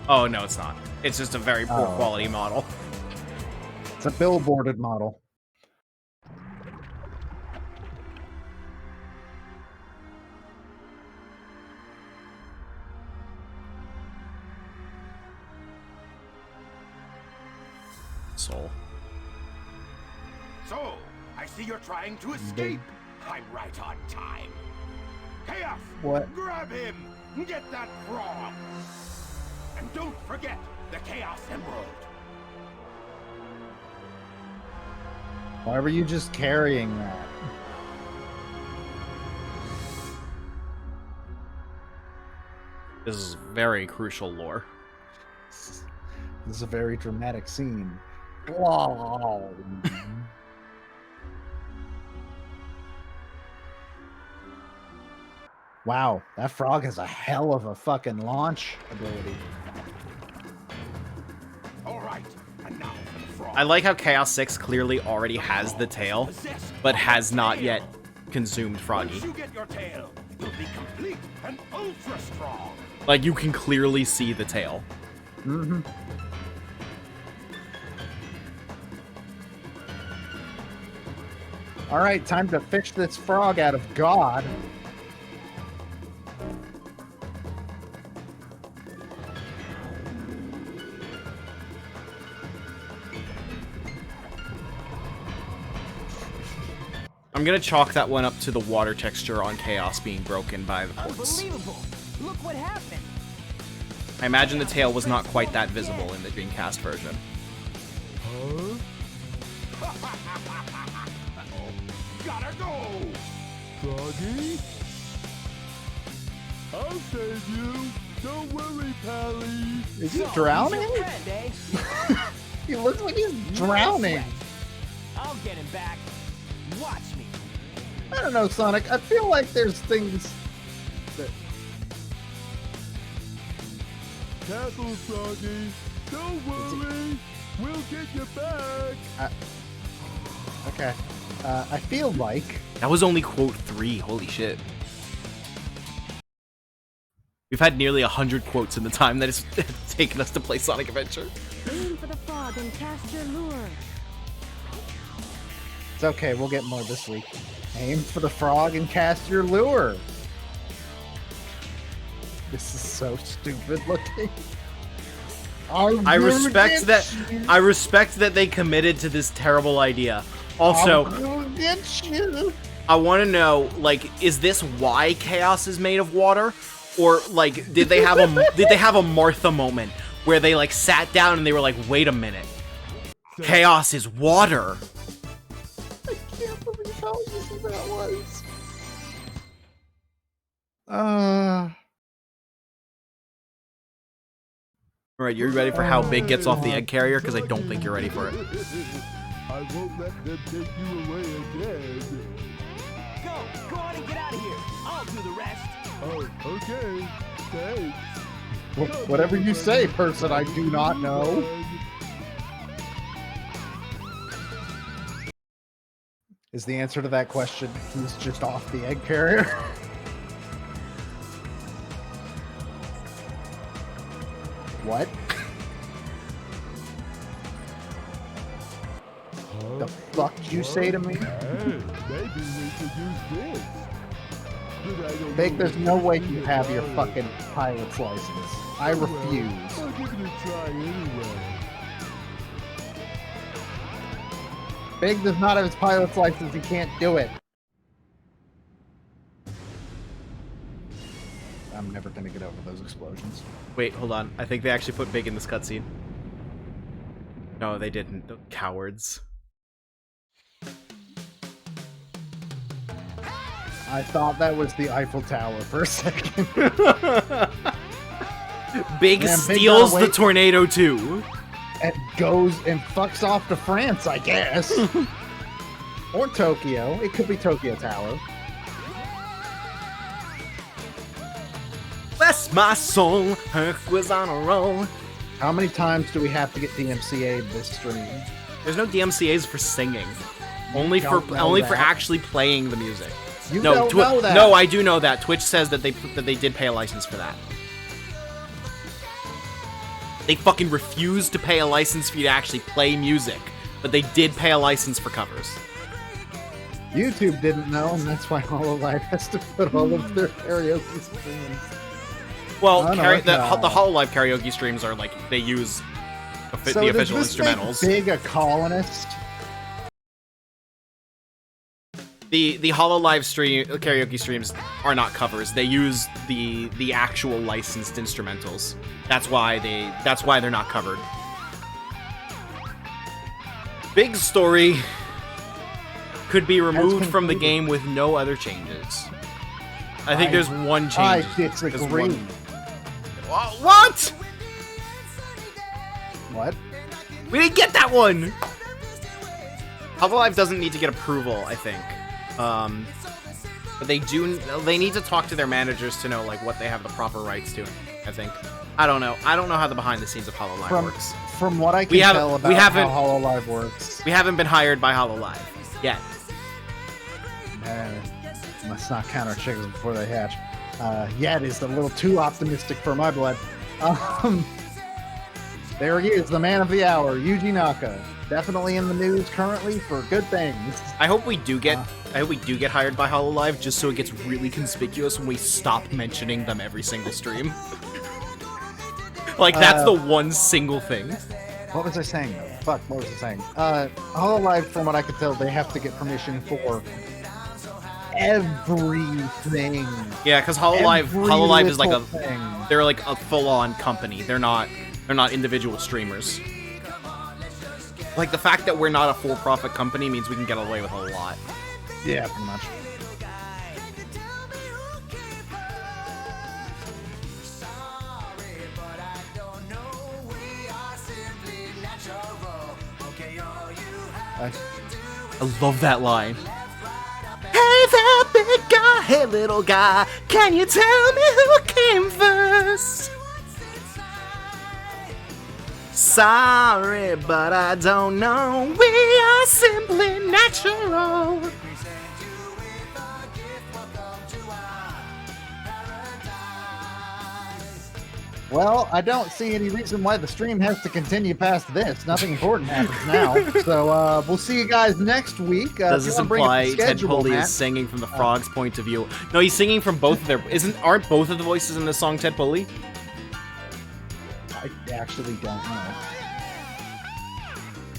Oh no, it's not. It's just a very poor quality model.
It's a billboarded model.
Soul.
So, I see you're trying to escape. I'm right on time. Chaos!
What?
Grab him! Get that frog! And don't forget the Chaos Emerald!
Why were you just carrying that?
This is very crucial lore.
This is a very dramatic scene. Whoa. Wow, that frog has a hell of a fucking launch ability.
All right, and now for the frog.
I like how Chaos 6 clearly already has the tail, but has not yet consumed Froggy.
Once you get your tail, you'll be complete and ultra strong.
Like, you can clearly see the tail.
Mm-hmm. All right, time to fish this frog out of God.
I'm gonna chalk that one up to the water texture on Chaos being broken by the ports.
Unbelievable! Look what happened!
I imagine the tail was not quite that visible in the Dreamcast version.
Huh?
Gotta go.
Froggy? I'll save you. Don't worry, Pally.
Is he
So,
drowning?
he's your friend, eh?
He looks like he's drowning.
I'll get him back. Watch me.
I don't know, Sonic. I feel like there's things that...
Careful, Froggy. Don't worry. We'll get you back.
Okay. I feel like...
That was only quote 3, holy shit. We've had nearly 100 quotes in the time that it's taken us to play Sonic Adventure.
Aim for the frog and cast your lure.
It's okay, we'll get more this week. Aim for the frog and cast your lure. This is so stupid looking.
I respect that they committed to this terrible idea. Also, I want to know, like, is this why Chaos is made of water? Or, like, did they have a Martha moment where they, like, sat down and they were like, wait a minute. Chaos is water.
I can't believe how easy that was.
Alright, you ready for how Big gets off the egg carrier? Because I don't think you're ready for it.
I won't let them take you away again.
Go on and get out of here. I'll do the rest.
Oh, okay. Thanks.
Whatever you say, person I do not know. Is the answer to that question, he's just off the egg carrier? What? The fuck did you say to me?
Hey, maybe we could use this. But I don't
Big,
know
there's
if
no
it's
way
in
you
the
have your
line.
fucking pilot's license. I refuse.
I'll give it a try anyway.
Big does not have his pilot's license, he can't do it. I'm never gonna get over those explosions.
Wait, hold on. I think they actually put Big in this cutscene. No, they didn't. The cowards.
I thought that was the Eiffel Tower for a second.
Big
Man, Big
steals
gotta
the
wait.
tornado too.
And goes and fucks off to France, I guess. Or Tokyo. It could be Tokyo Tower.
Bless my soul, Herc was on a roll.
How many times do we have to get DMCA'd this stream?
There's no DMCA's for singing. Only for
don't know
for
that.
actually playing the music.
You
No,
don't know that.
no, I do know that. Twitch says that they did pay a license for that. They fucking refused to pay a license for you to actually play music, but they did pay a license for covers.
YouTube didn't know, and that's why HoloLive has to put all of their karaoke streams.
Well,
Oh, no,
the
okay.
HoloLive karaoke streams are like they use the
So
official
does this make
instrumentals.
Big a colonist?
The HoloLive stream karaoke streams are not covers. They use the actual licensed instrumentals. That's why they're not covered. Big story could be removed
been
from the
concluded.
game with no other changes. I think there's one
I
change. There's
disagree.
one- What?
What?
We didn't get that one! Hololive doesn't need to get approval, I think. But they need to talk to their managers to know like what they have the proper rights to, I think. I don't know how the behind the scenes of Hololive works.
From what I can
We haven't-
tell
we
about
haven't-
how HoloLive works,
We haven't been hired by Hololive yet.
let's not count our chickens before they hatch. Yet is a little too optimistic for my blood. There he is, the man of the hour, Yuji Naka. Definitely in the news currently for good things.
I hope we do get hired by Hololive just so it gets really conspicuous when we stop mentioning them every single stream. Like that's the one single thing.
What was I saying though? Fuck, what was I saying? HoloLive, from what I could tell, they have to get permission for everything.
Yeah, because Hololive is like
little
a
thing.
they're like a full-on company. They're not individual streamers. Like the fact that we're not a for-profit company means we can get away with a lot.
Yeah, pretty much.
I love that line. Hey there, big guy. Hey, little guy. Can you tell me who came first? Sorry, but I don't know. We are simply natural.
Well, I don't see any reason why the stream has to continue past this. Nothing important happens now. So we'll see you guys next week.
Does
if
this
you wanna bring up the
imply Ted
schedule,
Pulley
Matt.
is singing from the frog's point of view? No, he's singing from both of their. Aren't both of the voices in this song Ted Pulley?
I actually don't know.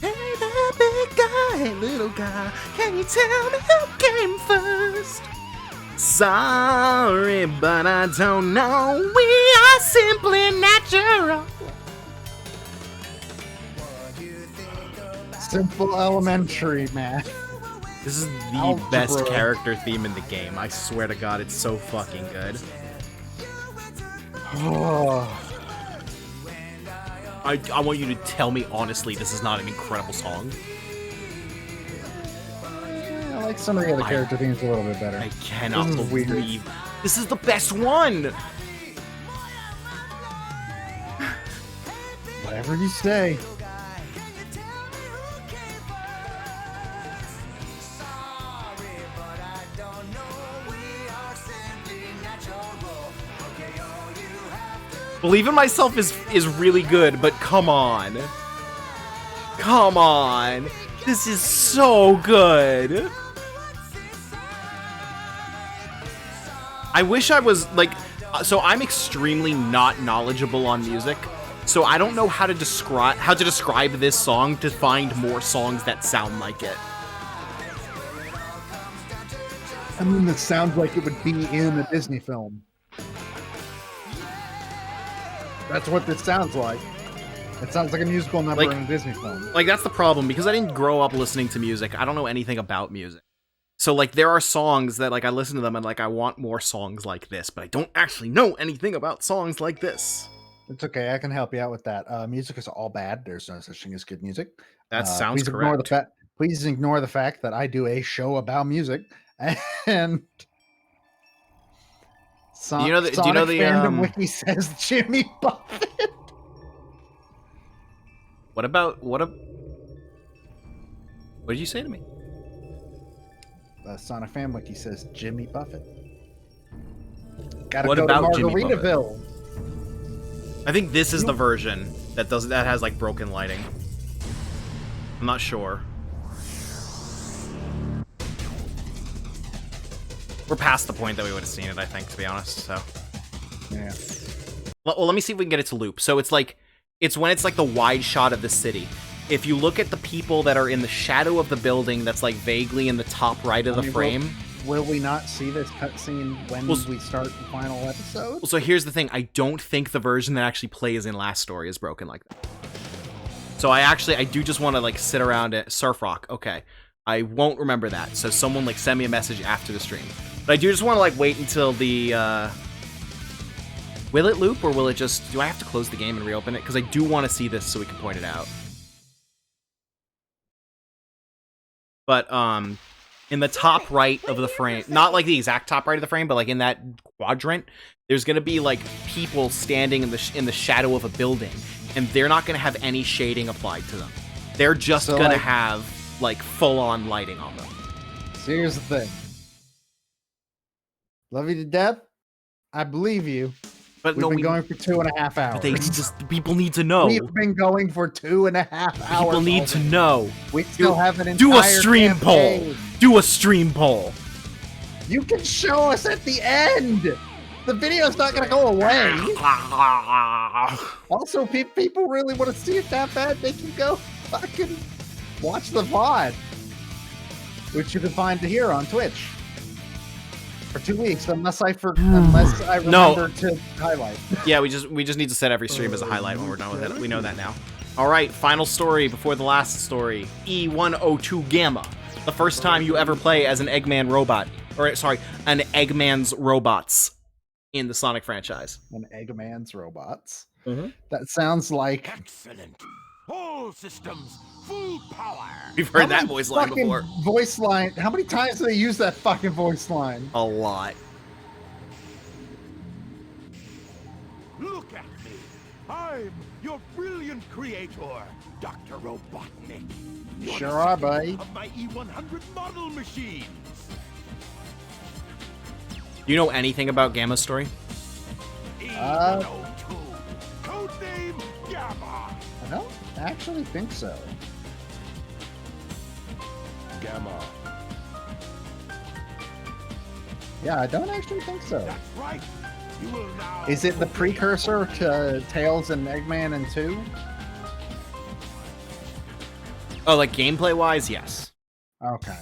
Hey there, big guy, hey little guy, can you tell me who came first? Sorry, but I don't know. We are simply natural.
Simple elementary, Matt.
This is the
Algebra.
best character theme in the game. I swear to God, it's so fucking good.
Oh,
I want you to tell me honestly, this is not an incredible song.
I like some of the other character themes a little bit better.
I cannot
This is weird.
believe this is the best one.
Whatever you say.
Believe in Myself is really good, but come on. Come on. This is so good. I wish I was like so I'm extremely not knowledgeable on music. So I don't know how to describe this song to find more songs that sound like it.
I mean, this sounds like it would be in a Disney film. That's what this sounds like. It sounds like a musical number
Like-
in a Disney film.
Like that's the problem because I didn't grow up listening to music. I don't know anything about music. So like there are songs that like I listen to them and like I want more songs like this, but I don't actually know anything about songs like this.
It's okay. I can help you out with that. Music is all bad. There's no such thing as good music.
That sounds
please ignore the
correct.
please ignore the fact that I do a show about music and.
Do you know the- do you know the,
fandom wiki says Jimmy Buffett?
What did you say to me?
Sonic Fan Wiki says Jimmy Buffett. Gotta
What
go
about
to
Jimmy Buffett?
Margaritaville.
I think this is the version that has like broken lighting. I'm not sure. We're past the point that we would have seen it, I think, to be honest. So,
Yeah.
well, let me see if we can get it to loop. So it's when it's like the wide shot of the city. If you look at the people that are in the shadow of the building, that's like vaguely in the top right of the frame.
Will we not see this cutscene when
Well,
we start the final episode?
Well, so here's the thing. I don't think the version that actually plays in Last Story is broken like that. So I do just want to like sit around at Surf Rock. Okay. I won't remember that. So someone like send me a message after the stream. But I do just want to like wait until the will it loop or will it just do I have to close the game and reopen it? Because I do want to see this so we can point it out. But in the top right of the frame, not like the exact top right of the frame, but like in that quadrant, there's gonna be like people standing in the shadow of a building, and they're not gonna have any shading applied to them. They're just
So,
gonna
like-
have like full-on lighting on them.
So here's the thing. Love you to death. I believe you.
But
We've
no,
been going for 2.5 hours.
but they just people need to know.
We've been going for 2.5 hours.
People need to
already.
know.
We still have an entire
Do a stream poll.
campaign.
Do a stream poll.
You can show us at the end. The video's not gonna go away. Also, people really want to see it that bad. They can go fucking watch the VOD, which you can find here on Twitch for 2 weeks, unless I remember to highlight.
Yeah, we just need to set every stream as a highlight when we're done with it. We know that now. All right, final story before the last story. E102 Gamma. The first time you ever play as an Eggman robot, or sorry, an Eggman's robots in the Sonic franchise.
An Eggman's robots.
Mhm.
That sounds like
Excellent. All systems, full power.
We've heard
How
that
many
voice line
fucking
before.
Voice line. How many times do they use that fucking voice line?
A lot.
Look at me. I'm your brilliant creator, Dr. Robotnik. You're
Sure
the
are,
second
buddy.
Of my E100 model machines.
Do you know anything about Gamma's story?
E102. Codename Gamma.
I don't actually think so.
Gamma.
Yeah, I don't actually think so.
That's right. You will now.
Is it the
obey
precursor to Tails and Eggman and 2?
Oh, like gameplay wise, yes.
Okay.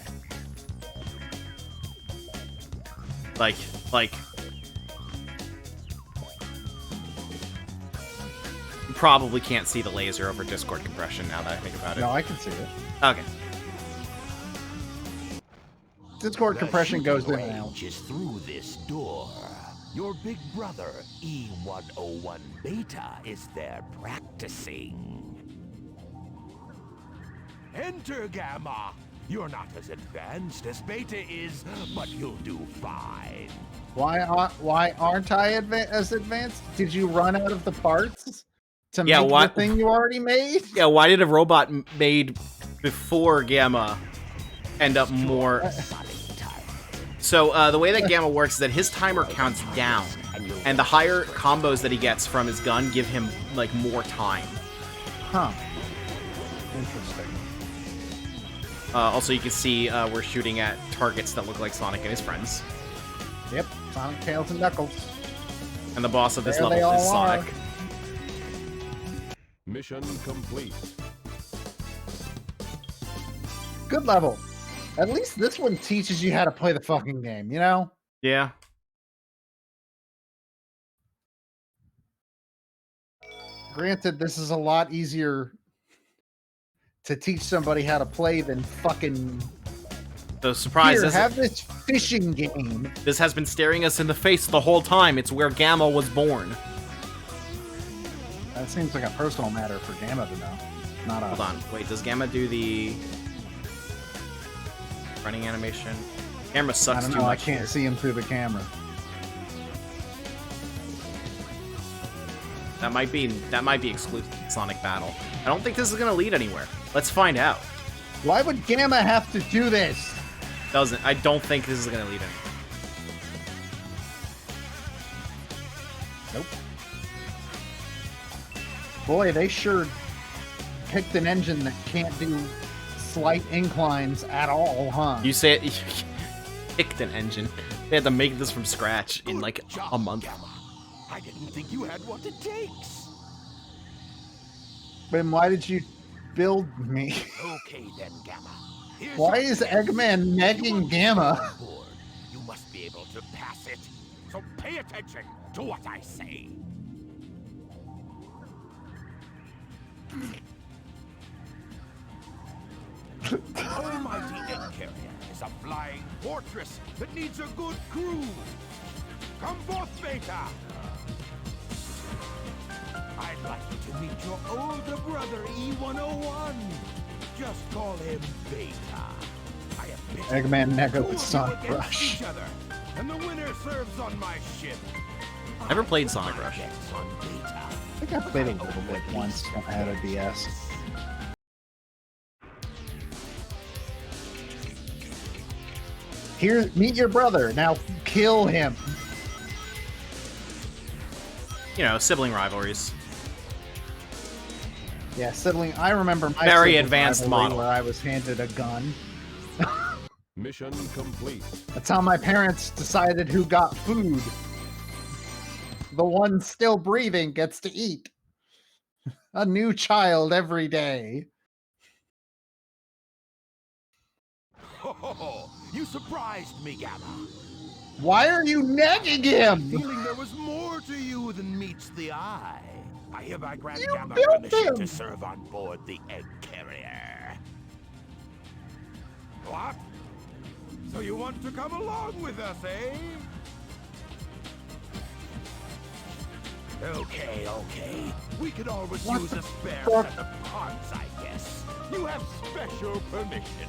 Like. You probably can't see the laser over Discord compression now that I think about it.
No, I can see it.
Okay.
Discord
The
compression goes in
shooting
and out.
range is through this door. Your big brother, E101 Beta, is there practicing. Enter, Gamma. You're not as advanced as Beta is, but you'll do fine.
Why aren't I as advanced? Did you run out of the parts to
Yeah,
make
why-
the thing you already made?
Yeah, why did a robot made before Gamma end up more? So the way that Gamma works is that his timer counts down, and the higher combos that he gets from his gun give him like more time.
Huh. Interesting.
Also, you can see we're shooting at targets that look like Sonic and his friends,
Yep. Sonic, Tails, and Knuckles.
and the boss of this
There they
level is
all are.
Sonic.
Mission complete.
Good level. At least this one teaches you how to play the fucking game, you know?
Yeah.
Granted, this is a lot easier to teach somebody how to play than fucking...
So surprise!
Here, have this fishing game.
This has been staring us in the face the whole time. It's where Gamma was born.
That seems like a personal matter for Gamma to know. Not us.
Hold on. Wait, does Gamma do the running animation? Camera
I
sucks
don't
too
know. I
much.
can't
here.
see him through the camera.
That might be exclusive to Sonic Battle. I don't think this is gonna lead anywhere. Let's find out.
Why would Gamma have to do this?
I don't think this is gonna lead anywhere.
Nope. Boy, they sure picked an engine that can't do slight inclines at all, huh?
You say it. Picked an engine. They had to make this from scratch in like
Good job,
a month.
Gamma. I didn't think you had what it takes.
Then why did you build me?
Okay then, Gamma. Here's
Why
your
is
test.
Eggman negging Gamma?
On board. You must be able to pass it. So pay attention to what I say. Almighty is a flying fortress that needs a good crew. Come forth, Beta. I'd like you to meet your older brother, E101. Just call him Beta. I have been
Eggman Nega
two
with
of
Sonic
you against
Rush.
each other, and the winner serves on my ship.
Never played Sonic Rush.
Bets on Beta.
I think I played a little bit once when I had a DS. Here, meet your brother. Now kill him.
You know, sibling rivalries.
Yeah, sibling. I remember my
Very
sibling
advanced
rivalry
model.
where I was handed a gun.
Mission complete.
That's how my parents decided who got food. The one still breathing gets to eat. A new child every day.
Ho, ho, ho. You surprised me, Gamma.
Why are you negging him?
Feeling there was more to you than meets the eye. I hereby grant
You
Gamma
built
permission
him.
to serve on board the egg carrier. What? So you want to come along with us, eh? Okay. We could always
What
use
the
a spare
fuck?
set of ponds, I guess. You have special permission.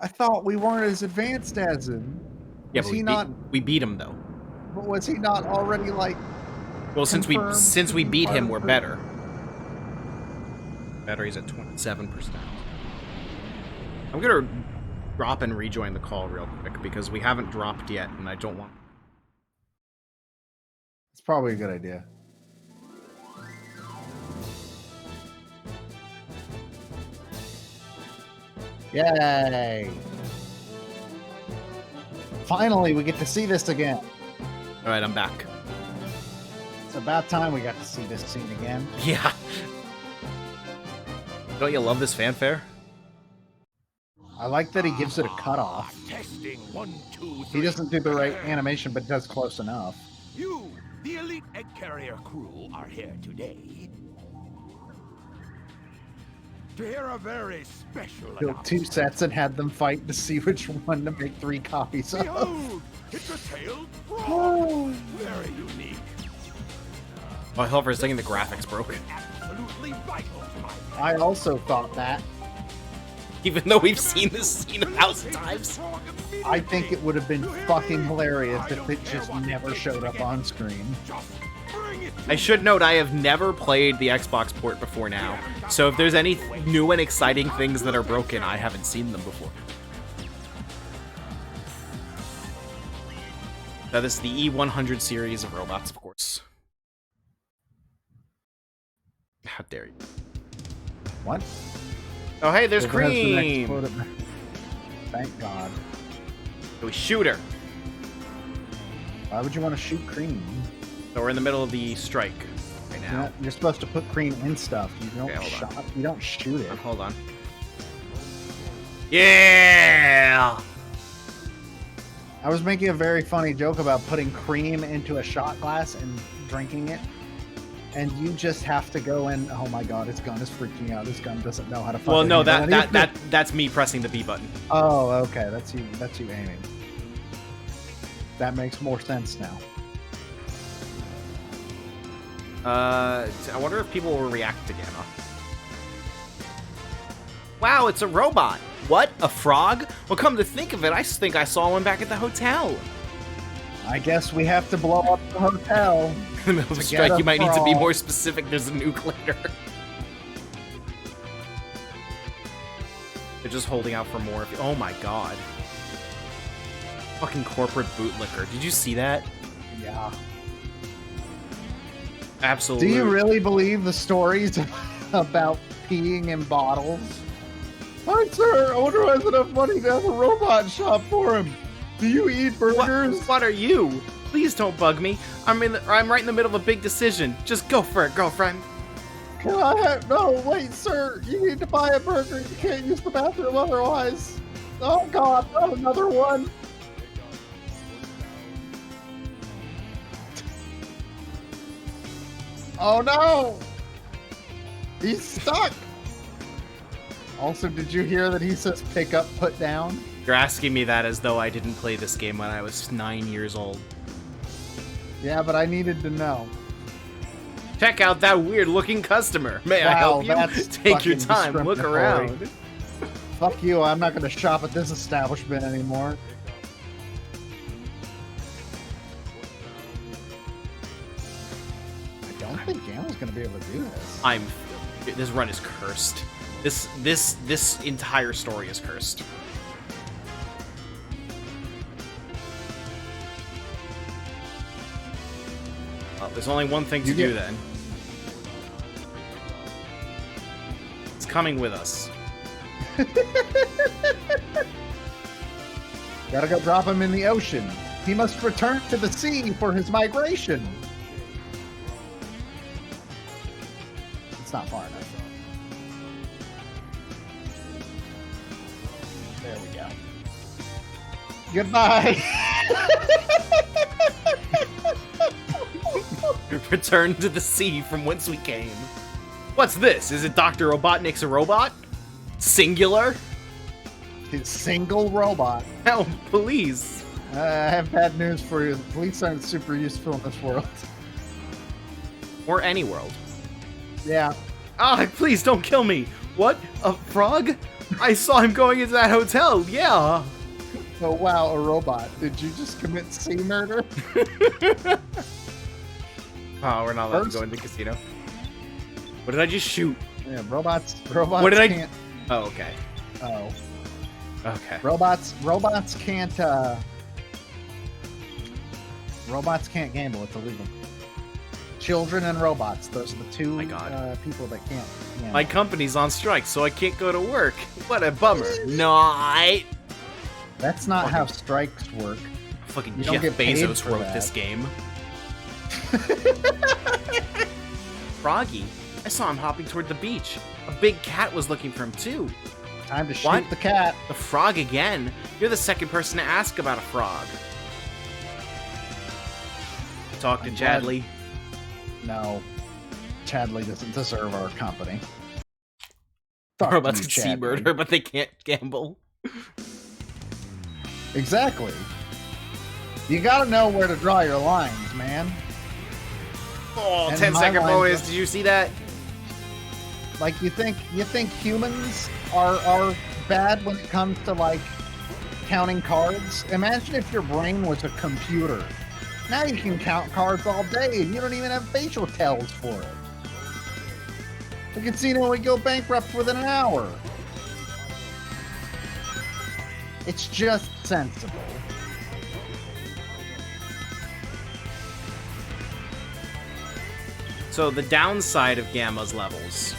I thought we weren't as advanced as him.
Yeah,
Was
but
he not?
we beat him though.
Was he not already like?
Well, since
Confirmed
we
to be
beat
part
him,
of
we're
the-
better. Battery's at 27%. I'm gonna drop and rejoin the call real quick because we haven't dropped yet, and I don't want.
It's probably a good idea. Yay! Finally, we get to see this again.
All right, I'm back.
It's about time we got to see this scene again.
Yeah. Don't you love this fanfare?
I like that he gives it a cutoff.
Testing 1, 2, 3.
He doesn't do the right animation, but does close enough.
You, the elite egg carrier crew, are here today to hear a very special
Built 2
announcement.
sets and had them fight to see which one to make 3 copies of.
Behold, it's a tailed frog.
Oh.
Very unique.
Oh, I thought for a second the graphics broke.
Absolutely vital to my plan.
I also thought that.
Even though we've seen this scene 1,000 times.
I think it would have been fucking hilarious if it just never showed up on screen.
Just bring it to
I should note I have never played the Xbox port before now, so if there's any new and exciting things that are broken, I haven't seen them before. That is the E100 series of robots, of course. How dare you?
What?
Oh, hey, there's
Whoever has the next
Cream!
quote of- Thank God.
So we shoot her.
Why would you want to shoot Cream?
So we're in the middle of the strike right now.
You're supposed to put Cream in stuff. You don't
Okay, hold on.
You don't shoot it.
Hold on. Yeah!
I was making a very funny joke about putting cream into a shot glass and drinking it. And you just have to go in. Oh my God, his gun is freaking out. His gun doesn't know how to.
Well,
fucking
no,
handle anything.
that's me pressing the B button.
Oh, okay. That's you. That's you aiming. That makes more sense now.
I wonder if people will react to Gamma. Wow, it's a robot. What? A frog? Well, come to think of it, I think I saw one back at the hotel.
I guess we have to blow up the hotel.
In the middle of a
To
strike,
get a
you might need to be
frog.
more specific. There's a nuke later. They're just holding out for more. Oh my god. Fucking corporate bootlicker. Did you see that?
Yeah.
Absolutely.
Do you really believe the stories about peeing in bottles? Hi, sir. I wonder who has enough money to have a robot shop for him. Do you eat burgers?
What are you? Please don't bug me. I'm right in the middle of a big decision. Just go for it, girlfriend.
Can I have... No, wait, sir. You need to buy a burger. You can't use the bathroom otherwise. Oh, God. Not another one. Oh, no. He's stuck. Also, did you hear that he says pick up, put down?
You're asking me that as though I didn't play this game when I was 9 years old.
Yeah, but I needed to know.
Check out that weird-looking customer. May I
Wow,
help you?
that's
Take your
fucking
time, look
discriminatory.
around.
Fuck you, I'm not gonna shop at this establishment anymore. I don't think Gamma's gonna be able to do this.
This run is cursed. This entire story is cursed. Well, there's only one thing to
You
do
get-
then. It's coming with us.
Gotta go drop him in the ocean. He must return to the sea for his migration. It's not far enough. There we go. Goodbye.
Return to the sea from whence we came. What's this? Is it Dr. Robotnik's a robot? Singular?
His single robot.
Help, please.
I have bad news for you. The police aren't super useful in this world.
Or any world.
Yeah.
Ah, please don't kill me. What? A frog? I saw him going into that hotel. Yeah.
Oh wow, a robot. Did you just commit sea murder?
Oh, we're not allowed to
First-
go into the casino. What did I just shoot?
Yeah, robots
What did I-
can't.
Oh, okay.
Oh.
Okay.
Robots can't robots can't gamble, it's illegal. Children and robots, those are the two
My God.
people that can't gamble.
My company's on strike, so I can't go to work. What a bummer. Not.
That's not how strikes work.
Fucking
You don't
Jeff
get paid
Bezos
for
wrote
that.
this game. Froggy. I saw him hopping toward the beach. A big cat was looking for him too.
Time to shoot
What?
the cat.
The frog again? You're the second person to ask about a frog. Talk to
I'm glad-
Chadley.
No. Chadley doesn't deserve our company. Fuck
Robots
you,
can see
Chadley.
murder, but they can't gamble.
Exactly. You gotta know where to draw your lines, man.
Oh,
And
10-second
my
bonus.
line-
Did you see that?
Like you think humans are bad when it comes to like counting cards? Imagine if your brain was a computer. Now you can count cards all day and you don't even have facial tells for it. The casino would go bankrupt within an hour. It's just sensible.
So the downside of Gamma's levels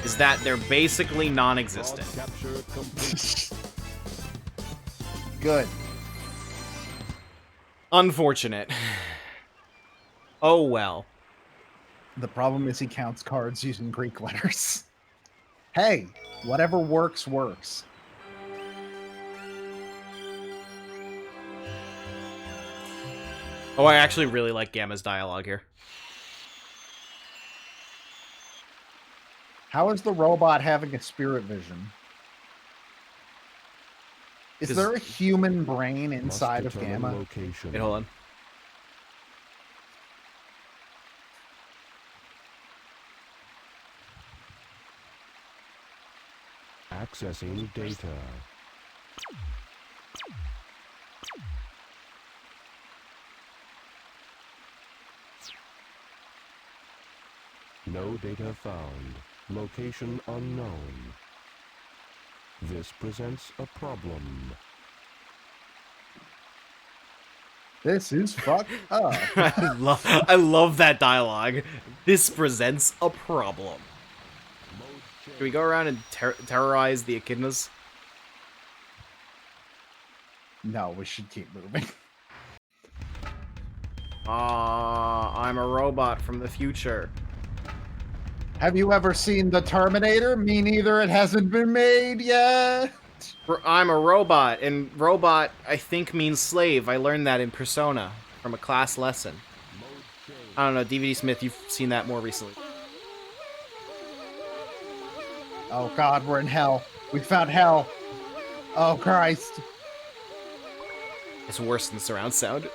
is that they're basically non-existent.
Capture complete.
Good.
Unfortunate. Oh well.
The problem is he counts cards using Greek letters. Hey, whatever works, works.
Oh, I actually really like Gamma's dialogue here.
How is the robot having a spirit vision? Is
Is-
there a human brain
Must
inside of
determine
Gamma?
Location.
Wait, hold on.
Accessing data. No data found. Location unknown. This presents a problem.
This is fucked up.
I love that dialogue. This presents a problem. Can we go around and terrorize the echidnas?
No, we should keep moving.
I'm a robot from the future.
Have you ever seen The Terminator? Me neither. It hasn't been made yet.
I'm a robot, and robot, I think, means slave. I learned that in Persona from a class lesson. I don't know, DVD Smith, you've seen that more recently.
Oh God, we're in hell. We found hell. Oh Christ.
It's worse than surround sound.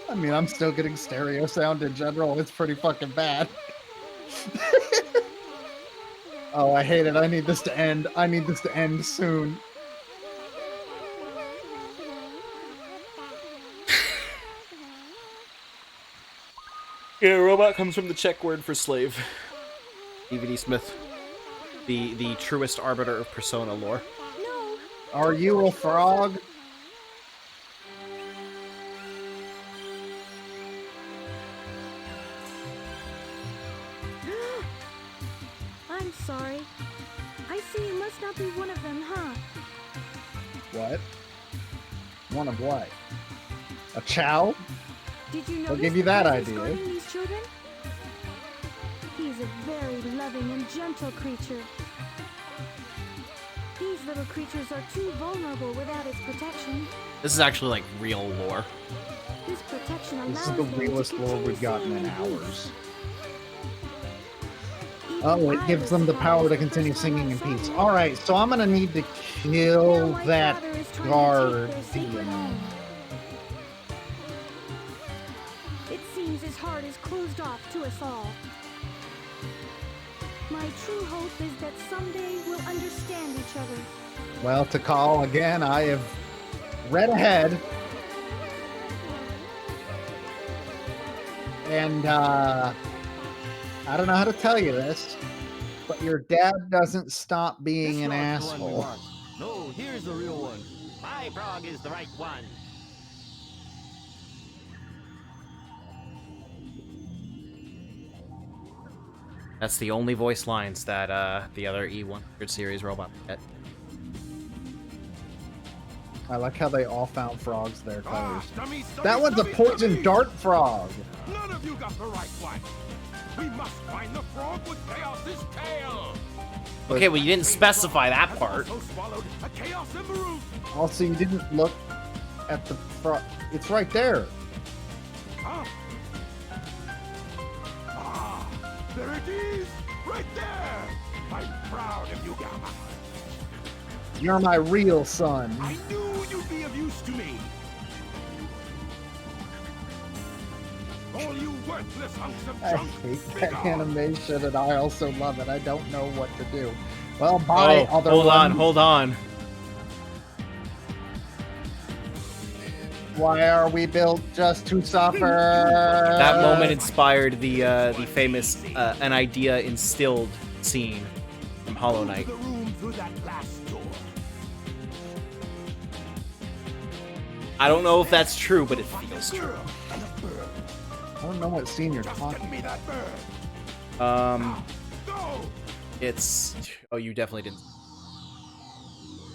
I mean, I'm still getting stereo sound in general. It's pretty fucking bad. Oh, I hate it. I need this to end. I need this to end soon.
Yeah, robot comes from the Czech word for slave. DVD Smith, the truest arbiter of Persona lore.
No.
Are you a frog?
I'm sorry. I see you must not be one of them, huh?
What? One of what? A chow?
Did you
I'll
notice
give you
the
that
presence
idea.
guarding these children? He's a very loving and gentle creature. These little creatures are too vulnerable without its protection.
This is actually like real lore.
This protection allows
This is the
them to
realest lore
continue
we've gotten
singing
in
peace.
hours.
Even
Oh, it
I
gives
was
them the power to
surprised
continue
when I
singing in
saw
peace.
him.
Alright, so I'm gonna need to
Now
kill
my
that
father is trying to
guard
take their sacred
demon.
home. It seems his heart is closed off to us all. My true hope is that someday we'll understand each other.
Well, to call again, I have read ahead. And, I don't know how to tell you this, but your dad doesn't stop being an asshole.
No, here's the real one. My frog is the right one.
That's the only voice lines that the other E100 series robot get.
I like how they all found frogs there, colors.
Dummy,
That one's a poison dart frog.
None of you got the right one. We must find the frog with Chaos's tail.
Okay, well you didn't specify that part.
Also swallowed a Chaos Emerald.
Also, you didn't look at the frog. It's right there.
Huh? Ah, there it is, right there. I'm proud of you, Gamma.
You're my real son.
I knew you'd be of use to me. All you worthless hunks of
I
junk.
hate
be
that
gone.
animation, and I also love it. I don't know what to do. Well, bye,
Oh,
other
hold
one.
on, hold on.
Why are we built just to suffer?
That moment inspired the famous an idea instilled scene from Hollow Knight.
The room through that last door.
I don't know if that's true, but it feels true.
Girl and a bird.
I don't know what scene you're
Just
talking
get me
about.
that bird.
Um,
Go.
it's oh, you definitely didn't.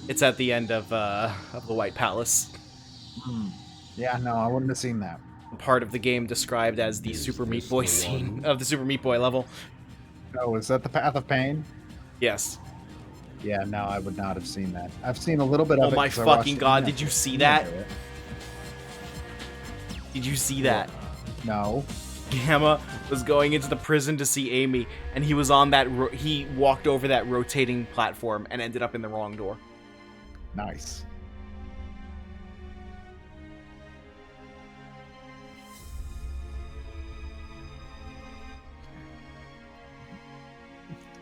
It's at the end of the White Palace.
Yeah, no, I wouldn't have seen that.
Part of the game described as the Super Meat Boy scene of the Super Meat Boy level.
Oh, is that the Path of Pain?
Yes.
Yeah, no, I would not have seen that. I've seen a little bit of
Oh
it.
my
'cause I watched
fucking
it.
god!
Yeah.
Did you see that? Did you see that?
No.
Gamma was going into the prison to see Amy, and he was on that. He walked over that rotating platform and ended up in the wrong door.
Nice.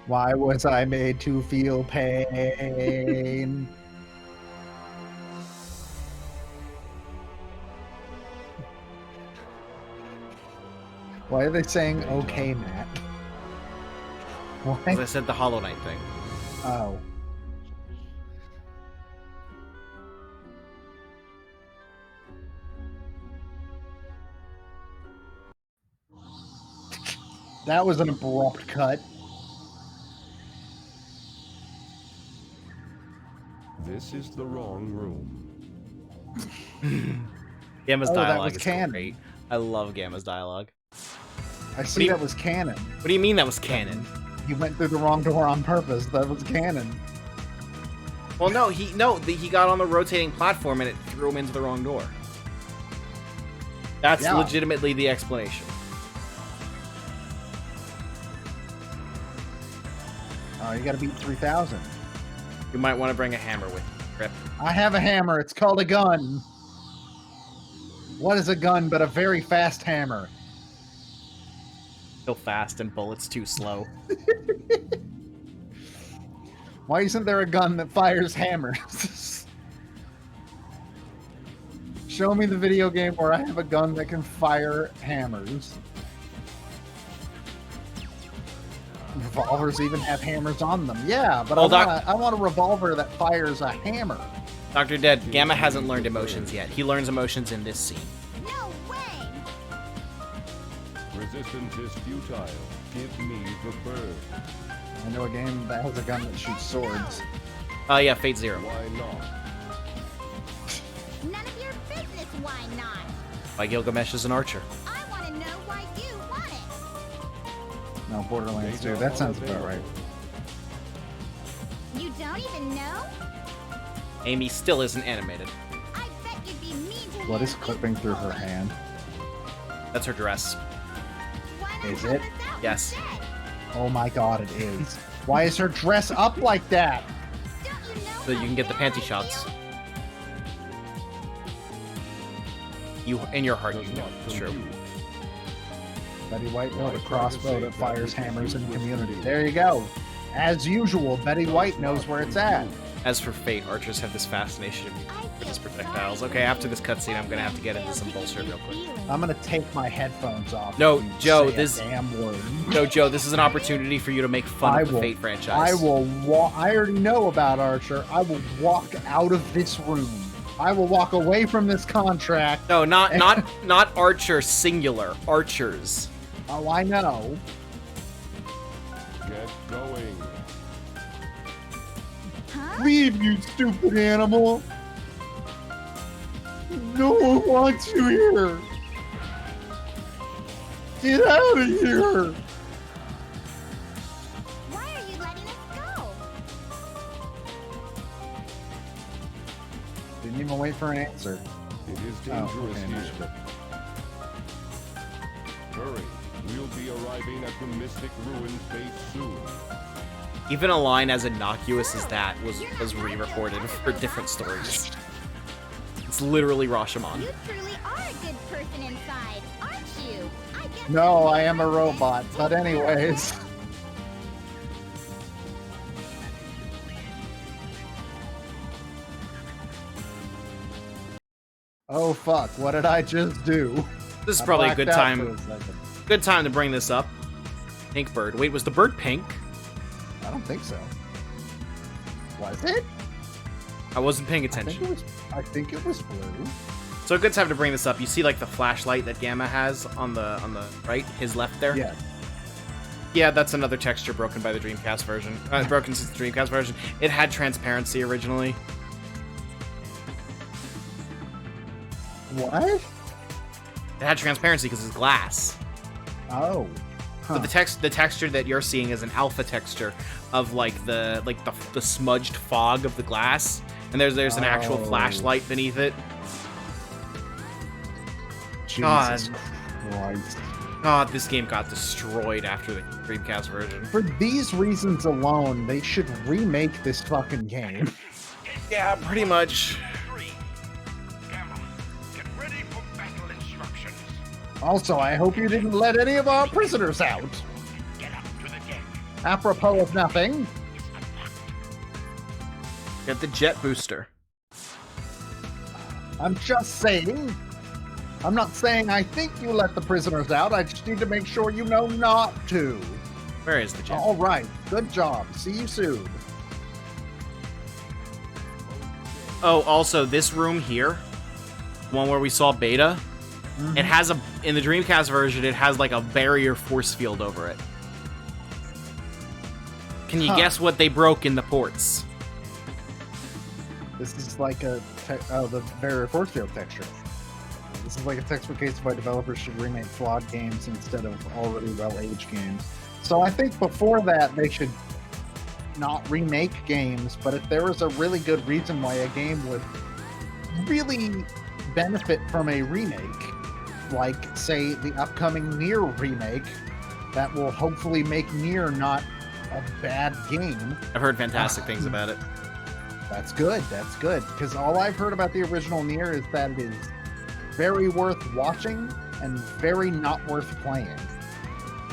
Why was I made to feel pain? Why are they saying okay, Matt?
As I
Why?
said, the Hollow Knight thing.
Oh. That was an abrupt cut.
This is the wrong room.
Gamma's
Oh, that
dialogue
was
is
canon.
great. I love Gamma's dialogue.
I
do
see
you-
that was canon.
What do you mean that was canon?
You went through the wrong door on purpose. That was canon.
Well, no, he got on the rotating platform and it threw him into the wrong door. That's
Yeah.
legitimately the explanation.
Oh, you gotta beat 3,000.
You might want to bring a hammer with you, Rip.
I have a hammer. It's called a gun. What is a gun but a very fast hammer?
Still fast and bullets too slow.
Why isn't there a gun that fires hammers? Show me the video game where I have a gun that can fire hammers. Revolvers even have hammers on them. Yeah, but I want a revolver that fires a hammer.
Dr. Dead, Gamma hasn't learned emotions yet. He learns emotions in this scene.
No way!
Resistance is futile. Give me the bird.
I know a game that has a gun that shoots swords.
Yeah, Fate Zero.
Why not?
None of your business, why not?
By Gilgamesh as an archer.
I want to know why you want it.
No, Borderlands 2. That sounds about right.
You don't even know?
Amy still isn't animated.
I bet you'd be mean to
Blood
me
is
if
clipping
you
through her
would.
hand.
That's her dress.
Why not
Is
help
it?
us out
Yes.
instead?
Oh my god, it is. Why is her dress up like that?
Don't you know
So you
how
can get the
bad
panty
I
shots.
feel?
You, in your heart,
Does
you know
not
it's true.
compute.
Betty White knows a crossbow that fires hammers in the community. There you go. As usual, Betty White knows where it's at.
As for Fate, archers have this fascination
I
with
feel
his
sorry
projectiles.
for
Okay,
you.
after this cutscene, I'm gonna have to get into some bullshit real quick.
I'm gonna take my headphones off.
No,
if you
Joe,
say a
this-
damn word.
No, Joe, this is an opportunity for you to make fun of the Fate franchise.
I will walk. I already know about Archer. I will walk out of this room. I will walk away from this contract.
No, not archer singular. Archers.
Oh, I know.
Get going.
Huh?
Leave, you stupid animal. No one wants you here. Get out of here.
Why are you letting us go?
Didn't even wait for an answer.
It is
Oh,
dangerous
okay,
here.
initiative.
Hurry. We'll be arriving at the Mystic Ruins base soon.
Even a line as innocuous as that was re-recorded for different stories. It's literally Rashomon.
You truly are a good person inside, aren't you? I guess
No, I am a robot. But anyways. Oh fuck, what did I just do?
This is
I
probably a
blacked
good
out
time.
for a second.
Good time to bring this up. Pink bird. Wait, was the bird pink?
I don't think so. Was it?
I wasn't paying
I think
attention.
it was blue.
So a good time to bring this up. You see, like the flashlight that Gamma has on the right, his left there.
Yeah.
Yeah, that's another texture broken by the Dreamcast version. Broken since the Dreamcast version. It had transparency originally.
What?
It had transparency because it's glass.
Oh. Huh.
But the texture that you're seeing is an alpha texture of like the smudged fog of the glass, and there's an actual
Oh.
flashlight beneath it.
Jesus Christ.
God, this game got destroyed after the Dreamcast version.
For these reasons alone, they should remake this fucking game.
Yeah, pretty much.
Get ready for battle instructions.
Also, I hope you didn't let any of our prisoners out.
Get up to the deck.
Apropos of nothing.
Get the jet booster.
I'm just saying. I'm not saying I think you let the prisoners out. I just need to make sure you know not to.
Where is the jet?
All right. Good job. See you soon.
Oh, also this room here, one where we saw Beta, it has in the Dreamcast version, it has like a barrier force field over it. Can you
Huh.
guess what they broke in the ports?
This is like the barrier force field texture. This is like a textbook case of why developers should remake flawed games instead of already well-aged games. So I think before that they should not remake games, but if there was a really good reason why a game would really benefit from a remake, like say the upcoming Nier remake, that will hopefully make Nier not a bad game.
I've heard fantastic things about it.
That's good. That's good. Because all I've heard about the original Nier is that it is very worth watching and very not worth playing.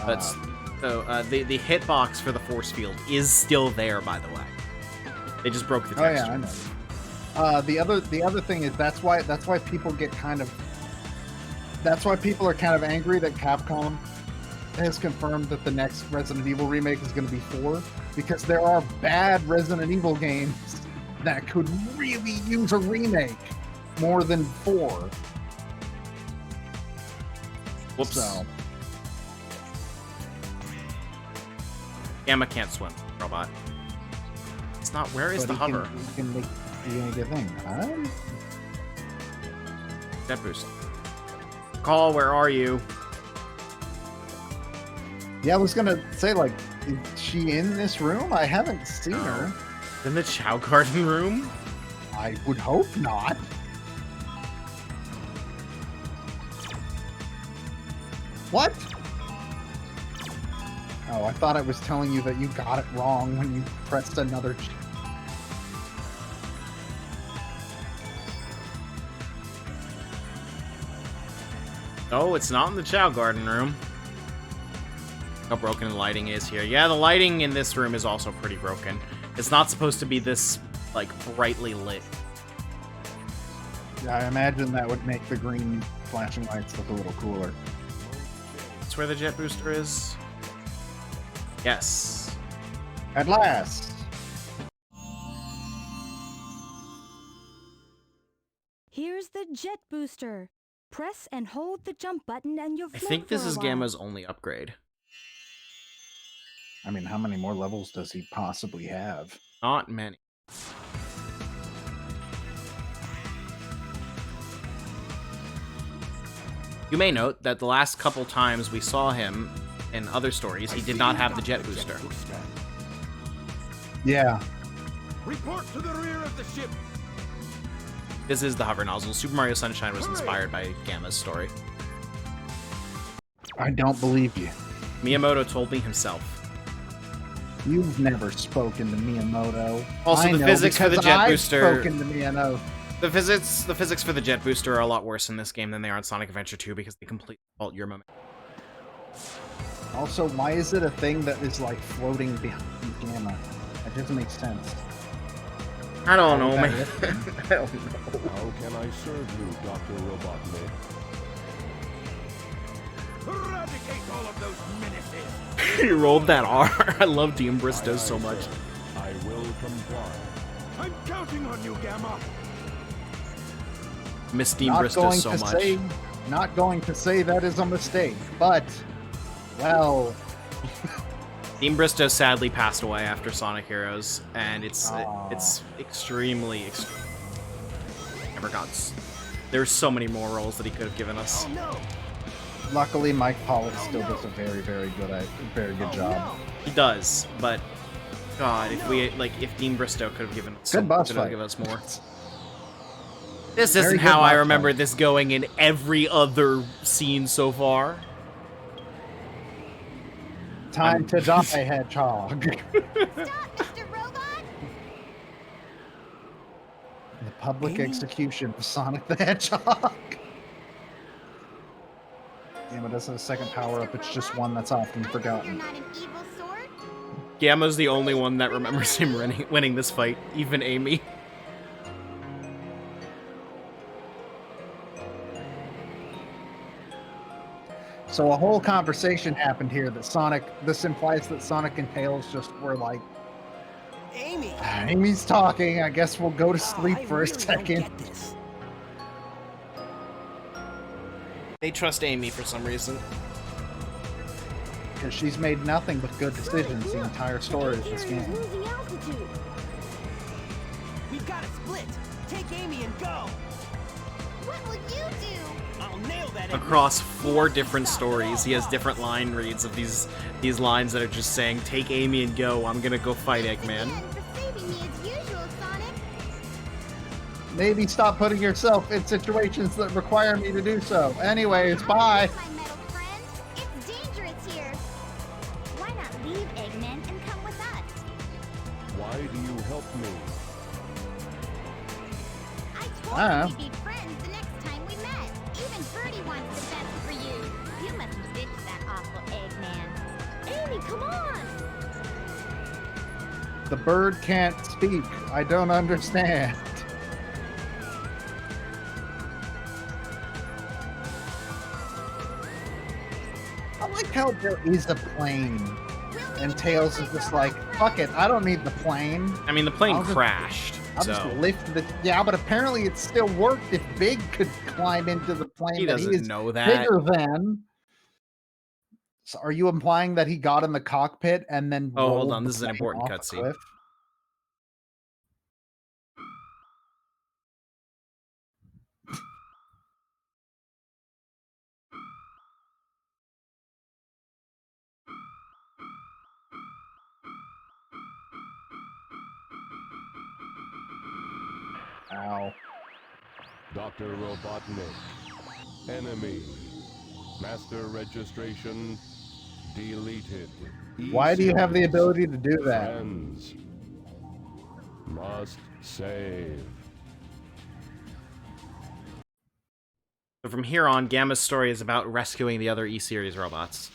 That's so the hitbox for the force field is still there, by the way. They just broke the
Oh
texture.
yeah, I know. The other thing is that's why people get kind of people are kind of angry that Capcom has confirmed that the next Resident Evil remake is going to be 4, because there are bad Resident Evil games that could really use a remake more than 4.
Whoops.
So
Gamma can't swim, robot. It's not. Where is
but
the
he
hover?
He can make a thing. Huh?
Jet boost. Call, where are you?
Yeah, I was gonna say, like, is she in this room? I haven't seen her.
In the Chow Garden room?
I would hope not. What? Oh, I thought I was telling you that you got it wrong when you pressed another.
No, it's not in the Chow Garden room. How broken the lighting is here. Yeah, the lighting in this room is also pretty broken. It's not supposed to be this, like, brightly lit.
Yeah, I imagine that would make the green flashing lights look a little cooler.
That's where the jet booster is. Yes.
At last!
Here's the jet booster. Press and hold the jump button and you'll
I
float
think this
for a
is
while.
Gamma's only upgrade.
I mean, how many more levels does he possibly have?
Not many. You may note that the last couple times we saw him in other stories, he did not have the jet booster.
Yeah.
Report to the rear of the ship.
This is the hover nozzle. Super Mario Sunshine was inspired by Gamma's story.
I don't believe you.
Miyamoto told me himself.
You've never spoken to Miyamoto.
Also,
I
the
know,
physics for the
because
jet
I've
booster-
spoken to Miyamoto.
The physics for the jet booster are a lot worse in this game than they are in Sonic Adventure 2 because they completely fault your moment.
Also, why is it a thing that is like floating behind Gamma? That doesn't make sense.
I don't know,
Okay.
man. I don't know.
How can I serve you, Dr. Robotnik? Eradicate all of those menaces.
He rolled that R. I love Dean Bristow so much.
I will comply. I'm counting on you, Gamma.
Miss Dean Bristow so much.
Not going to say that is a mistake, but, well,
Dean Bristow sadly passed away after Sonic Heroes, and it's
Aw.
extremely never got. There's so many more roles that he could have given us.
Oh no!
luckily Mike Pollock still does a very good job.
He does, but God, if Dean Bristow could have given us
Good boss
could have
fight.
given us more. This
Very
isn't
good
how I
boss
remember
fight.
this going in every other scene so far.
Time to die, Hedgehog.
Stop, Mr. Robot!
The public execution of Sonic the Hedgehog. Damn, it doesn't have a second power up, it's just one that's often
You're
forgotten.
not an evil sword?
Gamma's the only one that remembers him winning this fight, even Amy.
So a whole conversation happened here that this implies that Sonic and Tails just were like,
Amy!
Amy's talking, I guess we'll go to sleep
I
for
really
a
don't
second.
get this.
They trust Amy for some reason.
Because she's made nothing but good decisions the entire story of this
Area's
game.
losing altitude.
We've got to split. Take Amy and go.
What will you do?
I'll nail that.
Across 4 different stories, he has different line reads of these lines that are just saying, "Take Amy and go. I'm gonna go fight Eggman."
Again, for saving me as usual, Sonic.
Maybe stop putting yourself in situations that require me to do so. Anyways, bye.
My metal friend, it's dangerous here. Why not leave Eggman and come with
do you help me?
I told
Ah.
you we'd be friends the next time we met. Even Birdie wants the best for you. You must ditch that awful Eggman. Amy, come on!
The bird can't speak. I don't understand. I like how there is a plane, and Tails is just like, fuck it, I don't need the plane.
I mean, the plane
I'll just-
crashed,
I'll
so
just lift the. Yeah, but apparently it still worked if Big could climb into the plane
he
that
doesn't
he is
know that.
bigger than. So are you implying that he got in the cockpit and then?
Oh, hold
rolled
on,
the
this is an
plane
important
off a
cutscene.
cliff? Ow.
Dr. Robotnik. Enemy. Master registration deleted.
Why do you have the ability to do that?
Friends. Must save.
So from here on, Gamma's story is about rescuing the other E-Series robots.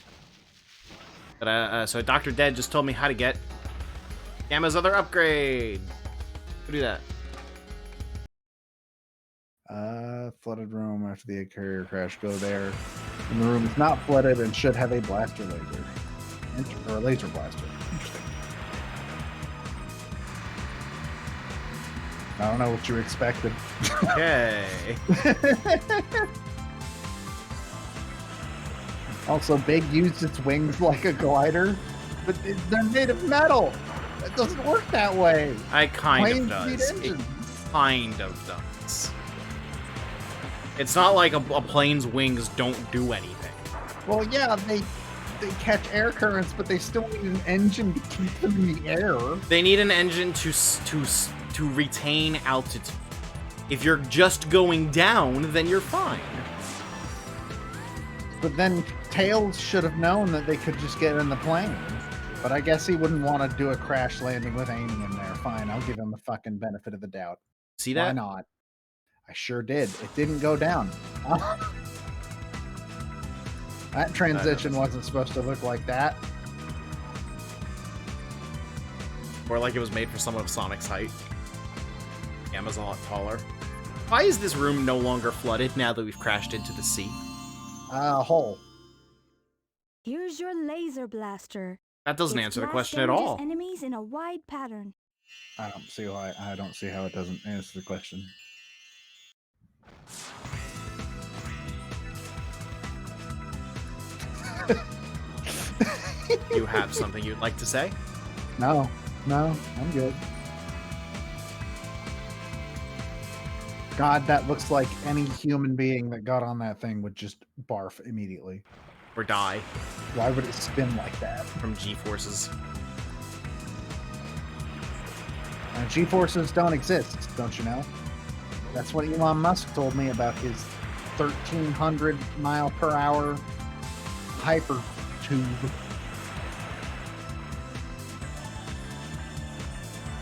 But so Dr. Dead just told me how to get Gamma's other upgrade. Go do that.
Flooded room after the egg carrier crash. Go there. And the room is not flooded and should have a blaster laser. Or a laser blaster. Interesting. I don't know what you expected.
Okay.
Also, Big used its wings like a glider, but they're made of metal. It doesn't work that way.
I kind of
Planes need
does. It
engines.
kind of does. It's not like a plane's wings don't do anything.
Well, yeah, they catch air currents, but they still need an engine to keep them in the air.
They need an engine to retain altitude. If you're just going down, then you're fine.
But then Tails should have known that they could just get in the plane. But I guess he wouldn't want to do a crash landing with Amy in there. Fine, I'll give him the fucking benefit of the doubt.
See
Why
that?
not? I sure did. It didn't go down. That transition wasn't supposed to look like that.
Or like it was made for someone of Sonic's height. Gamma's a lot taller. Why is this room no longer flooded now that we've crashed into the sea?
Hole.
Here's your laser blaster.
That doesn't
Its
answer the
blast
question at
damages
all.
Enemies in a wide pattern.
I don't see how it doesn't answer the question.
You have something you'd like to say?
No, I'm good. God, that looks like any human being that got on that thing would just barf immediately.
Or die
Why would it spin like that?
from G-forces?
G-forces don't exist, don't you know? That's what Elon Musk told me about his 1,300 mile per hour hyper tube.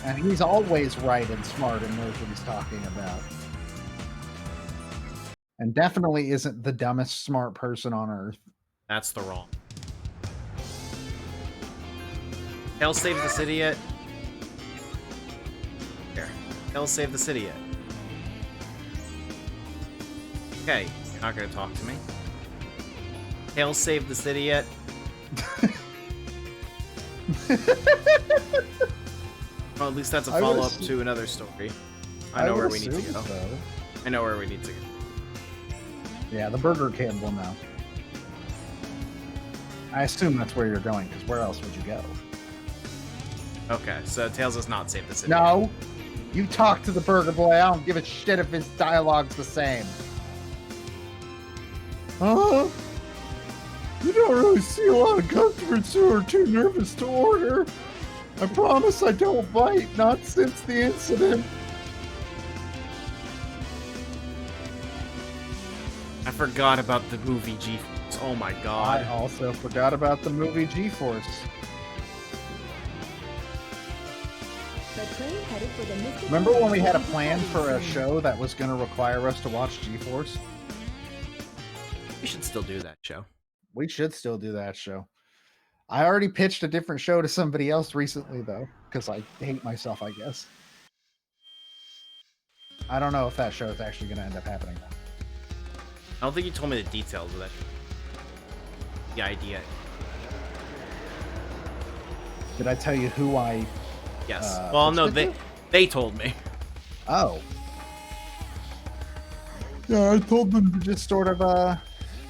And he's always right and smart and knows what he's talking about. And definitely isn't the dumbest smart person on Earth.
That's the wrong. Tails saved the city yet? Here. Tails saved the city yet? Okay, you're not gonna talk to me. Tails saved the city yet? Well, at least that's a
I would
follow-up
assume-
to another story. I know
would
where we need to
assume
go.
so.
I know where we need to go.
Yeah, the Burger King will know. I assume that's where you're going, because where else would you go?
Okay, so Tails has not saved the city.
No! You talk to the Burger Boy, I don't give a shit if his dialogue's the same. Huh? You don't really see a lot of customers who are too nervous to order. I promise I don't bite, not since the incident.
I forgot about the movie G-Force. Oh my god.
I also forgot about the movie G-Force. Remember when we had a plan for a show that was going to require us to watch G-Force?
We should still do that show.
We should still do that show. I already pitched a different show to somebody else recently, though, because I hate myself, I guess. I don't know if that show is actually going to end up happening.
I don't think you told me the details of that. The idea.
Did I tell you who I...
Yes. Well, no, they told me.
Oh. Yeah, I told them to just sort of,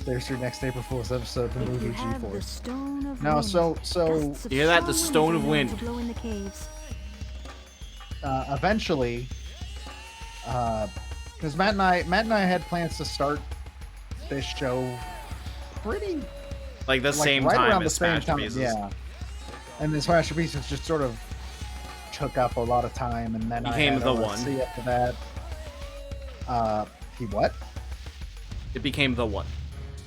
there's your next April Fool's episode, the movie G-Force. No, so...
You hear that? The Stone of Wind.
Eventually, because Matt and I had plans to start this show pretty...
Like the same
right
time
around
as
the same
Smash
time,
Pieces.
yeah. And the Smash Pieces just sort of took up a lot of time, and then
Became
I had
the
OSC
one.
after that. He what?
It became the one.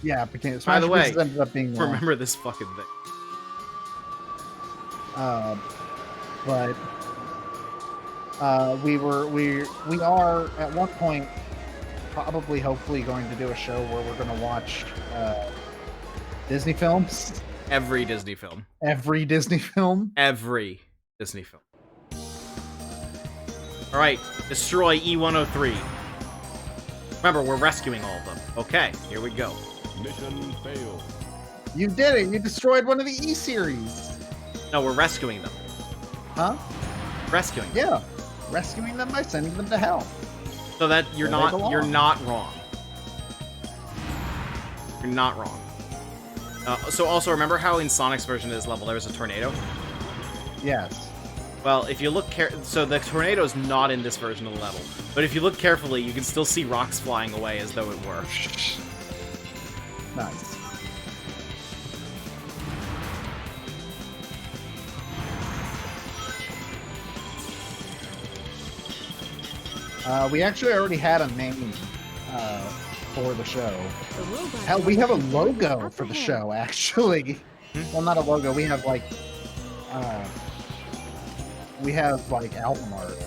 Yeah, it became.
By
Smash
the way,
Pieces ended up being the one.
remember this fucking thing.
But we are at one point probably hopefully going to do a show where we're going to watch Disney films.
Every Disney film.
Every Disney film.
Every Disney film. Alright, destroy E103. Remember, we're rescuing all of them. Okay, here we go.
Mission failed.
You did it! You destroyed one of the E-series!
No, we're rescuing them.
Huh?
Rescuing them.
Yeah. Rescuing them by sending them to hell.
So that you're
Where they belong.
you're not wrong. You're not wrong. So also remember how in Sonic's version of this level there was a tornado?
Yes.
Well, if you look so the tornado is not in this version of the level, but if you look carefully, you can still see rocks flying away as though it were.
Nice. We actually already had a name for the show. Hell, we have a logo for the show, actually. Well, not a logo. We have like album art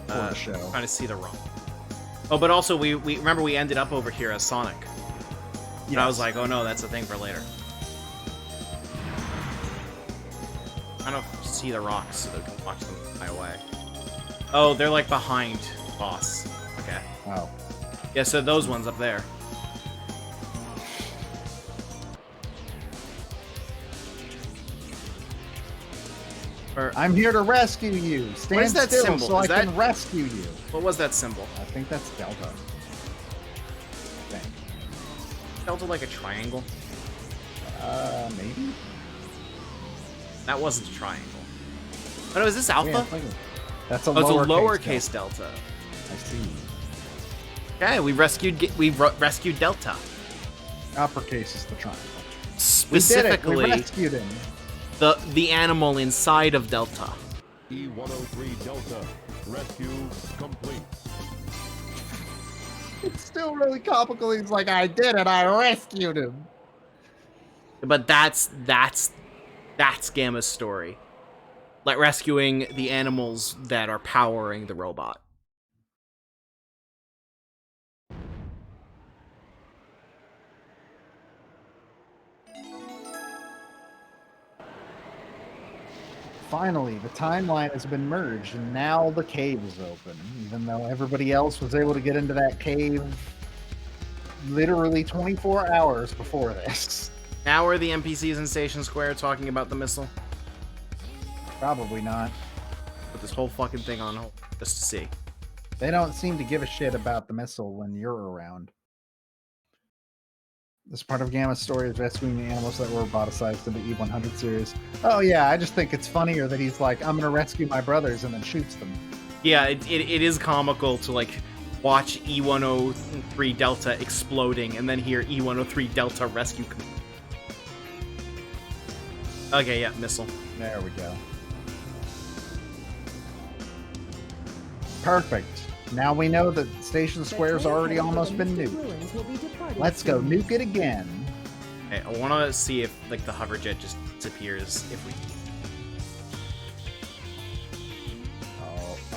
for the show.
Trying to see the rock. Oh, but also we remember we ended up over here as Sonic. And I was like, oh no, that's a thing for later. I don't see the rocks so they can watch them fly away. Oh, they're like behind boss. Okay.
Oh.
Yeah, so those ones up there.
I'm here to rescue you. Stand
What is that
still
symbol?
so
Is
I can
that-
rescue you.
What was that symbol?
I think that's Delta. Okay.
Delta like a triangle?
Maybe?
That wasn't a triangle. Oh no, is this alpha?
Yeah, I think that's a
Oh, it's a
lowercase
lowercase delta.
I see.
Okay, we rescued Delta.
Uppercase is the triangle.
Specifically,
We rescued him.
the animal inside of Delta.
E103 Delta. Rescue complete.
It's still really comical. He's like, I did it. I rescued him.
But that's Gamma's story. Like rescuing the animals that are powering the robot.
Finally, the timeline has been merged, and now the cave is open. Even though everybody else was able to get into that cave literally 24 hours before this.
Now are the NPCs in Station Square talking about the missile?
Probably not.
Put this whole fucking thing on hold just to see.
They don't seem to give a shit about the missile when you're around. This part of Gamma's story is rescuing the animals that were roboticized in the E100 series. Oh yeah, I just think it's funnier that he's like, I'm gonna rescue my brothers, and then shoots them.
Yeah, it is comical to like watch E103 Delta exploding and then hear E103 Delta rescue. Okay, yeah, missile.
There we go. Perfect. Now we know that Station Square's already almost been nuked. Let's go nuke it again.
Okay, I want to see if like the hover jet just disappears if we.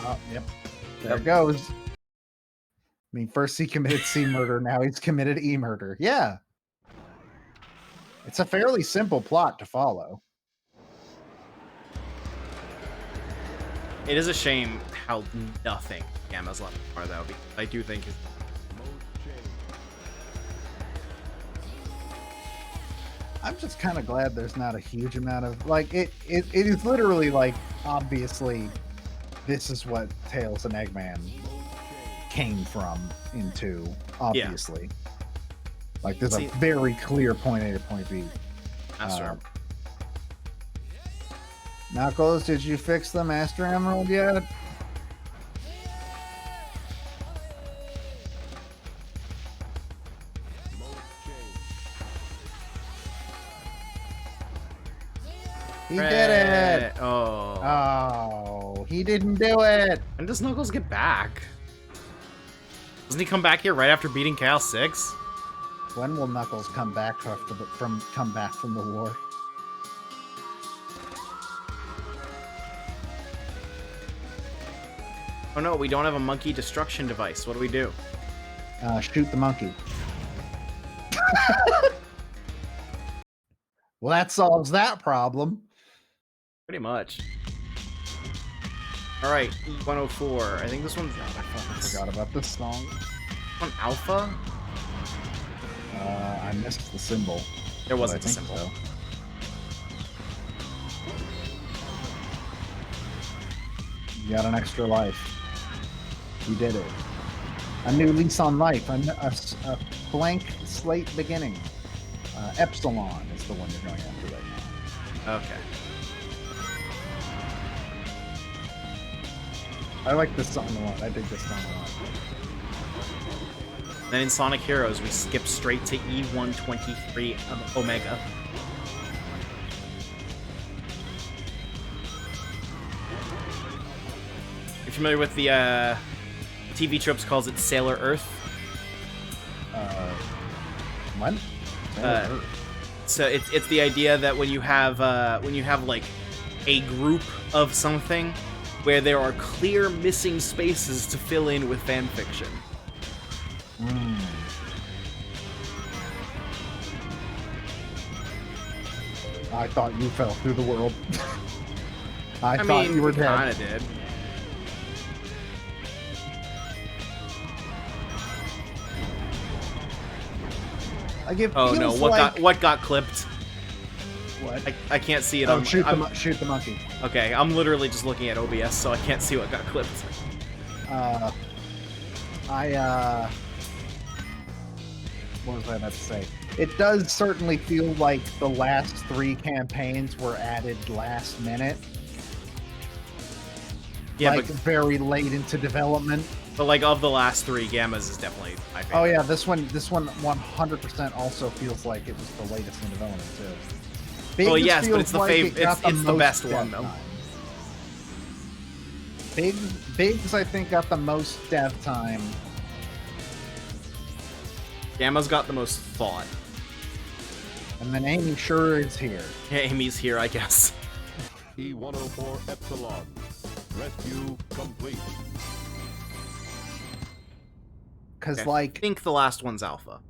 Oh, yep. There it goes. I mean, first he committed C murder, now he's committed E murder. Yeah. It's a fairly simple plot to follow.
It is a shame how nothing Gamma's left are though, because I do think his
I'm just kind of glad there's not a huge amount of like it is literally like obviously this is what Tails and Eggman came from into obviously. Like there's a very clear point A to point B.
That's true.
Knuckles, did you fix the Master Emerald yet? He did it!
Oh.
Oh, he didn't do it!
When does Knuckles get back? Doesn't he come back here right after beating Chaos 6?
When will Knuckles come back from the war?
Oh no, we don't have a monkey destruction device. What do we do?
Shoot the monkey. Well, that solves that problem.
Pretty much. Alright, E104. I think this one's...
I forgot about this song.
One Alpha?
I missed the symbol.
There wasn't
but I
a
think
symbol.
so. You got an extra life. You did it. A new lease on life. A blank slate beginning. Epsilon is the one you're going after right now.
Okay.
I like this song a lot. I dig this song a lot.
Then in Sonic Heroes, we skip straight to E123 Omega. You're familiar with the TV Tropes calls it Sailor Earth?
What?
So it's the idea that when you have like a group of something where there are clear missing spaces to fill in with fan fiction.
I thought you fell through the world. I thought
mean,
you were
we
dead.
kinda did.
Like it
Oh no!
feels
What got clipped?
What?
I can't see it.
Oh,
on,
shoot the monkey.
Okay, I'm literally just looking at OBS, so I can't see what got clipped.
What was I about to say? It does certainly feel like the last 3 campaigns were added last minute.
Yeah,
like very late into development.
but like of the last 3, Gamma's is definitely my favorite.
Oh yeah, this one 100% also feels like it was the latest in development too.
Well,
Biggs
yes, but
feels
it's the
like
fav-
it got
it's the
most
best
dev
one though.
time. Biggs, I think, got the most dev time.
Gamma's got the most thought.
And then Amy sure is here.
Yeah, Amy's here, I guess.
E104 Epsilon. Rescue complete.
Because,
Okay.
like,
I think the last one's Alpha.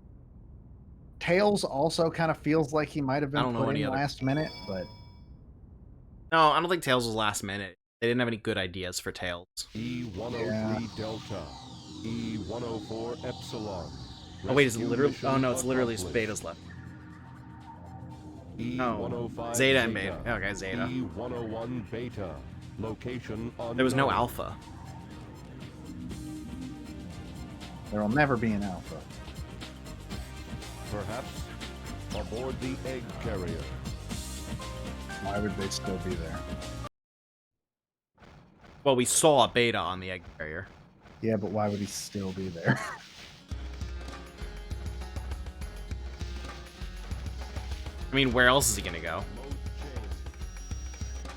Tails also kind of feels like he might have
I
been
don't know
put
any
in
other-
last minute, but
No, I don't think Tails was last minute. They didn't have any good ideas for Tails.
E103
Yeah.
Delta. E104 Epsilon.
Oh wait, is it
Rescue
literally?
mission
Oh no, it's literally just
accomplished.
Betas left.
E105
Zeta and Beta. Okay, Zeta.
E101 Beta. Location unknown.
There was no Alpha.
there will never be an alpha.
Perhaps aboard the egg carrier.
Why would they still be there?
Well, we saw a Beta on the egg carrier.
Yeah, but why would he still be there?
I mean, where else is he gonna go?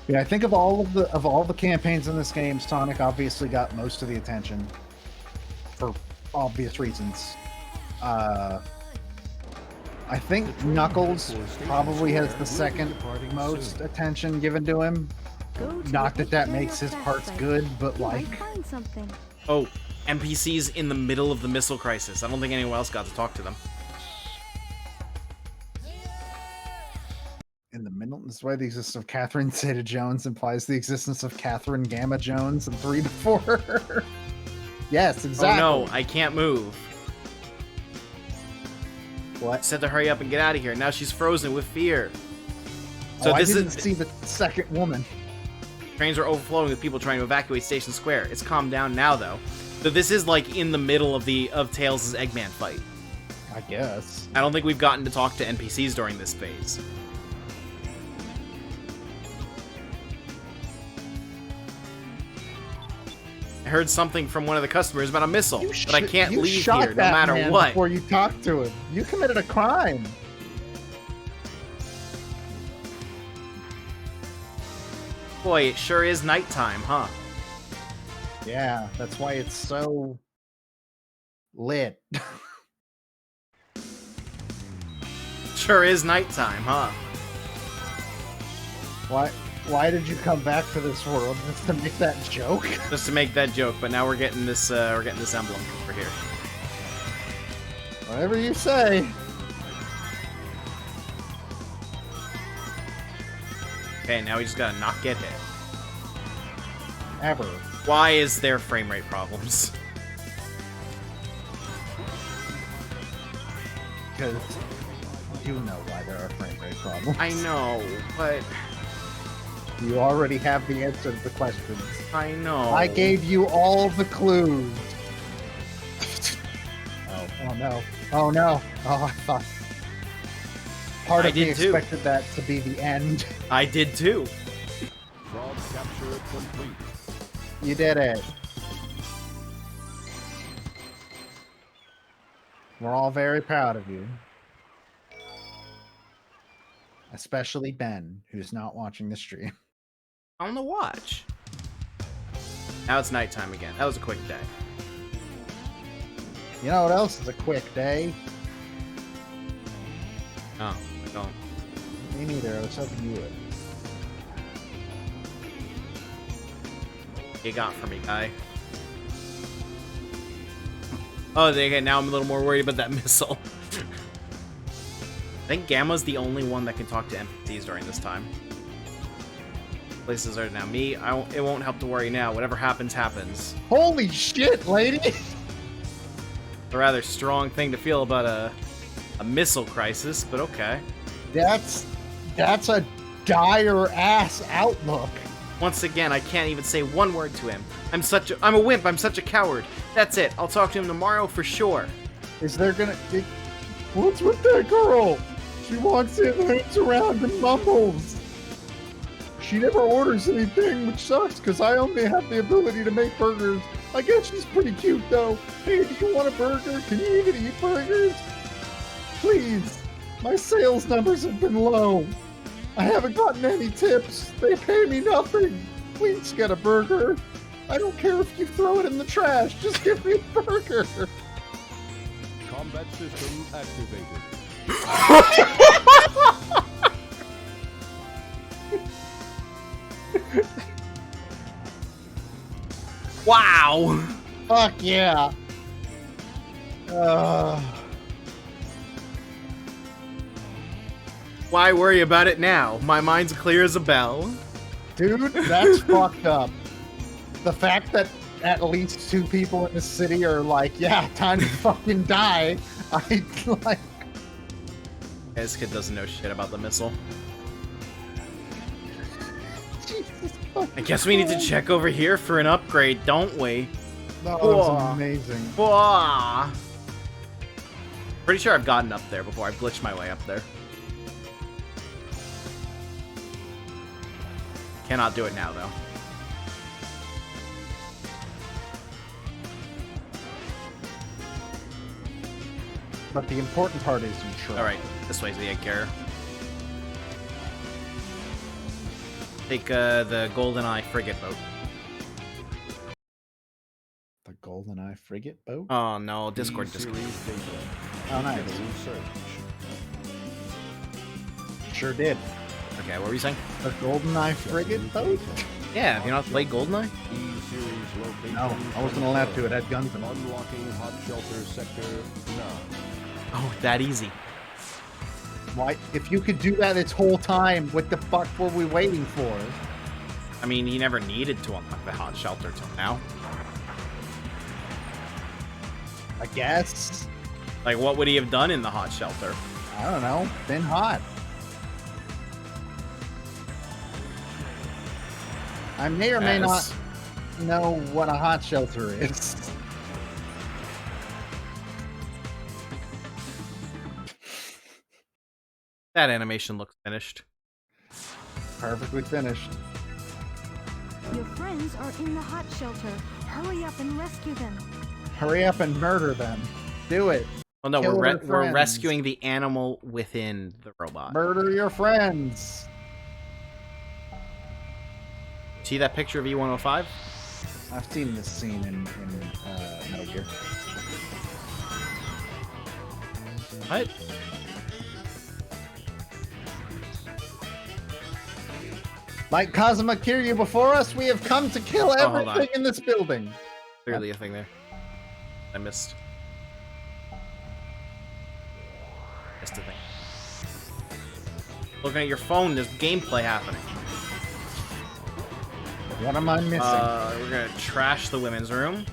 Yeah, I think of all the campaigns in this game, Sonic obviously got most of the attention for obvious reasons. I think Knuckles probably has the second most attention given to him.
Go to
Not
the
that
Edge
makes his
Area
parts
Fest
good, but
site. You might
like,
find something.
Oh, NPCs in the middle of the missile crisis. I don't think anyone else got to talk to them.
in the middle. This is why the existence of Catherine Zeta-Jones implies the existence of Catherine Gamma-Jones in 3 to 4. Yes, exactly.
Oh no, I can't move.
What?
Said to hurry up and get out of here. Now she's frozen with fear. So
I
this
didn't
is
see the second woman.
trains are overflowing with people trying to evacuate Station Square. It's calmed down now though. So this is like in the middle of Tails' Eggman fight.
I guess.
I don't think we've gotten to talk to NPCs during this phase. I heard something from one of the customers about a missile, but I can't
you
leave
shot
here no
that
matter
man
what.
Before you talk to him, you committed a crime.
Boy, it sure is nighttime, huh?
Yeah, that's why it's so lit.
Sure is nighttime, huh?
Why did you come back to this world just to make that joke?
Just to make that joke, but now we're getting this emblem over here.
Whatever you say.
Okay, now we just gotta not get hit.
Ever.
Why is there frame rate problems?
Because you know why there are frame rate problems.
I know, but
You already have the answer to the questions.
I know.
I gave you all the clues. Oh no. Oh no. Oh, I thought. Part
I
of me
did too.
expected that to be the end.
I did too.
Frog capture complete.
You did it. We're all very proud of you. Especially Ben, who's not watching the stream.
On the watch. Now it's nighttime again. That was a quick day.
You know what else is a quick day?
Oh, I don't.
Me neither. I was hoping you would.
You got for me, guy. Oh, okay, now I'm a little more worried about that missile. I think Gamma's the only one that can talk to NPCs during this time. Places are now me. It won't help to worry now. Whatever happens, happens.
Holy shit, lady!
A rather strong thing to feel about a missile crisis, but okay.
That's a dire ass outlook.
Once again, I can't even say one word to him. I'm a wimp. I'm such a coward. That's it. I'll talk to him tomorrow for sure.
Is there gonna? What's with that girl? She walks in, hoots around, and mumbles. She never orders anything, which sucks because I only have the ability to make burgers. I guess she's pretty cute though. Hey, do you want a burger? Can you even eat burgers? Please. My sales numbers have been low. I haven't gotten any tips. They pay me nothing. Please get a burger. I don't care if you throw it in the trash. Just give me a burger.
Combat system activated.
Wow.
Fuck yeah.
Why worry about it now? My mind's clear as a bell.
Dude, that's fucked up. The fact that at least 2 people in the city are like, yeah, time to fucking die. I like.
This kid doesn't know shit about the missile.
Jesus
I guess we need to check over here for an upgrade, don't we?
That was
Whoa.
amazing.
Whoa. Pretty sure I've gotten up there before. I've glitched my way up there. Cannot do it now, though.
But the important part is you try.
Alright, this way's the egg carrier. Take the GoldenEye frigate boat.
The GoldenEye frigate boat?
Oh no, Discord just.
Oh, nice. Sure did.
Okay, what were you saying?
A GoldenEye frigate boat?
Yeah, have you not played GoldenEye?
No, I wasn't allowed to. It had guns in it.
Unlocking hot shelter sector now.
Oh, that easy.
Why? If you could do that this whole time, what the fuck were we waiting for?
I mean, he never needed to unlock the hot shelter till now.
I guess.
Like, what would he have done in the hot shelter?
I don't know. Been hot. I may or may not know what a hot shelter is.
That animation looks finished.
Perfectly finished.
Your friends are in the hot shelter. Hurry up and rescue them.
Hurry up and murder them. Do it.
Well, no,
Kill their
we're
friends.
rescuing the animal within the robot.
Murder your friends.
See that picture of E105?
I've seen this scene in Metal Gear.
What?
Like Kazuma Kiryu before us, we have come to kill
Oh, hold on.
everything in this building.
Clearly a thing there. I missed. Missed a thing. Looking at your phone, there's gameplay happening.
What am I missing?
We're gonna trash the women's room.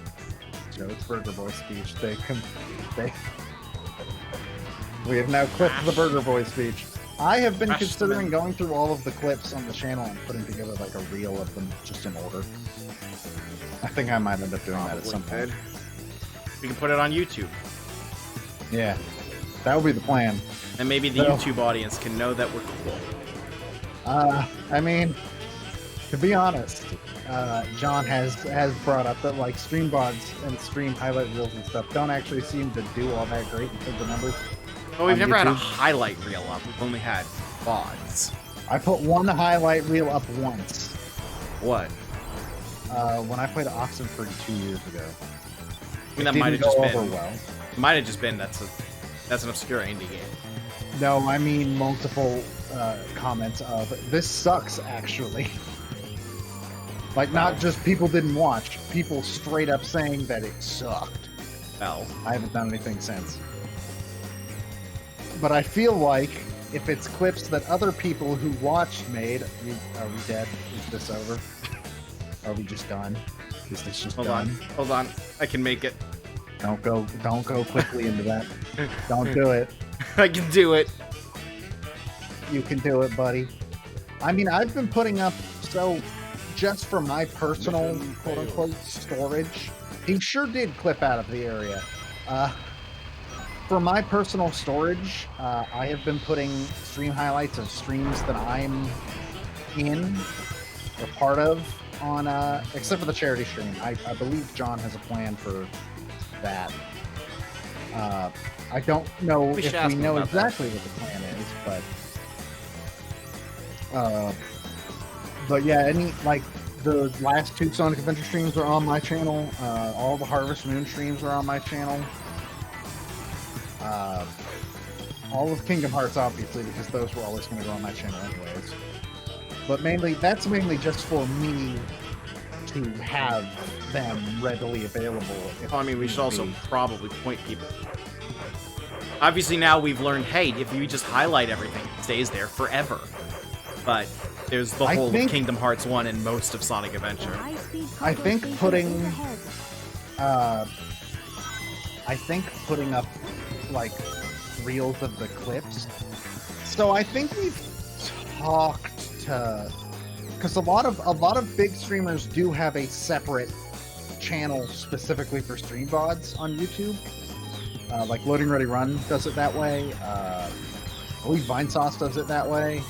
So it's Burger Boy speech. We have now clipped the Burger Boy speech. I have been
Trash
considering
them.
going through all of the clips on the channel and putting together like a reel of them just in order. I think I might end up doing that at some point.
We can put it on YouTube,
Yeah, that would be the plan.
and maybe the
No.
YouTube audience can know that we're cool.
I mean, to be honest, John has brought up that like stream bots and stream highlight reels and stuff don't actually seem to do all that great in terms of numbers.
But we've
On
never had a
YouTube?
highlight reel up. We've only had VODs.
I put one highlight reel up once
What?
when I played Oxenfree 2 years ago.
I mean, that
It
might
didn't
have just
go
been.
over well.
Might have just been that's an obscure indie game.
No, I mean multiple comments of this sucks actually. Like not just people didn't watch, people straight up saying that it sucked.
Well,
I haven't done anything since. But I feel like if it's clips that other people who watched made, are we dead? Is this over? Are we just done? Is this just
hold
done?
on. I can make it.
Don't go quickly into that. Don't do it.
I can do it.
You can do it, buddy. I mean, I've been putting up, so just for my personal quote unquote storage, he sure did clip out of the area. For my personal storage, I have been putting stream highlights of streams that I'm in or part of on, except for the charity stream. I believe John has a plan for that. I don't know
We should
if
ask
we
him
know
about that.
exactly what the plan is, but yeah, the last two Sonic Adventure streams are on my channel. All the Harvest Moon streams are on my channel. All of Kingdom Hearts, obviously, because those were always going to go on my channel anyways. But that's mainly just for me to have them readily available.
Oh, I mean, we should also probably point people. Obviously, now we've learned, hey, if you just highlight everything, it stays there forever. But there's the
I
whole
think-
of Kingdom Hearts 1 and most of Sonic Adventure.
High-speed
I
cargo
think
station
putting-
is ahead.
I think putting up like reels of the clips. So I think we've talked to, because a lot of big streamers do have a separate channel specifically for stream VODs on YouTube. Like Loading Ready Run does it that way. I believe Vinesauce does it that way.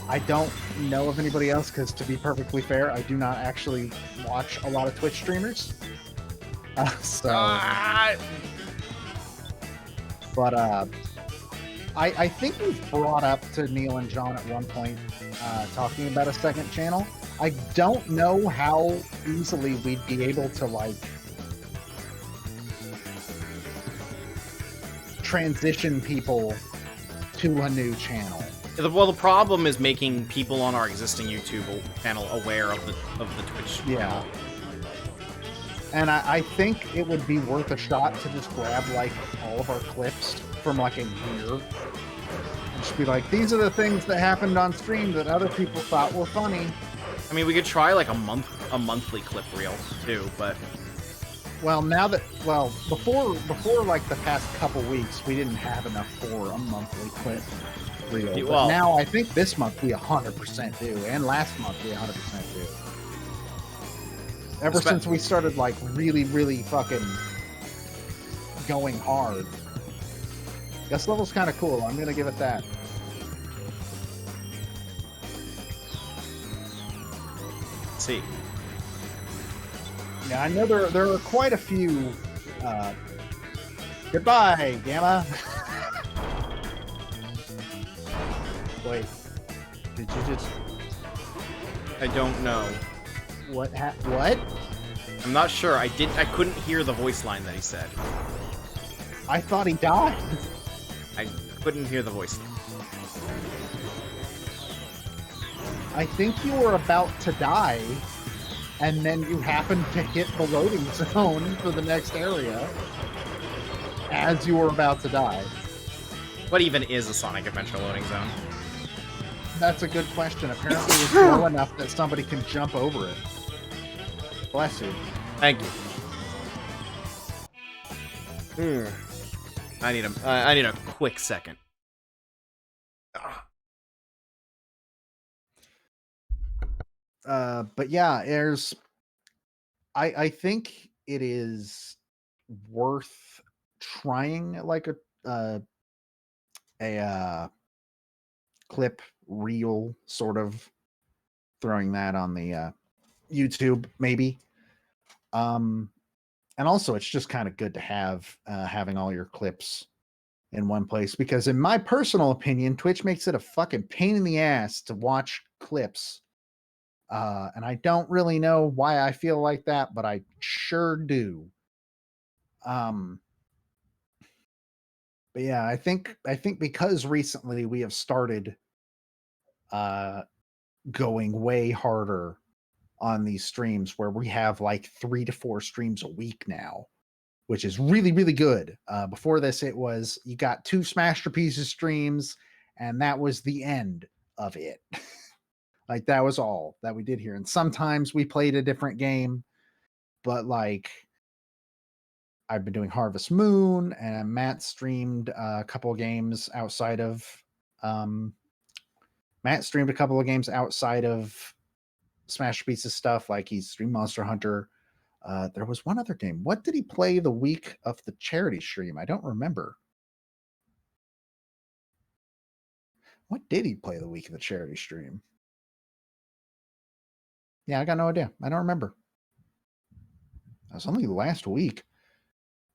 I don't know of anybody else because, to be perfectly fair, I do not actually watch a lot of Twitch streamers. But I think we've brought up to Neil and John at one point talking about a second channel. I don't know how easily we'd be able to like transition people to a new channel.
Well, the problem is making people on our existing YouTube channel aware of the Twitch.
Yeah. And I think it would be worth a shot to just grab like all of our clips from like a year and just be like, these are the things that happened on stream that other people thought were funny.
I mean, we could try like a monthly clip reel too, but
Well, before like the past couple weeks, we didn't have enough for a monthly clip reel.
Yeah,
But
well-
now I think this month we 100% do, and last month we 100% do. Ever since we started like really, really fucking going hard. Guest level's kind of cool. I'm gonna give it that.
let's see.
Yeah, I know there are quite a few. Goodbye, Gamma. Wait, did you just?
I don't know.
What? What?
I'm not sure. I couldn't hear the voice line that he said.
I thought he died.
I couldn't hear the voice line.
I think you were about to die, and then you happened to hit the loading zone for the next area as you were about to die.
What even is a Sonic Adventure loading zone?
That's a good question. Apparently it's low enough that somebody can jump over it. Bless you.
Thank you. I need a quick second.
But yeah, I think it is worth trying like a clip reel, sort of throwing that on the YouTube maybe. And also it's just kind of good to have having all your clips in one place, because in my personal opinion, Twitch makes it a fucking pain in the ass to watch clips. And I don't really know why I feel like that, but I sure do. But yeah, I think because recently we have started going way harder on these streams, where we have like 3 to 4 streams a week now, which is really, really good. Before this, it was you got 2 Smash for Pieces streams, and that was the end of it. Like, that was all that we did here. And sometimes we played a different game, but like I've been doing Harvest Moon, and Matt streamed a couple of games outside of Smash Pieces stuff. Like, he streamed Monster Hunter. There was one other game. What did he play the week of the charity stream? I don't remember. What did he play the week of the charity stream? Yeah, I got no idea. I don't remember. That was only last week.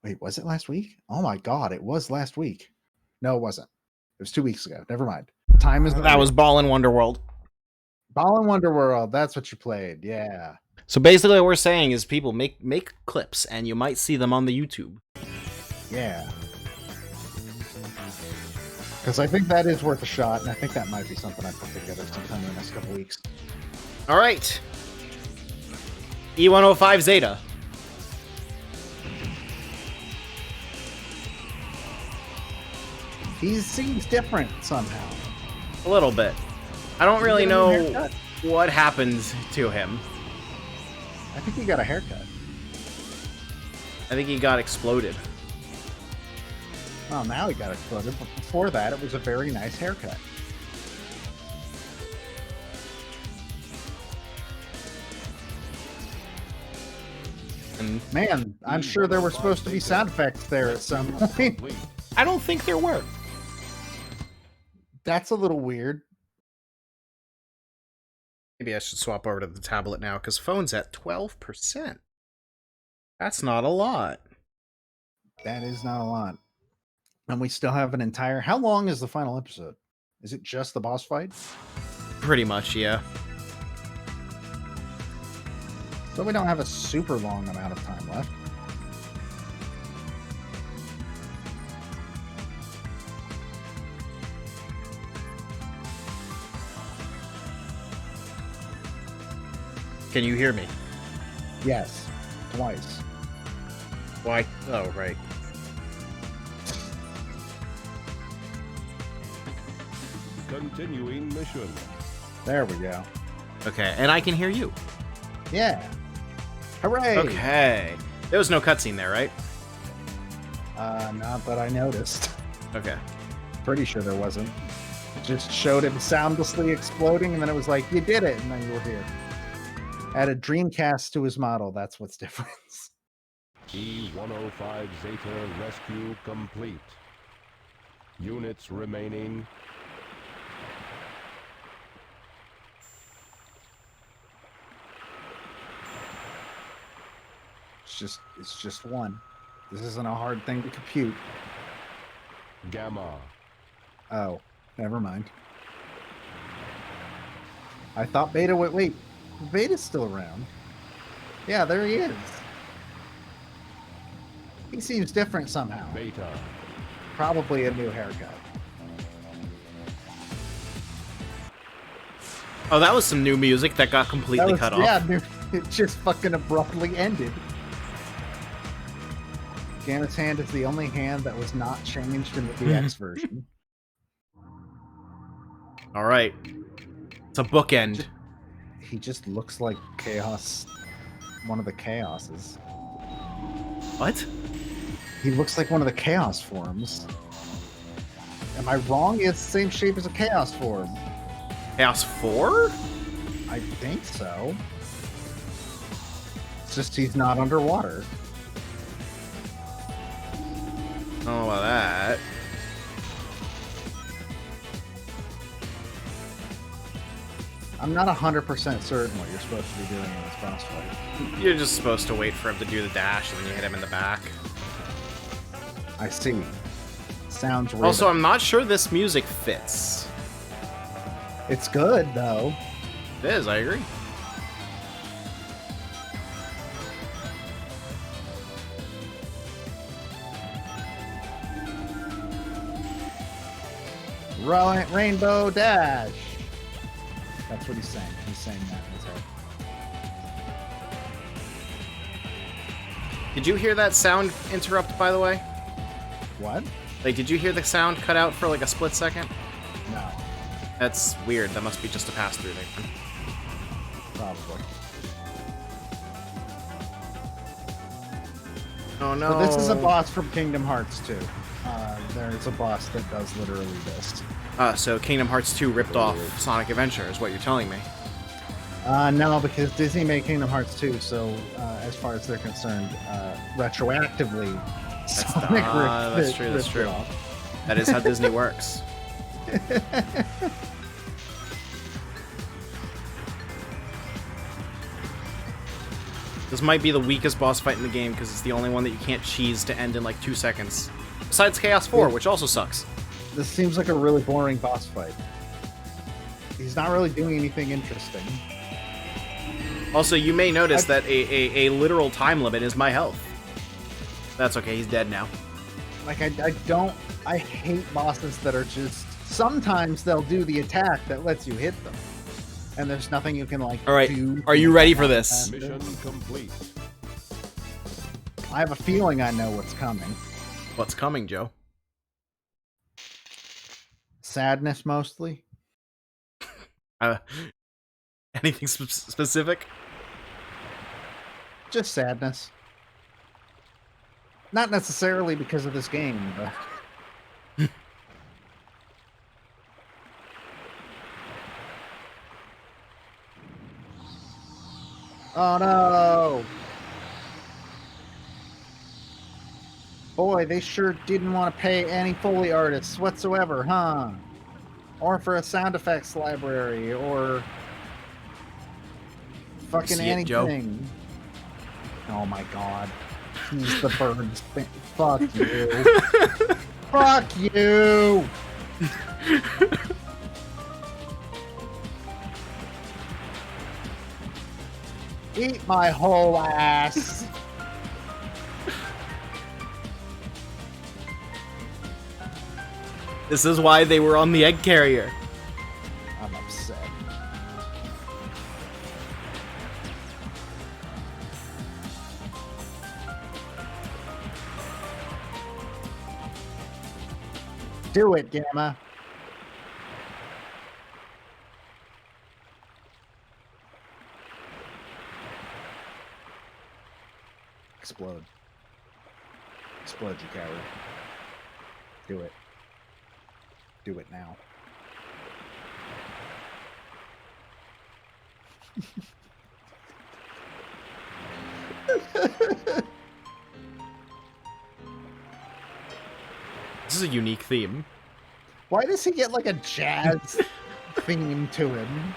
Wait, was it last week? Oh my god, it was last week. No, it wasn't. It was 2 weeks ago. Never mind. Time is
That was Ball in Wonderworld.
Ball in Wonderworld. That's what you played. Yeah.
So basically, what we're saying is, people make clips, and you might see them on the YouTube.
Yeah. Because I think that is worth a shot, and I think that might be something I put together sometime in the next couple weeks.
All right. E105 Zeta.
He seems different somehow.
A little bit. I don't really
Did he get a new
know
haircut?
what happened to him.
I think he got a haircut.
I think he got exploded.
Oh, now he got exploded. But before that, it was a very nice haircut.
And
Man, I'm sure there were supposed to be sound effects there at some point.
I don't think there were.
That's a little weird.
Maybe I should swap over to the tablet now, because phone's at 12%. That's not a lot.
That is not a lot. And we still have an entire... How long is the final episode? Is it just the boss fight?
Pretty much, yeah.
So we don't have a super long amount of time left.
Can you hear me?
Yes, twice.
Why? Oh, right.
Continuing mission.
There we go.
Okay, and I can hear you.
Yeah. Hooray!
Okay. There was no cutscene there, right?
Not that I noticed.
Okay.
Pretty sure there wasn't. It just showed him soundlessly exploding, and then it was like, you did it, and then you were here. Added Dreamcast to his model. That's what's different.
E-105 Zeta rescue complete. Units remaining.
It's just one. This isn't a hard thing to compute.
Gamma.
Oh, never mind. I thought Beta would wait. Beta's still around. Yeah, there he is. He seems different somehow.
Beta.
Probably a new haircut.
Oh, that was some new music that got completely cut off.
Yeah, it just fucking abruptly ended. Ganon's hand is the only hand that was not changed in the DX version.
All right. It's a bookend.
He just looks like Chaos, one of the Chaoses.
What?
He looks like one of the Chaos forms. Am I wrong? It's the same shape as a Chaos form.
Chaos 4?
I think so. It's just he's not underwater.
I don't know about that.
I'm not 100% certain what you're supposed to be doing in this boss fight.
You're just supposed to wait for him to do the dash and then you hit him in the back.
I see. Sounds weird.
Also, I'm not sure this music fits.
It's good, though.
It is, I agree.
Rainbow Dash. That's what he's saying. He's saying that in his head.
Did you hear that sound interrupt, by the way?
What?
Like, did you hear the sound cut out for like a split second?
No,
That's weird. That must be just a pass-through thing.
probably.
Oh no.
But this is a boss from Kingdom Hearts 2. There's a boss that does literally this.
So Kingdom Hearts 2 ripped off Sonic Adventure, is what you're telling me.
No, because Disney made Kingdom Hearts 2, so as far as they're concerned, retroactively, Sonic
that's true, that's
ripped
true.
it off.
That is how Disney works. This might be the weakest boss fight in the game because it's the only one that you can't cheese to end in like 2 seconds. Besides Chaos 4, which also sucks.
This seems like a really boring boss fight. He's not really doing anything interesting.
Also, you may notice that a literal time limit is my health. That's okay, he's dead now.
Like, I hate bosses that are just, sometimes they'll do the attack that lets you hit them. And there's nothing you can, like,
All right,
do.
are you ready for this?
Mission complete.
I have a feeling I know what's coming.
What's coming, Joe?
Sadness, mostly.
Anything specific?
Just sadness. Not necessarily because of this game, but... Oh no! Boy, they sure didn't want to pay any Foley artists whatsoever, huh? Or for a sound effects library, or fucking
See it, Joe?
anything. Oh my god. He's the bird. Fuck you. Fuck you! Eat my whole ass.
This is why they were on the egg carrier.
I'm upset. Do it, Gamma. Explode. Explode, you coward. Do it. Do it now.
This is a unique theme.
Why does he get like a jazz theme to him?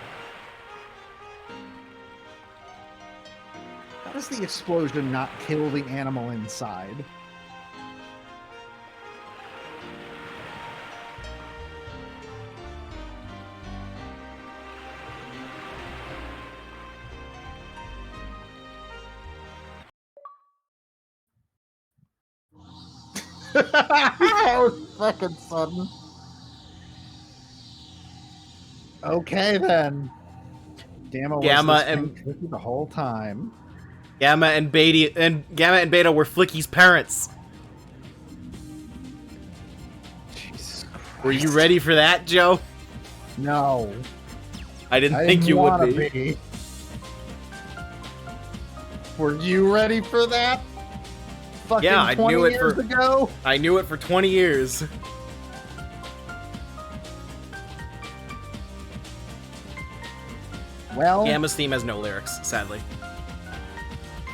How does the explosion not kill the animal inside? That was fucking sudden. Okay then. Gamma was and the whole time.
Gamma and Beta were Flicky's parents.
Jesus Christ.
Were you ready for that, Joe?
No.
I didn't think you would
wanna
be.
Were you ready for that? Fucking
Yeah, I
20
knew it
years
for
ago?
I knew it for 20 years.
Well,
Gamma's theme has no lyrics, sadly.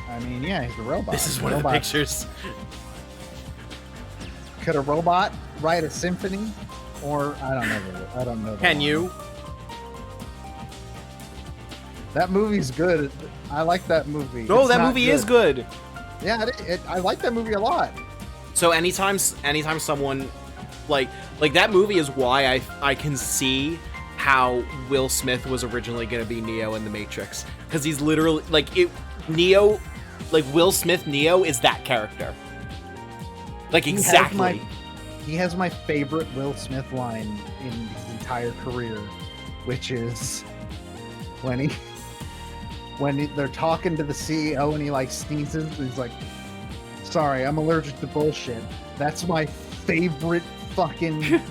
I mean, yeah, he's a robot.
This is one of the
Robot.
pictures.
Could a robot write a symphony? Or I don't know.
Can you?
That movie's good. I like that movie.
No,
It's
that
not
movie is good.
Yeah, I like that movie a lot.
So anytime someone like that movie is why I can see how Will Smith was originally going to be Neo in The Matrix, because he's literally Neo, like Will Smith Neo is that character. Like exactly.
He has my favorite Will Smith line in his entire career, which is when they're talking to the CEO and he like sneezes. He's like, "Sorry, I'm allergic to bullshit." That's my favorite fucking.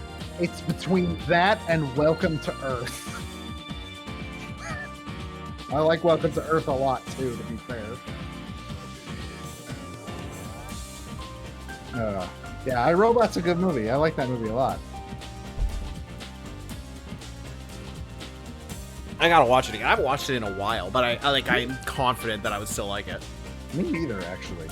It's between that and Welcome to Earth. I like Welcome to Earth a lot too, to be fair. Yeah, iRobot's a good movie. I like that movie a lot.
I gotta watch it again. I haven't watched it in a while, but I'm confident that I would still like it.
Me neither, actually.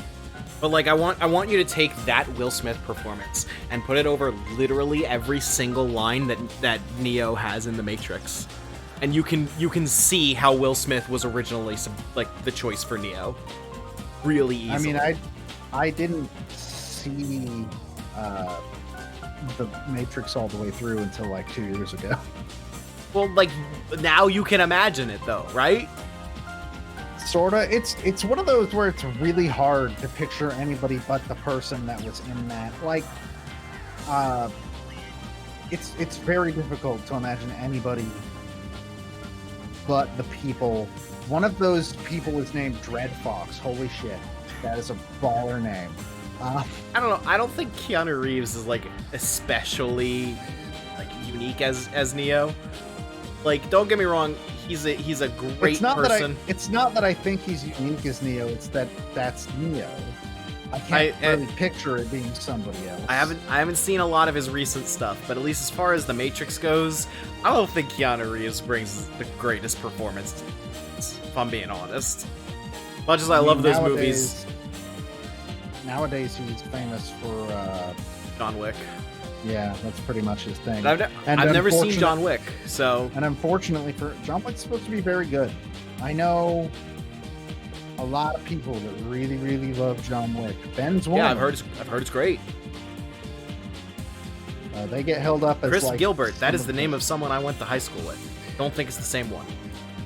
But like, I want you to take that Will Smith performance and put it over literally every single line that Neo has in The Matrix, and you can see how Will Smith was originally like the choice for Neo. Really easily.
I mean, I didn't see The Matrix all the way through until like 2 years ago.
Well, like now you can imagine it though, right?
Sorta. It's one of those where it's really hard to picture anybody but the person that was in that. Like, it's very difficult to imagine anybody but the people. One of those people is named Dread Fox. Holy shit, that is a baller name.
I don't know. I don't think Keanu Reeves is like especially like unique as Neo. Like, don't get me wrong. He's a great person.
It's not that I think he's unique as Neo. It's that that's Neo. I can't really picture it being somebody else.
I haven't seen a lot of his recent stuff, but at least as far as The Matrix goes, I don't think Keanu Reeves brings the greatest performance. If I'm being honest, much as I love those movies.
Nowadays, he's famous for
John Wick.
Yeah, that's pretty much his thing.
I've never seen John Wick, so.
And unfortunately, for John Wick's supposed to be very good. I know a lot of people that really, really love John Wick. Ben's one.
Yeah, I've heard it's great.
They get held up as
Chris
like
Gilbert. That is the name of someone I went to high school with. Don't think it's the same one.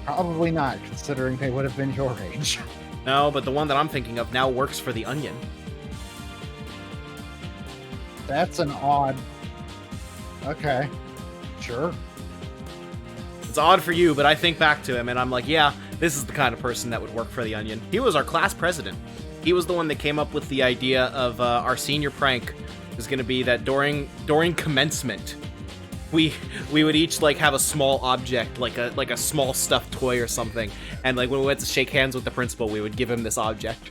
Probably not, considering they would have been your age.
No, but the one that I'm thinking of now works for The Onion.
That's an odd. Okay, sure.
It's odd for you, but I think back to him and I'm like, yeah, this is the kind of person that would work for The Onion. He was our class president. He was the one that came up with the idea of our senior prank was gonna be that during commencement, we would each like have a small object, like a small stuffed toy or something, and like when we went to shake hands with the principal, we would give him this object.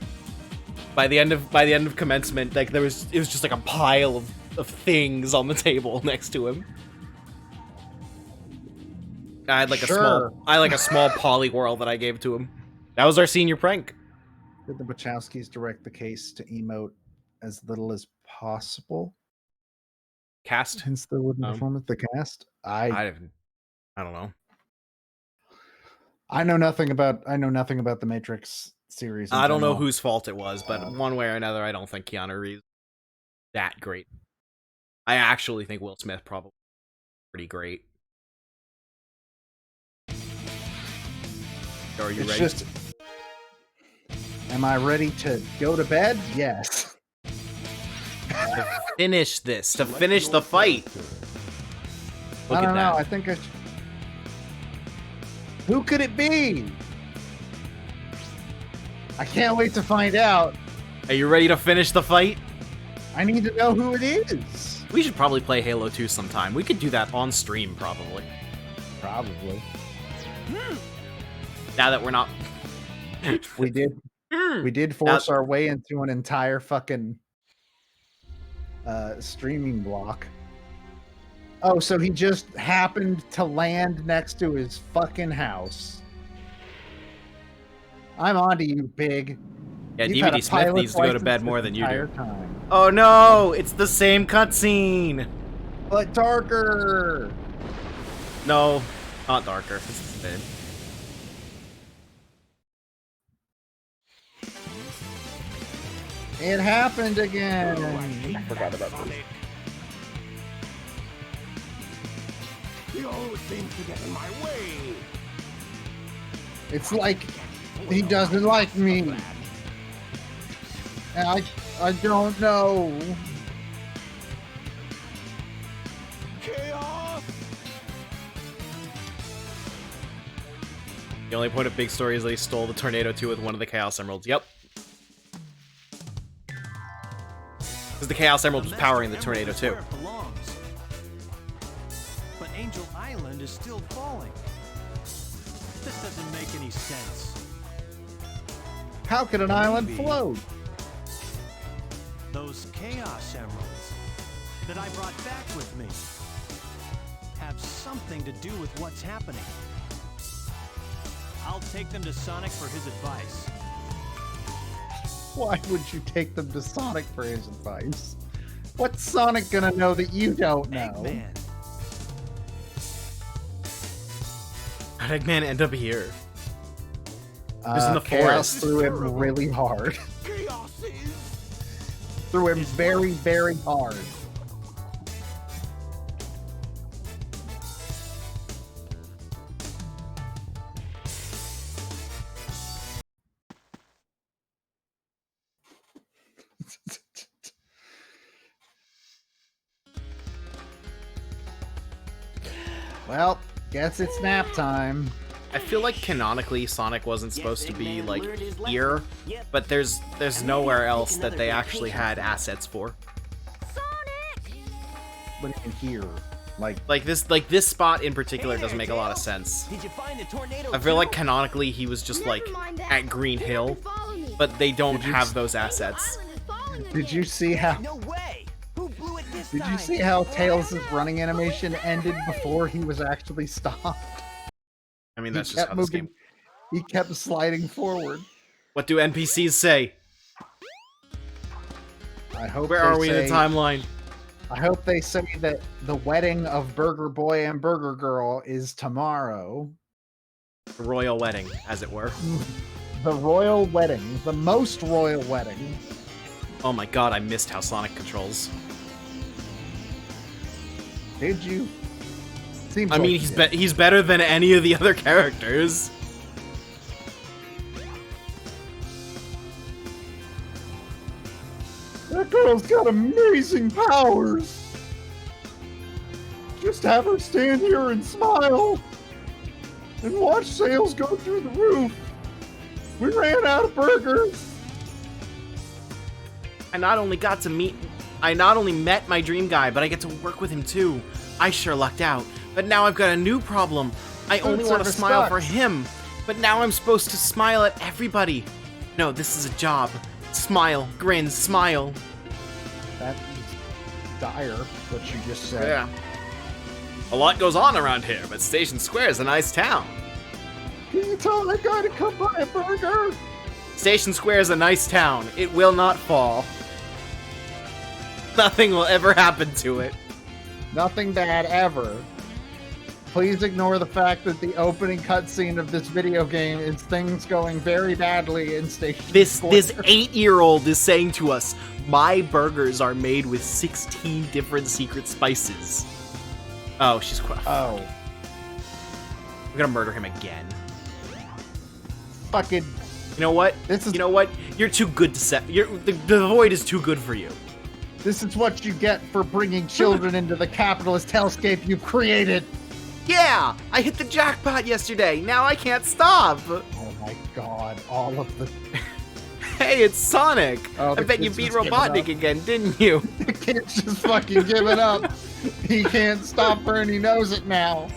By the end of commencement, like it was just like a pile of things on the table next to him. I had like a small Poliwhirl that I gave to him. That was our senior prank.
Did the Wachowskis direct the case to emote as little as possible?
Cast?
Hence the wooden performance. The cast.
I don't know.
I know nothing about the Matrix series.
I don't know whose fault it was, but one way or another, I don't think Keanu Reeves that great. I actually think Will Smith probably pretty great. Are you ready?
Am I ready to go to bed? Yes.
To finish this, to finish the fight. Look
I don't
at that.
know. I think who could it be? I can't wait to find out.
Are you ready to finish the fight?
I need to know who it is.
We should probably play Halo 2 sometime. We could do that on stream, probably.
Probably.
Now that we're not...
We did force our way into an entire fucking streaming block. Oh, so he just happened to land next to his fucking house. I'm onto you, Big.
Yeah,
You've had a
DVD Smith
pilot's
needs to go to
license
bed more
this
than you do.
entire time.
Oh no! It's the same cutscene!
But darker!
No, not darker. It's the same.
It happened again!
I forgot about this. He always seems to get in my way.
It's like he doesn't like me. And I don't know.
Chaos!
The only point of Big Story is that he stole the Tornado 2 with one of the Chaos Emeralds. Yep. Because the Chaos Emerald was powering the Tornado 2.
But Angel Island is still falling. This doesn't make any sense.
How could an island float?
Those Chaos Emeralds that I brought back with me have something to do with what's happening. I'll take them to Sonic for his advice.
Why would you take them to Sonic for his advice? What's Sonic gonna know that you don't know?
Eggman.
How did Eggman end up here? Just in the
Chaos
forest.
threw him really hard.
Chaos is...
Threw him very, very hard. Well, guess it's nap time.
I feel like canonically Sonic wasn't supposed to be like here, but there's nowhere else that they actually had assets for.
But in here,
Like this spot in particular doesn't make a lot of sense.
Did you find the tornado?
I feel like canonically he was just like at Green Hill, but they don't have those assets.
did you see how?
No way. Who blew it this
Did
time?
you see how Tails' running animation ended before he was actually stopped?
I mean
He
that's just
kept
how this game.
He kept sliding forward.
What do NPCs say?
I hope.
Where
they
are we in the
say-
timeline?
I hope they say that the wedding of Burger Boy and Burger Girl is tomorrow.
The royal wedding, as it were.
The royal wedding, the most royal wedding.
Oh my god, I missed how Sonic controls.
Did you? Seems
I mean,
like you did.
he's better than any of the other characters.
That girl's got amazing powers. Just have her stand here and smile and watch sales go through the roof. We ran out of burgers.
I not only got to meet I not only met my dream guy, but I get to work with him too. I sure lucked out. But now I've got a new problem. I
Food
only want to
service
smile
sucks.
for him. But now I'm supposed to smile at everybody. No, this is a job. Smile, grin, smile.
That is dire, what you just said.
Yeah. A lot goes on around here, but Station Square is a nice town.
Can you tell that guy to come buy a burger?
Station Square is a nice town. It will not fall. Nothing will ever happen to it.
Nothing bad ever. Please ignore the fact that the opening cutscene of this video game is things going very badly in Station
This
Square.
8-year-old is saying to us, my burgers are made with 16 different secret spices. Oh, she's quite.
Oh,
I'm gonna murder him again.
fucking.
You know what?
This is-
You know what? You're too good to set. The void is too good for you.
This is what you get for bringing children into the capitalist hellscape you've created.
Yeah, I hit the jackpot yesterday. Now I can't stop.
Oh my god, all of the.
Hey, it's Sonic.
Oh,
I
the
bet you
kid's
beat
just giving
Robotnik
up.
again, didn't you?
The kid's just fucking giving up. He can't stop her and he knows it now.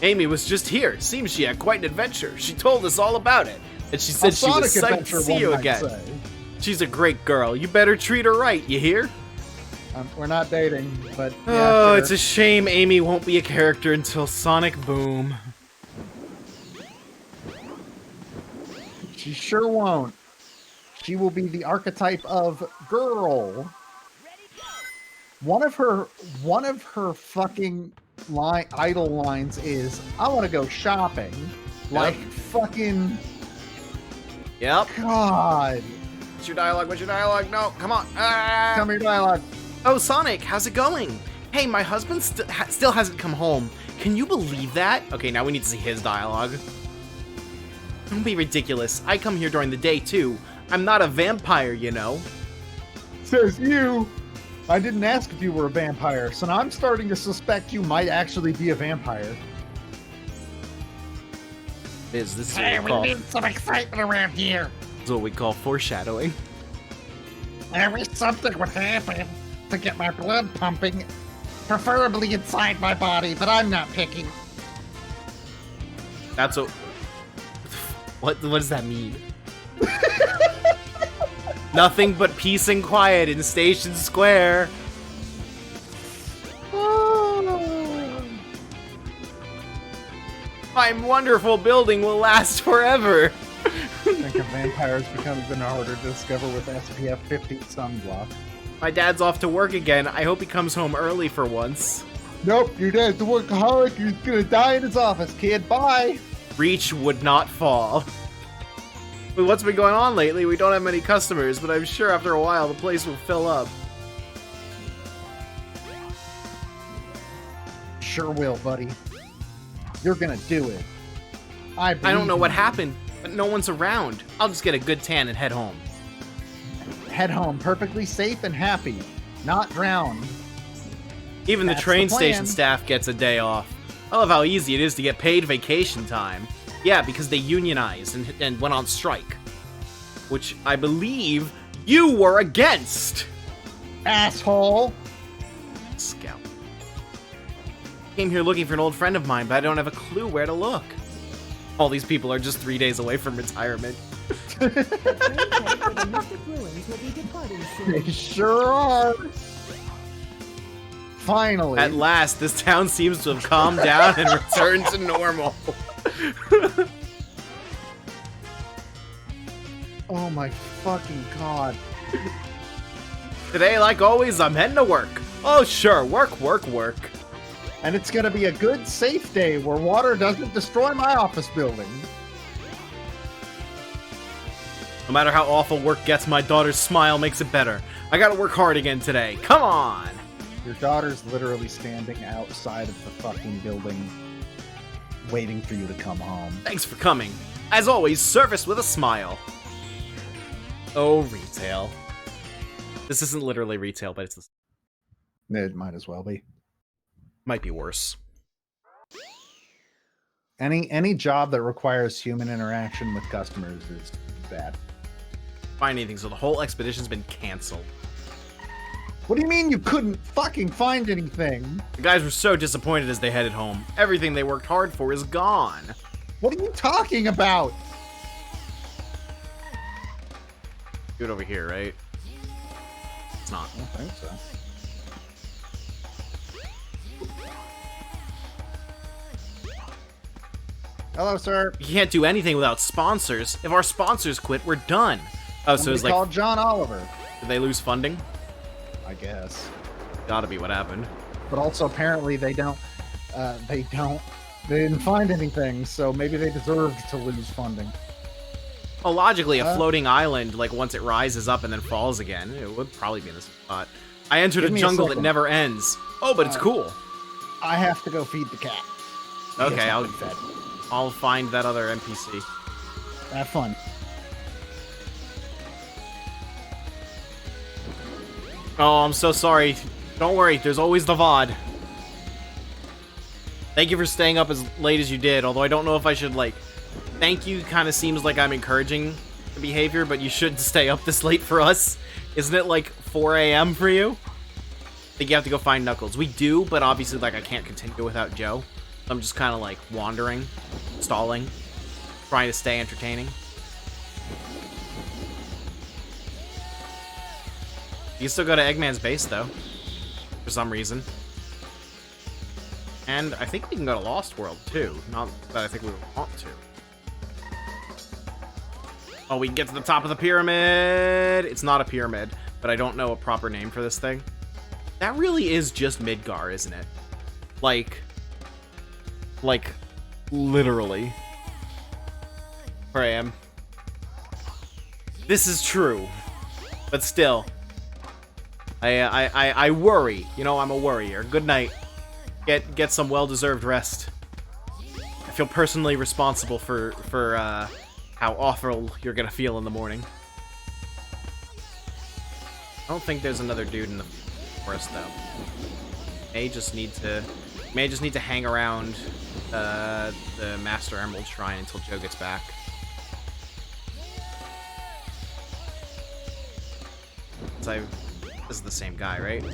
Amy was just here. Seems she had quite an adventure. She told us all about it. And she said
A
she was
Sonic
psyched to
adventure,
see
one
you
might
again.
say.
She's a great girl. You better treat her right, you hear?
We're not dating, but yeah,
Oh,
sure.
it's a shame Amy won't be a character until Sonic Boom.
She sure won't. She will be the archetype of girl. One of her fucking idol lines is, "I want to go shopping." Like fucking
Yep.
God.
What's your dialogue? What's your dialogue? No, come on. Ah.
Tell me your dialogue.
Oh, Sonic, how's it going? Hey, my husband still hasn't come home. Can you believe that? Okay, now we need to see his dialogue. Don't be ridiculous. I come here during the day, too. I'm not a vampire, you know.
Says you. I didn't ask if you were a vampire, so now I'm starting to suspect you might actually be a vampire.
This is what we call,
some excitement around here.
this is what we call foreshadowing.
I wish something would happen to get my blood pumping, preferably inside my body, but I'm not picky.
That's what... What does that mean? Nothing but peace and quiet in Station Square. My wonderful building will last forever.
I think a vampire's become even harder to discover with SPF 50 sunblock.
My dad's off to work again. I hope he comes home early for once.
Nope, your dad's a workaholic. He's gonna die in his office, kid. Bye.
Reach would not fall. With what's been going on lately, we don't have many customers, but I'm sure after a while the place will fill up.
Sure will, buddy. You're gonna do it. I
don't know
believe
what
in
happened, but no one's around. I'll just get a good tan and head home.
you. Head home perfectly safe and happy, not drowned.
Even the
That's
train
the
station
plan.
staff gets a day off. I love how easy it is to get paid vacation time. Yeah, because they unionized and went on strike. Which I believe you were against!
Asshole.
Scout. Came here looking for an old friend of mine, but I don't have a clue where to look. All these people are just 3 days away from retirement.
They sure are. Finally.
At last, this town seems to have calmed down and returned to normal.
Oh my fucking god.
Today, like always, I'm heading to work. Oh, sure, work, work, work.
And it's gonna be a good, safe day where water doesn't destroy my office building.
No matter how awful work gets, my daughter's smile makes it better. I gotta work hard again today. Come on!
Your daughter's literally standing outside of the fucking building, waiting for you to come home.
Thanks for coming. As always, service with a smile. Oh, retail. This isn't literally retail, but it's
It might as well be.
might be worse.
Any job that requires human interaction with customers is bad.
Find anything, so the whole expedition's been canceled.
What do you mean you couldn't fucking find anything?
The guys were so disappointed as they headed home. Everything they worked hard for is gone.
What are you talking about?
Do it over here, right? It's not.
I don't think so. Hello, sir.
You can't do anything without sponsors. If our sponsors quit, we're done. Oh, so it's
Somebody
like,
called John Oliver.
did they lose funding?
I guess.
Gotta be what happened.
But also apparently they didn't find anything, so maybe they deserved to lose funding.
Well, logically, a floating island, like once it rises up and then falls again, it would probably be in this spot. I entered
Give
a
me a
jungle that
second.
never ends. Oh, but it's cool.
I have to go feed the cat. He has
Okay,
not
I'll
been fed.
I'll find that other NPC.
Have fun.
Oh, I'm so sorry. Don't worry, there's always the VOD. Thank you for staying up as late as you did, although I don't know if I should, like... Thank you kind of seems like I'm encouraging the behavior, but you shouldn't stay up this late for us. Isn't it, like, 4 a.m. for you? I think you have to go find Knuckles. We do, but obviously, like, I can't continue without Joe. I'm just kind of, like, wandering, stalling, trying to stay entertaining. You can still go to Eggman's base, though, for some reason. And I think we can go to Lost World, too. Not that I think we want to. Oh, we can get to the top of the pyramid! It's not a pyramid, but I don't know a proper name for this thing. That really is just Midgar, isn't it? Like, literally. Where I am. This is true. But still. I worry. You know, I'm a worrier. Good night. Get some well-deserved rest. I feel personally responsible for how awful you're gonna feel in the morning. I don't think there's another dude in the forest though. May just need to hang around the Master Emerald Shrine until Joe gets back. This is the same guy, right?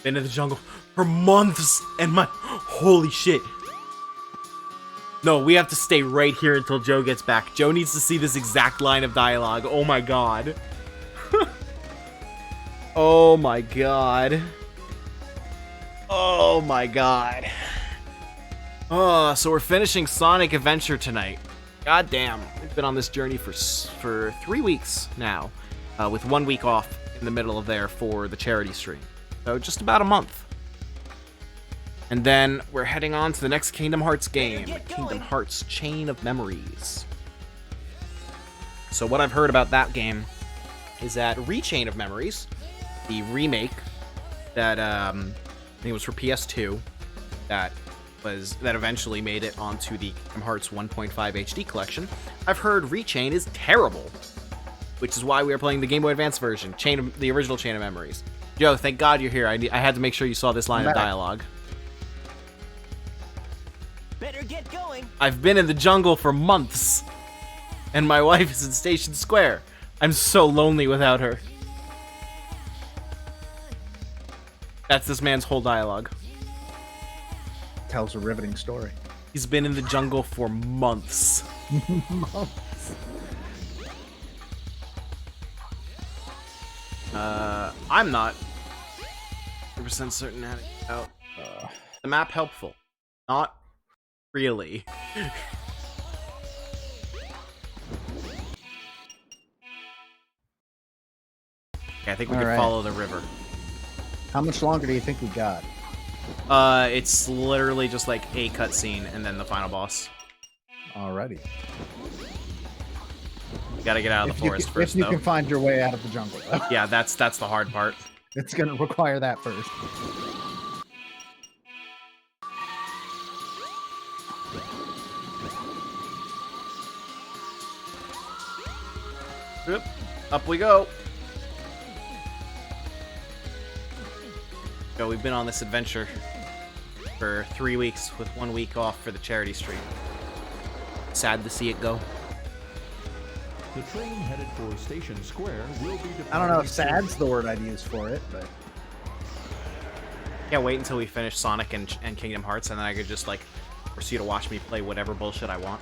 Been in the jungle for months, and holy shit. No, we have to stay right here until Joe gets back. Joe needs to see this exact line of dialogue. Oh my god. Oh my god. Oh my god. Oh, so we're finishing Sonic Adventure tonight. God damn. We've been on this journey for 3 weeks now, with 1 week off in the middle of there for the charity stream. So just about a month. And then we're heading on to the next Kingdom Hearts game, Kingdom Hearts Chain of Memories. So what I've heard about that game is that Rechain of Memories, the remake that I think it was for PS2, that eventually made it onto the Kingdom Hearts 1.5 HD collection. I've heard Rechain is terrible, which is why we are playing the Game Boy Advance version, the original Chain of Memories. Joe, thank God you're here. I had to make sure you saw this line of dialogue.
Better get going.
I've been in the jungle for months, and my wife is in Station Square. I'm so lonely without her. That's this man's whole dialogue.
Tells a riveting story.
He's been in the jungle for months. I'm not 100% certain how to get out. The map helpful. Not really. Okay, I think we can follow the river.
How much longer do you think we got?
It's literally just like a cutscene and then the final boss.
Alrighty.
You gotta get out of the forest first,
if you
though.
can find your way out of the jungle, though.
Yeah, that's the hard part.
It's gonna require that first.
Yep. Up we go. So we've been on this adventure for 3 weeks with 1 week off for the charity stream. Sad to see it go.
The train headed for Station Square will be departing.
I don't know if sad's the word I'd use for it, but
Can't wait until we finish Sonic and Kingdom Hearts, and then I could just like force you to watch me play whatever bullshit I want.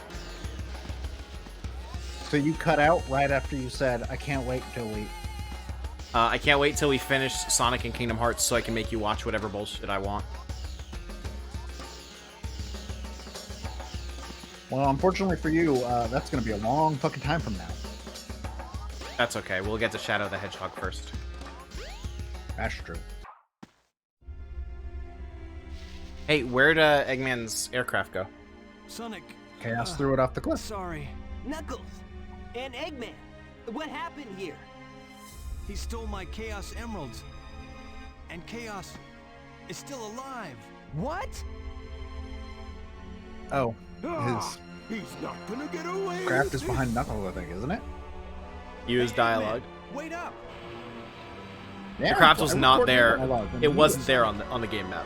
so you cut out right after you said, "I can't wait until we."
I can't wait till we finish Sonic and Kingdom Hearts so I can make you watch whatever bullshit I want.
Well, unfortunately for you, that's going to be a long fucking time from now.
That's okay. We'll get to Shadow the Hedgehog first.
That's true.
Hey, where'd Eggman's aircraft go?
Sonic.
Chaos threw it off the cliff.
Sorry.
Knuckles and Eggman, what happened here?
He stole my Chaos Emeralds. And Chaos is still alive.
What?
Oh, his
He's not gonna get away.
craft is behind Knuckles, I think, isn't it?
Use dialogue.
Wait up.
Yeah,
The craft was
I
not
recorded
there.
dialogue when
It
he
wasn't
was-
there on the game map.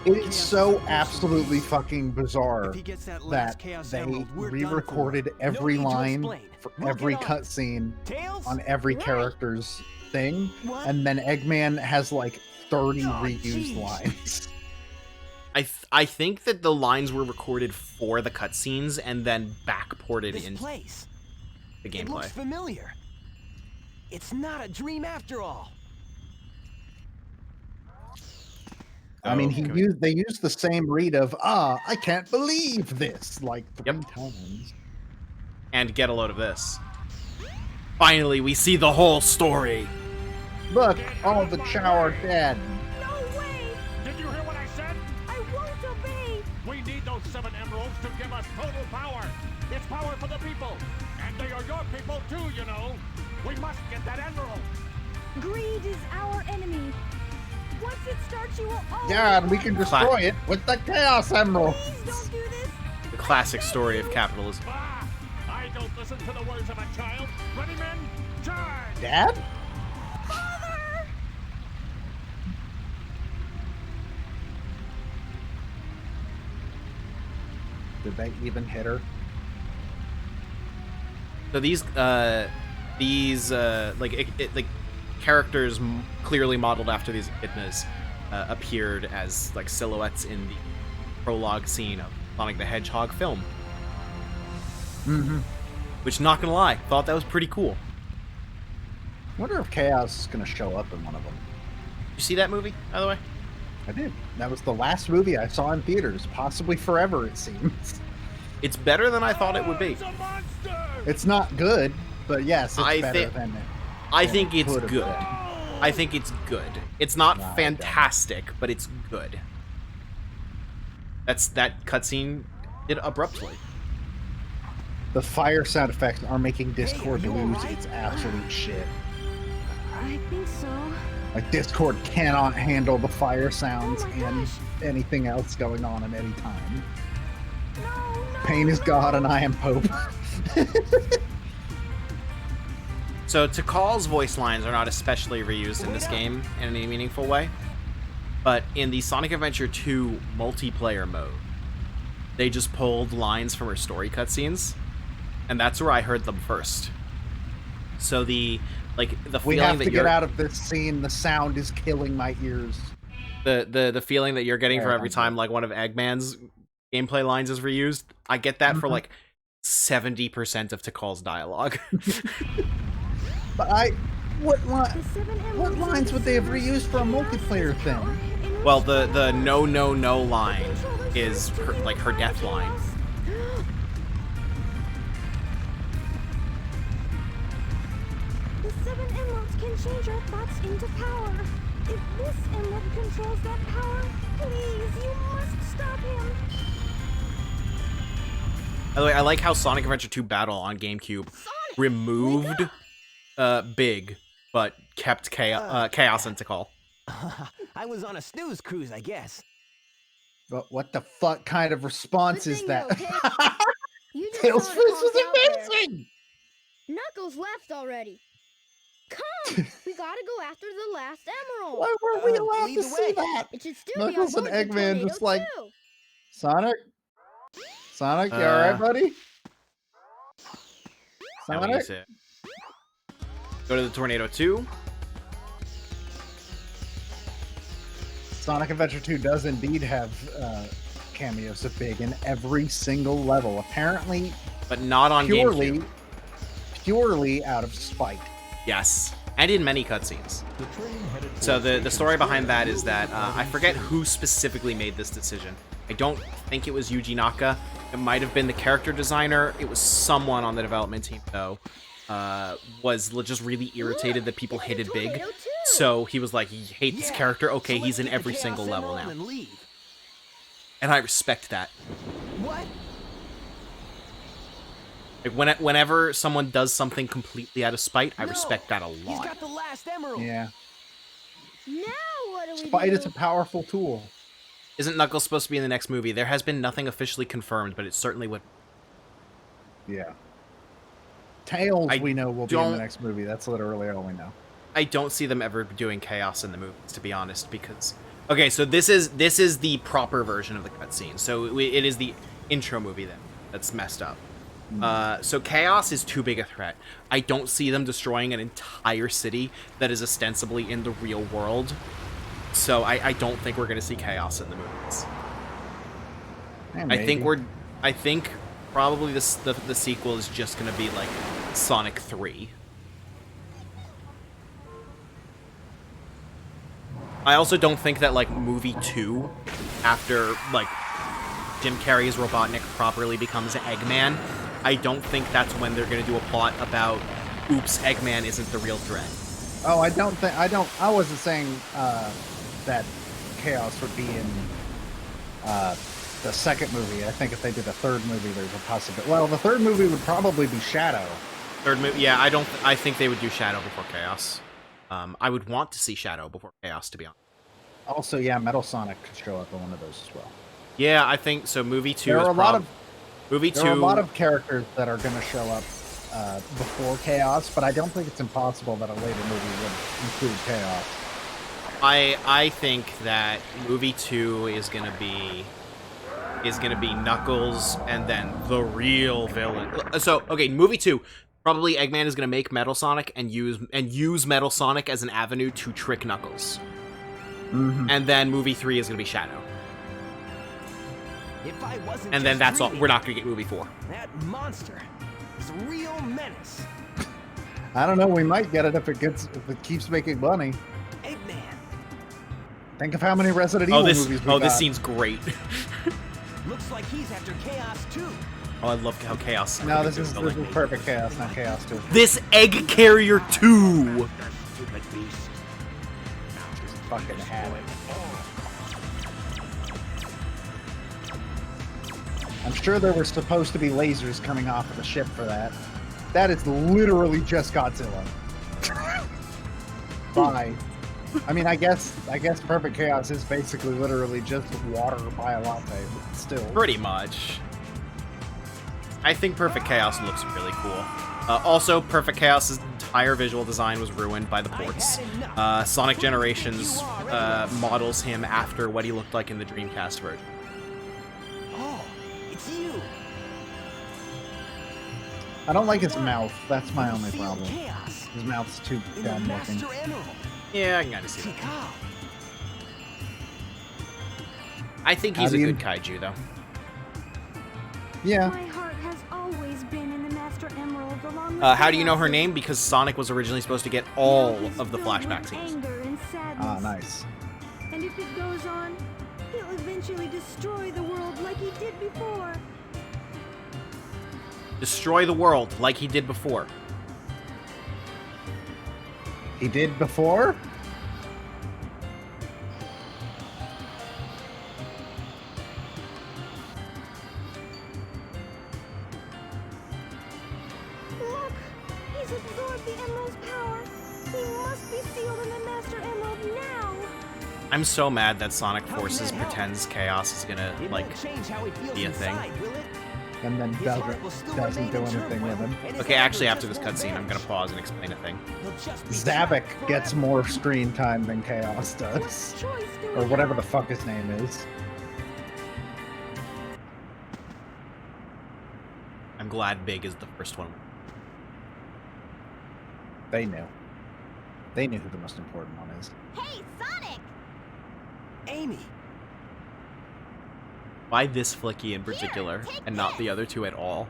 It is so absolutely fucking bizarre
If he gets that last
that
Chaos
they
Emerald, we're done for.
re-recorded every
No need to
line
explain.
for
Look
every
it up.
cutscene
Tails?
on every
Right.
character's thing,
What?
and then Eggman has like 30
Oh,
reused
jeez.
lines.
I think that the lines were recorded for the cutscenes and then backported
This
into
place.
the
It looks
gameplay.
familiar. It's not a dream after all.
I mean,
Okay.
they used the same read of I can't believe this like 3 times.
And get a load of this. Finally, we see the whole story.
Look, all the Chow are dead.
No way!
Did you hear what I said?
I won't obey!
We need those 7 emeralds to give us total power. It's power for the people. And they are your people too, you know. We must get that emerald.
Greed is our enemy. Once it starts, you will always
Yeah, and we can
want
destroy it with the Chaos
more.
Emerald.
Please don't do this.
The classic story of capitalism.
Bah! I don't listen to the words of a child. Ready, men? Charge!
Dad?
Father!
Did they even hit her?
So these like characters clearly modeled after these echidnas appeared as like silhouettes in the prologue scene of Sonic the Hedgehog film.
Mm-hmm.
Which, not gonna lie, thought that was pretty cool.
Wonder if Chaos is gonna show up in one of them.
You see that movie, by the way?
I did. That was the last movie I saw in theaters, possibly forever, it seems.
It's better than I thought it would be.
It's a monster!
It's not good, but yes, it's
I
better
thi-
than it.
I
than
think
it
it's
could have
good.
been.
I think it's good. It's not
No, I don't.
fantastic, but it's good. That cutscene did abruptly.
The fire sound effects are making Discord
you
lose
alright?
its absolute shit.
I think so.
Like, Discord cannot handle the fire sounds
Oh my
and
gosh.
anything else going on at any time.
No, no.
Pain is God and I am Pope.
So Tikal's voice lines are not especially reused in this game in any meaningful way, but in the Sonic Adventure 2 multiplayer mode, they just pulled lines from her story cutscenes, and that's where I heard them first. So the
We
feeling
have
that
to
you're
get out of this scene. The sound is killing my ears.
the feeling that you're getting for
Yeah,
every time like one of Eggman's gameplay lines is reused, I get that for
Mhm.
like 70% of Tikal's dialogue.
But what
The 7 emeralds in
lines
the
would they have
silver
reused for a
chaos
multiplayer
is
thing?
power in which
Well,
the
the no no no line
controllers
is
use to
her, like her
unify
death line.
chaos. The 7 emeralds can change our thoughts into power. If this emerald controls that power, please, you must stop him.
By the way, I like how Sonic Adventure 2 Battle on GameCube removed Big, but kept Chaos and Tikal.
I was on a snooze cruise, I guess.
But what the fuck kind of response is that?
You just
Tails'
saw
face
it
was
honk out there.
amazing!
Knuckles left already. Come, we gotta go after the last emerald.
Why weren't we allowed
lead
to
the
see
way.
that?
It should still
Knuckles
be
and
on board the
Eggman
tornado
just like,
too.
Sonic? Sonic, you alright, buddy?
Now we use it. Go to the Tornado 2.
Sonic Adventure 2 does indeed have cameos of Big in every single level. Apparently,
but not on GameCube.
Purely out of spite.
Yes, and in many cutscenes. So the story behind that is that I forget who specifically made this decision. I don't think it was Yuji Naka. It might have been the character designer. It was someone on the development team, though. Was just really irritated that people hated Big. So he was like, you hate this character? Okay, he's in every single level now. And I respect that.
What?
Like whenever someone does something completely out of spite, I respect that a lot.
He's got the last emerald.
Yeah.
Now what do we
Spite
do?
is a powerful tool.
Isn't Knuckles supposed to be in the next movie? There has been nothing officially confirmed, but it certainly would.
Yeah. Tails, we know, will be in the next movie. That's literally all we know.
I don't see them ever doing Chaos in the movies, to be honest, because... Okay, so this is the proper version of the cutscene. So it is the intro movie then that's messed up. So Chaos is too big a threat. I don't see them destroying an entire city that is ostensibly in the real world. So I don't think we're going to see Chaos in the movies. I think probably the sequel is just going to be like Sonic 3. I also don't think that like movie 2, after like Jim Carrey's Robotnik properly becomes Eggman, I don't think that's when they're going to do a plot about oops, Eggman isn't the real threat.
Oh, I wasn't saying that Chaos would be in the second movie. I think if they did a third movie, there's a possibility. Well, the third movie would probably be Shadow.
Third movie, yeah, I think they would do Shadow before Chaos. I would want to see Shadow before Chaos, to be honest.
Also, yeah, Metal Sonic could show up in one of those as well.
Yeah, I think so. Movie 2
there
is
are a lot of
movie 2.
There are a lot of characters that are going to show up before Chaos, but I don't think it's impossible that a later movie would include Chaos.
I think that movie 2 is gonna be Knuckles and then the real villain. So okay, movie 2. Probably Eggman is going to make Metal Sonic and use Metal Sonic as an avenue to trick Knuckles. And then movie 3 is going to be Shadow.
If I wasn't
and then
just
that's all.
dreaming,
We're not going to get movie 4.
That monster is a real menace.
I don't know. We might get it if it keeps making money.
Eggman.
Think of how many Resident Evil movies we got.
This scene's great.
Looks like he's after Chaos too.
Oh, I love how Chaos...
No, this is perfect Chaos, not Chaos 2.
This Egg Carrier 2!
Just fucking had it. I'm sure there were supposed to be lasers coming off of the ship for that. That is literally just Godzilla. Bye. I mean, I guess Perfect Chaos is basically literally just water by a latte, but still.
Pretty much. I think Perfect Chaos looks really cool. Also, Perfect Chaos's entire visual design was ruined by the ports. Sonic Generations models him after what he looked like in the Dreamcast version.
Oh, it's you.
I don't like his mouth. That's my only problem. His mouth's too dumb looking.
Yeah, I can kind of see that. I think he's a good kaiju, though.
Yeah.
My heart has always been in the Master Emerald along
How do you know her name? Because Sonic was originally supposed to get all of the flashback scenes.
Anger and sadness.
Ah, nice.
And if it goes on, he'll eventually destroy the world like he did before.
Destroy the world like he did before.
He did before?
Look! He's absorbed the Emerald's power. He must be sealed in the Master Emerald now.
I'm so mad that Sonic Forces pretends Chaos is gonna, like, be a thing.
And then doesn't do anything with him.
Okay, actually, after this cutscene, I'm gonna pause and explain a thing.
Zavik gets more screen time than Chaos does. Or whatever the fuck his name is.
I'm glad Big is the first one.
They knew. They knew who the most important one is.
Hey, Sonic!
Amy!
Why this Flicky in particular,
take
and not
this.
the other two at all?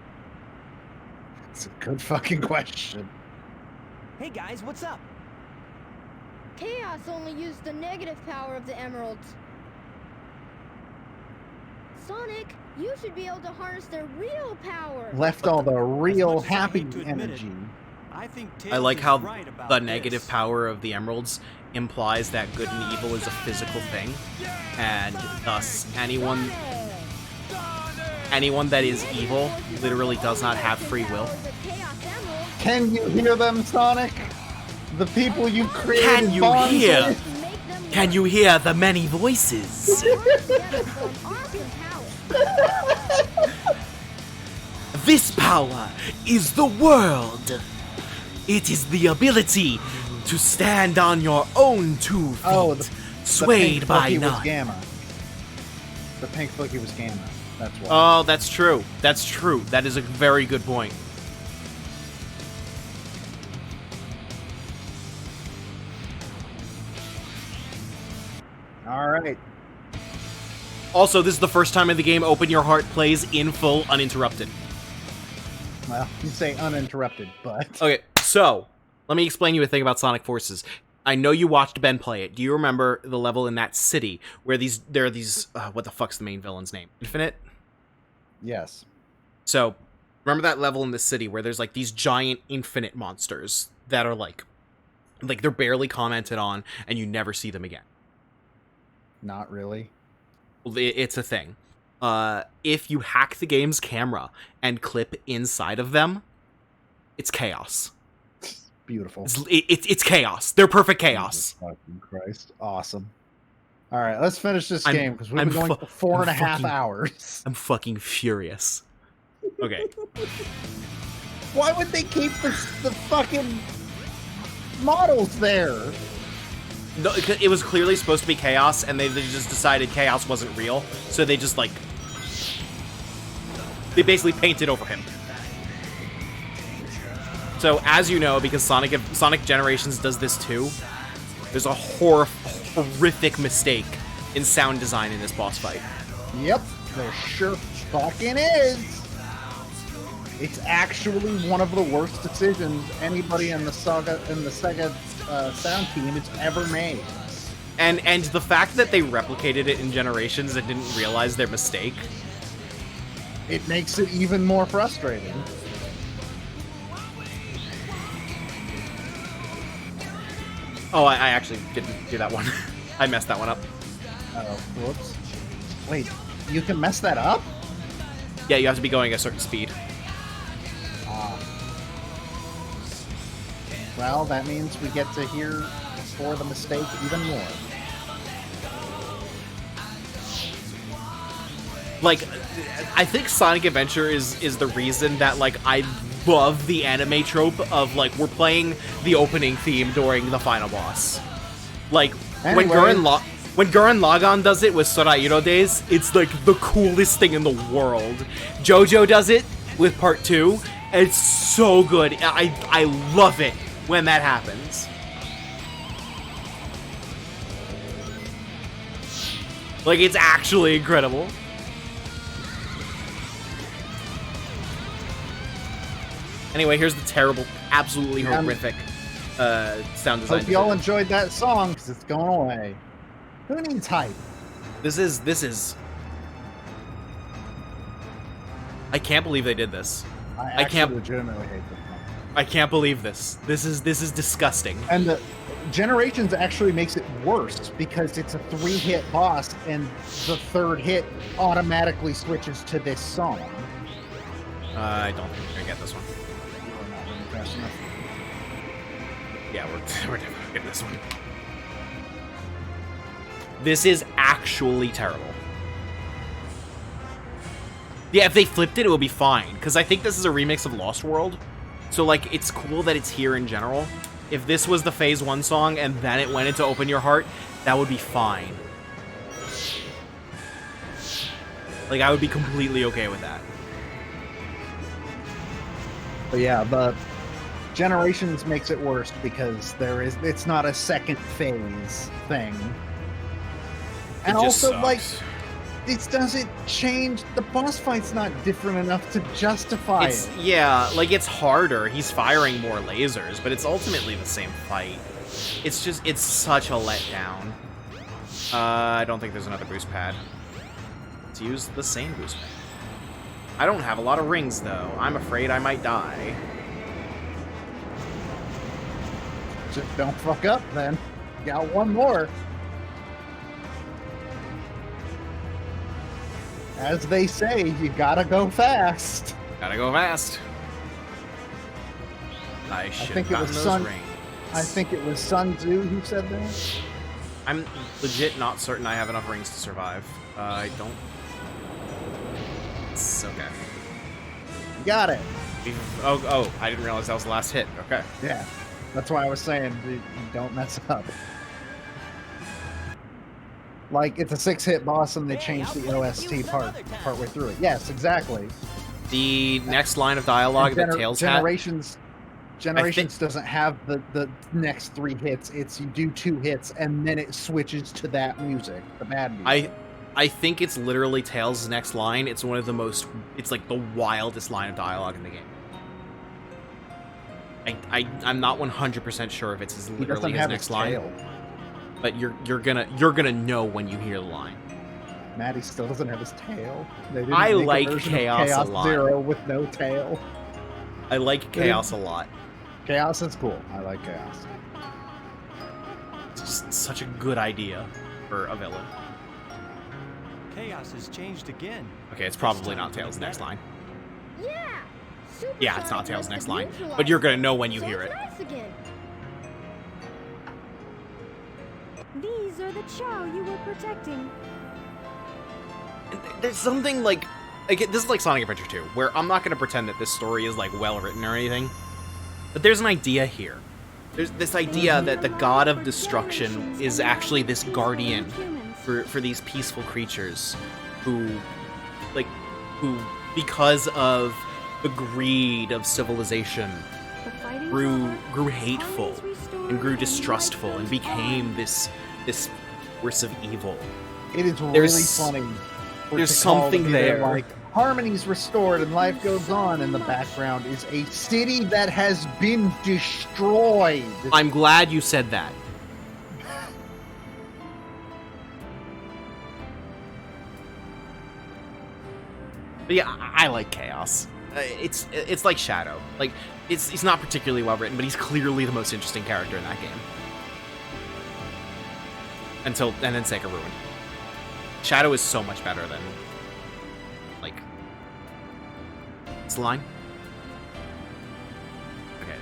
It's a good fucking question.
Hey guys, what's up?
Chaos only used the negative power of the emeralds. Sonic, you should be able to harness their real power.
Left all the real
much as I
happy
hate to admit it,
energy.
I think
I
Tails
like
is
how
right about
the negative
this.
power of the emeralds implies that good and evil is a physical thing, and thus anyone that is evil literally does not have free will.
Can you hear them, Sonic? The people you created.
Can you
bonds
hear?
with?
Can you hear the many voices? This power is the world. It is the ability to stand on your own 2 feet,
Oh, the
swayed
pink
by
Flicky was
none.
Gamma. The pink Flicky was Gamma. That's why.
Oh, that's true. That's true. That is a very good point.
All right.
Also, this is the first time in the game Open Your Heart plays in full, uninterrupted.
Well, you say uninterrupted, but
Okay, so let me explain you a thing about Sonic Forces. I know you watched Ben play it. Do you remember the level in that city where there are these what the fuck's the main villain's name? Infinite?
yes.
So, remember that level in the city where there's like these giant infinite monsters that are like they're barely commented on and you never see them again.
Not really.
It's a thing. If you hack the game's camera and clip inside of them, it's chaos.
Beautiful.
It's chaos. They're perfect chaos.
Jesus fucking Christ. Awesome. All right, let's finish this
I'm-
game because we've
I'm
been going
fu-
for 4.5
I'm fucking-
hours.
I'm fucking furious. Okay.
Why would they keep the fucking models there?
No, it was clearly supposed to be chaos, and they just decided chaos wasn't real, so they just like they basically painted over him. So as you know, because Sonic Generations does this too, there's a horrific mistake in sound design in this boss fight.
Yep, there sure fucking is. It's actually one of the worst decisions anybody in the Sega sound team has ever made.
And the fact that they replicated it in Generations and didn't realize their mistake.
It makes it even more frustrating.
Oh, I actually didn't do that one. I messed that one up.
Oh, whoops. Wait, you can mess that up?
Yeah, you have to be going a certain speed.
Well, that means we get to hear for the mistake even more.
Like, I think Sonic Adventure is the reason that, like, I love the anime trope of, like, we're playing the opening theme during the final boss. Like, when
Anyway.
Gurren Lagann does it with Sorairo Days, it's, like, the coolest thing in the world. JoJo does it with Part 2, and it's so good. I love it when that happens. Like, it's actually incredible. Anyway, here's the terrible, absolutely horrific sound design.
Hope y'all enjoyed that song because it's going away. Who needs hype?
This is. I can't believe they did this.
I
can't-
actually legitimately hate this song.
I can't believe this. This is disgusting.
And the Generations actually makes it worse because it's a 3-hit boss and the 3rd hit automatically switches to this song.
I don't think we're gonna get this one.
We're not running fast enough.
Yeah, we're definitely getting this one. This is actually terrible. Yeah, if they flipped it, it would be fine. Because I think this is a remix of Lost World. So, like, it's cool that it's here in general. If this was the Phase 1 song and then it went into Open Your Heart, that would be fine. Like, I would be completely okay with that.
But yeah, the Generations makes it worse because it's not a second phase thing. And
It just
also, like,
sucks.
it doesn't change. The boss fight's not different enough to justify
It's
it.
yeah, like it's harder. He's firing more lasers, but it's ultimately the same fight. It's just it's such a letdown. I don't think there's another boost pad. Let's use the same boost pad. I don't have a lot of rings though. I'm afraid I might die.
Just don't fuck up, then. Got one more. As they say, you gotta go fast.
Gotta go fast. I should
think
have
it
gotten
was
those
Sun-
rings.
I think it was Sun Tzu who said that.
I'm legit not certain I have enough rings to survive. I don't. It's okay.
You got it.
Oh, I didn't realize that was the last hit. Okay.
Yeah. That's why I was saying, you don't mess up. Like, it's a 6-hit boss and they changed the OST partway through it. Yes, exactly.
The next line of dialogue that Tails had.
Generations doesn't have the next 3 hits. It's you do 2 hits and then it switches to that music, the bad music.
I think it's literally Tails' next line. It's one of the most. It's like the wildest line of dialogue in the game. I'm not 100% sure if it's
He doesn't
literally his
have
next
his
line,
tail.
but you're gonna know when you hear the line.
Maddie still doesn't have his tail. They didn't
I
make a
like
version of
Chaos a lot.
Zero with no tail.
I like Chaos a lot.
Chaos is cool. I like Chaos.
It's just such a good idea for a villain.
Chaos has changed again.
Okay, it's probably not Tails' next line.
Yeah.
Yeah, it's not Tails' next line, but you're gonna know when you hear it.
Nice again. These are the Chow you were protecting.
There's something like this is like Sonic Adventure 2, where I'm not gonna pretend that this story is like well written or anything, but there's an idea here. There's this idea that the god of destruction is actually this guardian for these peaceful creatures who because of the greed of civilization grew hateful and grew distrustful and became this force of evil.
It is really
There's-
funny. for
there's
Tikal to
something
be there,
there.
Like, harmony's restored and life goes on. In the background is a city that has been destroyed.
I'm glad you said that. But yeah, I like Chaos. It's like Shadow. Like he's not particularly well written, but he's clearly the most interesting character in that game. And then Sega ruined. Shadow is so much better than like. What's the line? Okay.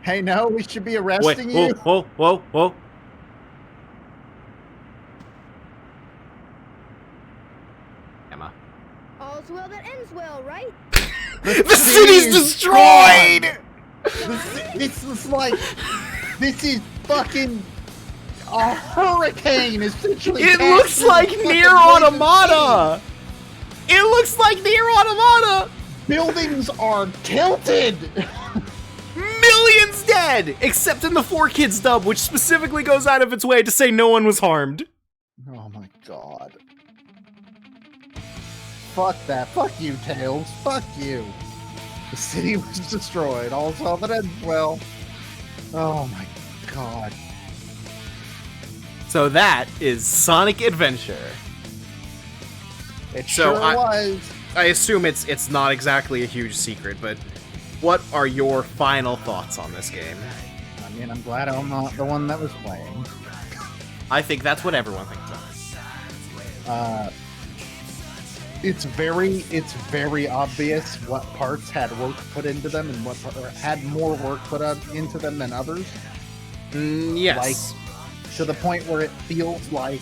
Hey, no, we should be
Wait,
arresting you.
whoa. Emma.
All's well that ends well, right?
The city's destroyed!
This is fucking a hurricane, essentially.
It looks like Nier Automata! It looks like Nier Automata!
Buildings are tilted!
Millions dead! Except in the 4Kids dub, which specifically goes out of its way to say no one was harmed.
Oh my god. Fuck that. Fuck you, Tails. Fuck you. The city was destroyed. All's well that ends well. Oh my god.
So that is Sonic Adventure.
It
So
sure
I-
was.
I assume it's not exactly a huge secret, but what are your final thoughts on this game?
I mean, I'm glad I'm not the one that was playing.
I think that's what everyone thinks of.
It's very obvious what parts had work put into them and what had more work put into them than others.
Yes.
Like, to the point where it feels like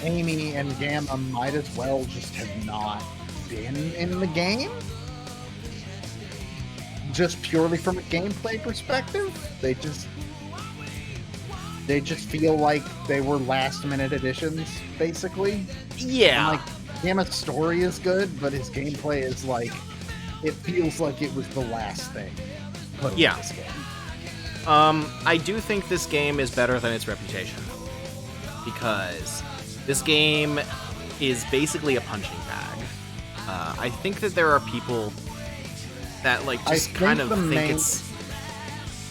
Amy and Gamma might as well just have not been in the game. Just purely from a gameplay perspective, they just feel like they were last minute additions, basically.
Yeah.
And, like, Gamma's story is good, but his gameplay is like, it feels like it was the last thing put in
Yeah.
this game.
I do think this game is better than its reputation, because this game is basically a punching bag. I think that there are people that like
I
just
think
kind of
the
think
main-
it's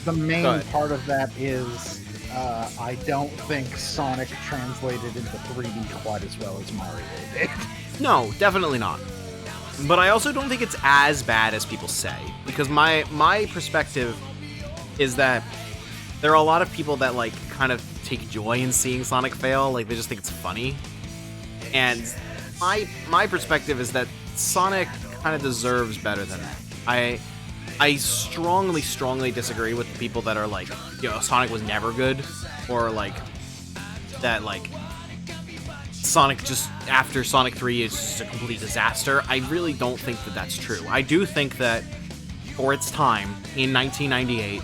The
Go
main
ahead.
part of that is I don't think Sonic translated into 3D quite as well as Mario did.
no, definitely not. But I also don't think it's as bad as people say, because my perspective is that there are a lot of people that like kind of take joy in seeing Sonic fail, like they just think it's funny. And my perspective is that Sonic kind of deserves better than that. I strongly disagree with the people that are like, Sonic was never good, or like that like Sonic just after Sonic 3 is just a complete disaster. I really don't think that that's true. I do think that for its time in 1998,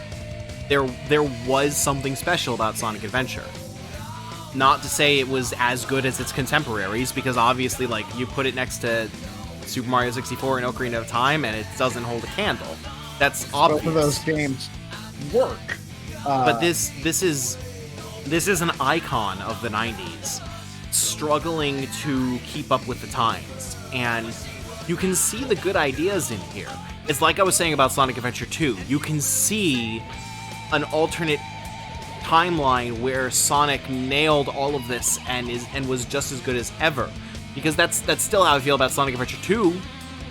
there was something special about Sonic Adventure. Not to say it was as good as its contemporaries, because obviously, like, you put it next to Super Mario 64 and Ocarina of Time, and it doesn't hold a candle. That's obvious.
Both of those games work.
But this is an icon of the 90s, struggling to keep up with the times, and you can see the good ideas in here. It's like I was saying about Sonic Adventure 2. You can see an alternate timeline where Sonic nailed all of this and was just as good as ever, because that's still how I feel about Sonic Adventure 2.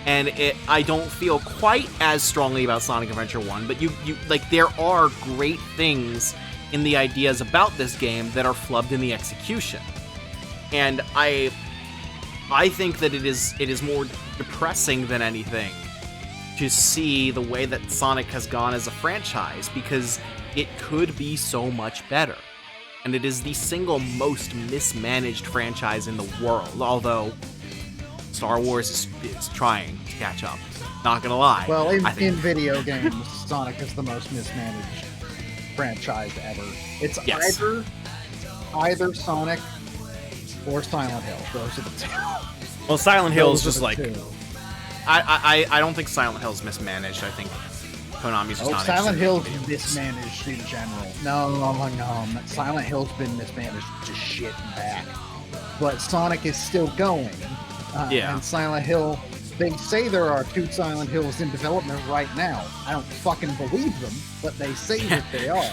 And I don't feel quite as strongly about Sonic Adventure 1, but you like, there are great things in the ideas about this game that are flubbed in the execution. And I think that it is more depressing than anything to see the way that Sonic has gone as a franchise, because it could be so much better. And it is the single most mismanaged franchise in the world, although Star Wars is trying to catch up. Not gonna lie.
Well,
I think-
in video games, Sonic is the most mismanaged franchise ever. It's
Yes.
either Sonic or Silent Hill. Those are the two.
Well, Silent Hill is
Those are
just
the
like,
two.
I don't think Silent Hill's mismanaged. I think Konami's just not
Silent
interested in
Hill's
video games.
mismanaged in general. No. Silent Hill's been mismanaged to shit and back. But Sonic is still going.
Yeah.
And Silent Hill, they say there are 2 Silent Hills in development right now. I don't fucking believe them, but they say that they are.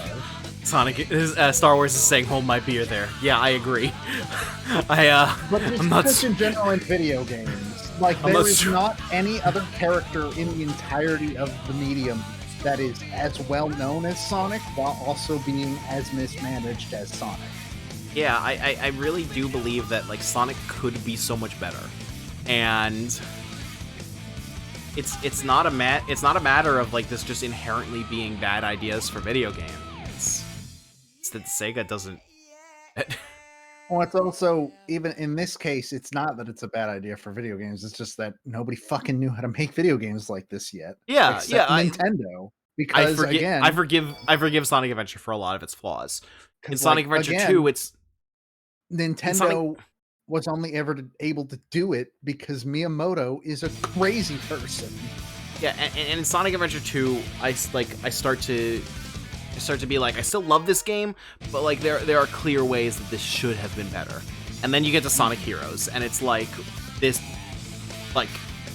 Star Wars is saying, "Hold my beer." There, yeah, I agree.
But just,
I'm not.
just in general in video games, like
I'm
there
not
is
sure.
not any other character in the entirety of the medium that is as well known as Sonic while also being as mismanaged as Sonic.
Yeah, I really do believe that like Sonic could be so much better, and it's not a matter of like this just inherently being bad ideas for video games. It's that Sega doesn't.
Well, it's also, even in this case, it's not that it's a bad idea for video games. It's just that nobody fucking knew how to make video games like this yet.
Yeah,
except
yeah,
Nintendo. Because again,
I forgive Sonic Adventure for a lot of its flaws. In
'cause,
Sonic
like,
Adventure
again,
2, it's
Nintendo was only ever able to do it because Miyamoto is a crazy person.
yeah, and in Sonic Adventure 2, I start to be like, I still love this game, but like there are clear ways that this should have been better. And then you get to Sonic Heroes, and it's like this, like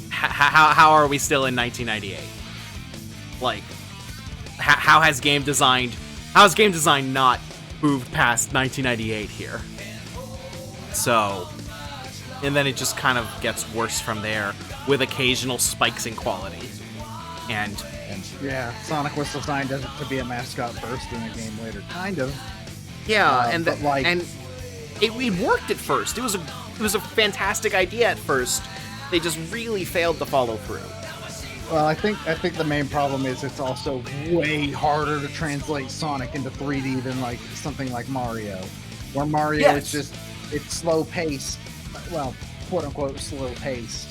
how are we still in 1998? Like how has game design not moved past 1998 here? So, and then it just kind of gets worse from there with occasional spikes in quality. And
Yeah, Sonic was designed to be a mascot first and a game later, kind of.
yeah,
but, like-
and it worked at first. It was a fantastic idea at first. They just really failed to follow through.
Well, I think the main problem is it's also way harder to translate Sonic into 3D than like something like Mario, where Mario
Yes.
is it's slow paced, well, quote unquote slow paced,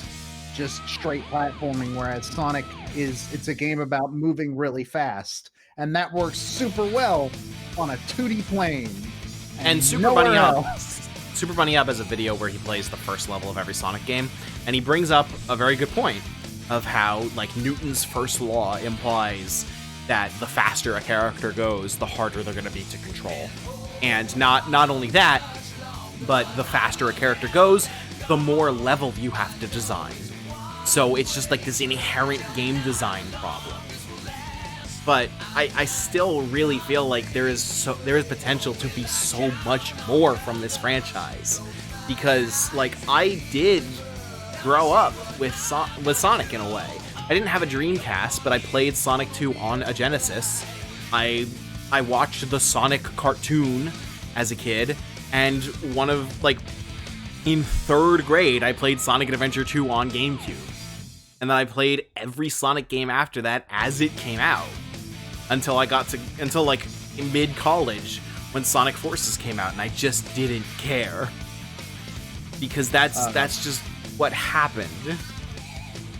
just straight platforming, whereas Sonic it's a game about moving really fast, and that works super well on a 2D plane
And Super
nowhere
Bunny
else.
Super Bunny Up has a video where he plays the first level of every Sonic game, and he brings up a very good point of how, like, Newton's first law implies that the faster a character goes, the harder they're going to be to control. And not only that, but the faster a character goes, the more level you have to design. So it's just like this inherent game design problem. But I still really feel like there is potential to be so much more from this franchise, because like I did grow up with Sonic in a way. I didn't have a Dreamcast, but I played Sonic 2 on a Genesis. I watched the Sonic cartoon as a kid, and in 3rd grade I played Sonic Adventure 2 on GameCube. And then I played every Sonic game after that as it came out. Until in mid-college when Sonic Forces came out, and I just didn't care. Because that's just what happened.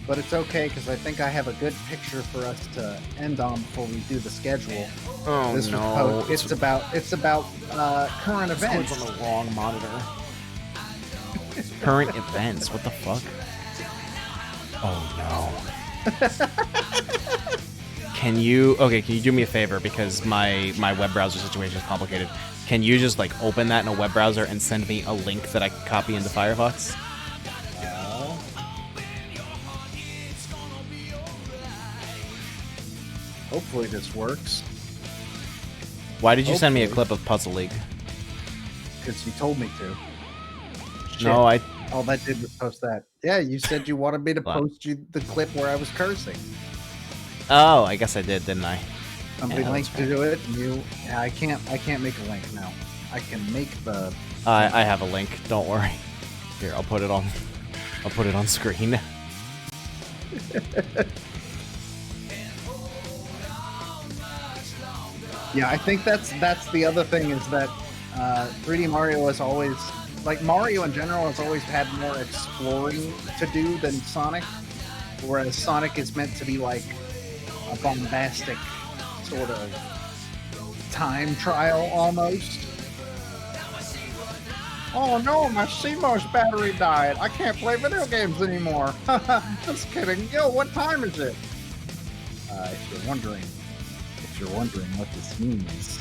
But it's okay, because I think I have a good picture for us to end on before we do the schedule.
Oh no!
It's about current events.
It's on the wrong monitor. Current events? What the fuck? Oh no! Can you do me a favor, because my web browser situation is complicated. Can you just like open that in a web browser and send me a link that I can copy into Firefox?
Hopefully this works.
Why did you send me a clip of Puzzle League?
Because you told me to. Shit.
No,
all that did was post that. Yeah, you said you wanted me to post you the clip where I was cursing.
Oh, I guess I did, didn't I?
Somebody linked to it, and I can't make a link now. I can make the.
I have a link. Don't worry. Here, I'll put it on screen.
Yeah, I think that's the other thing, is that 3D Mario has always, like Mario in general, has always had more exploring to do than Sonic, whereas Sonic is meant to be like a bombastic sort of time trial almost. Oh no, my CMOS battery died. I can't play video games anymore. Just kidding. Yo, what time is it? If you're wondering what this means.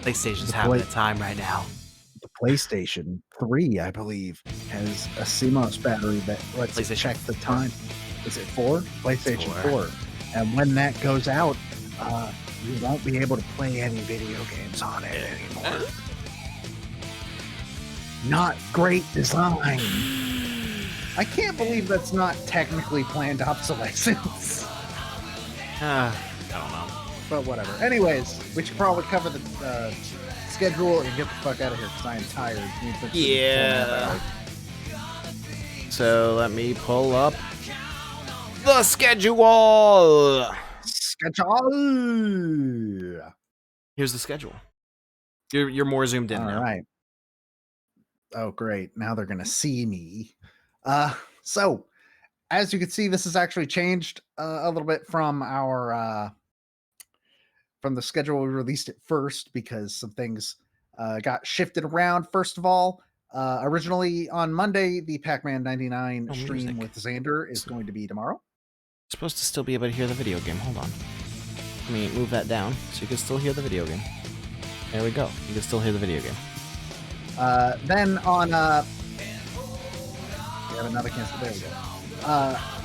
PlayStation's having a time right now.
The PlayStation 3, I believe, has a CMOS battery that lets you check the time. Is it 4? PlayStation 4. And when that goes out, you won't be able to play any video games on it anymore. Not great design. I can't believe that's not technically planned obsolescence.
I don't know.
But whatever. Anyways, we should probably cover the schedule and get the fuck out of here, because I am tired.
Yeah. So let me pull up the schedule. Here's the schedule. You're more zoomed in now.
All right. Oh, great. Now they're going to see me. So, as you can see, this has actually changed a little bit from our from the schedule we released it first, because some things got shifted around. First of all, originally on Monday, the Pac-Man 99 stream with Xander is going to be tomorrow.
You're supposed to still be able to hear the video game. Hold on. Let me move that down so you can still hear the video game. There we go. You can still hear the video game.
Then on we have another cancel. There we go.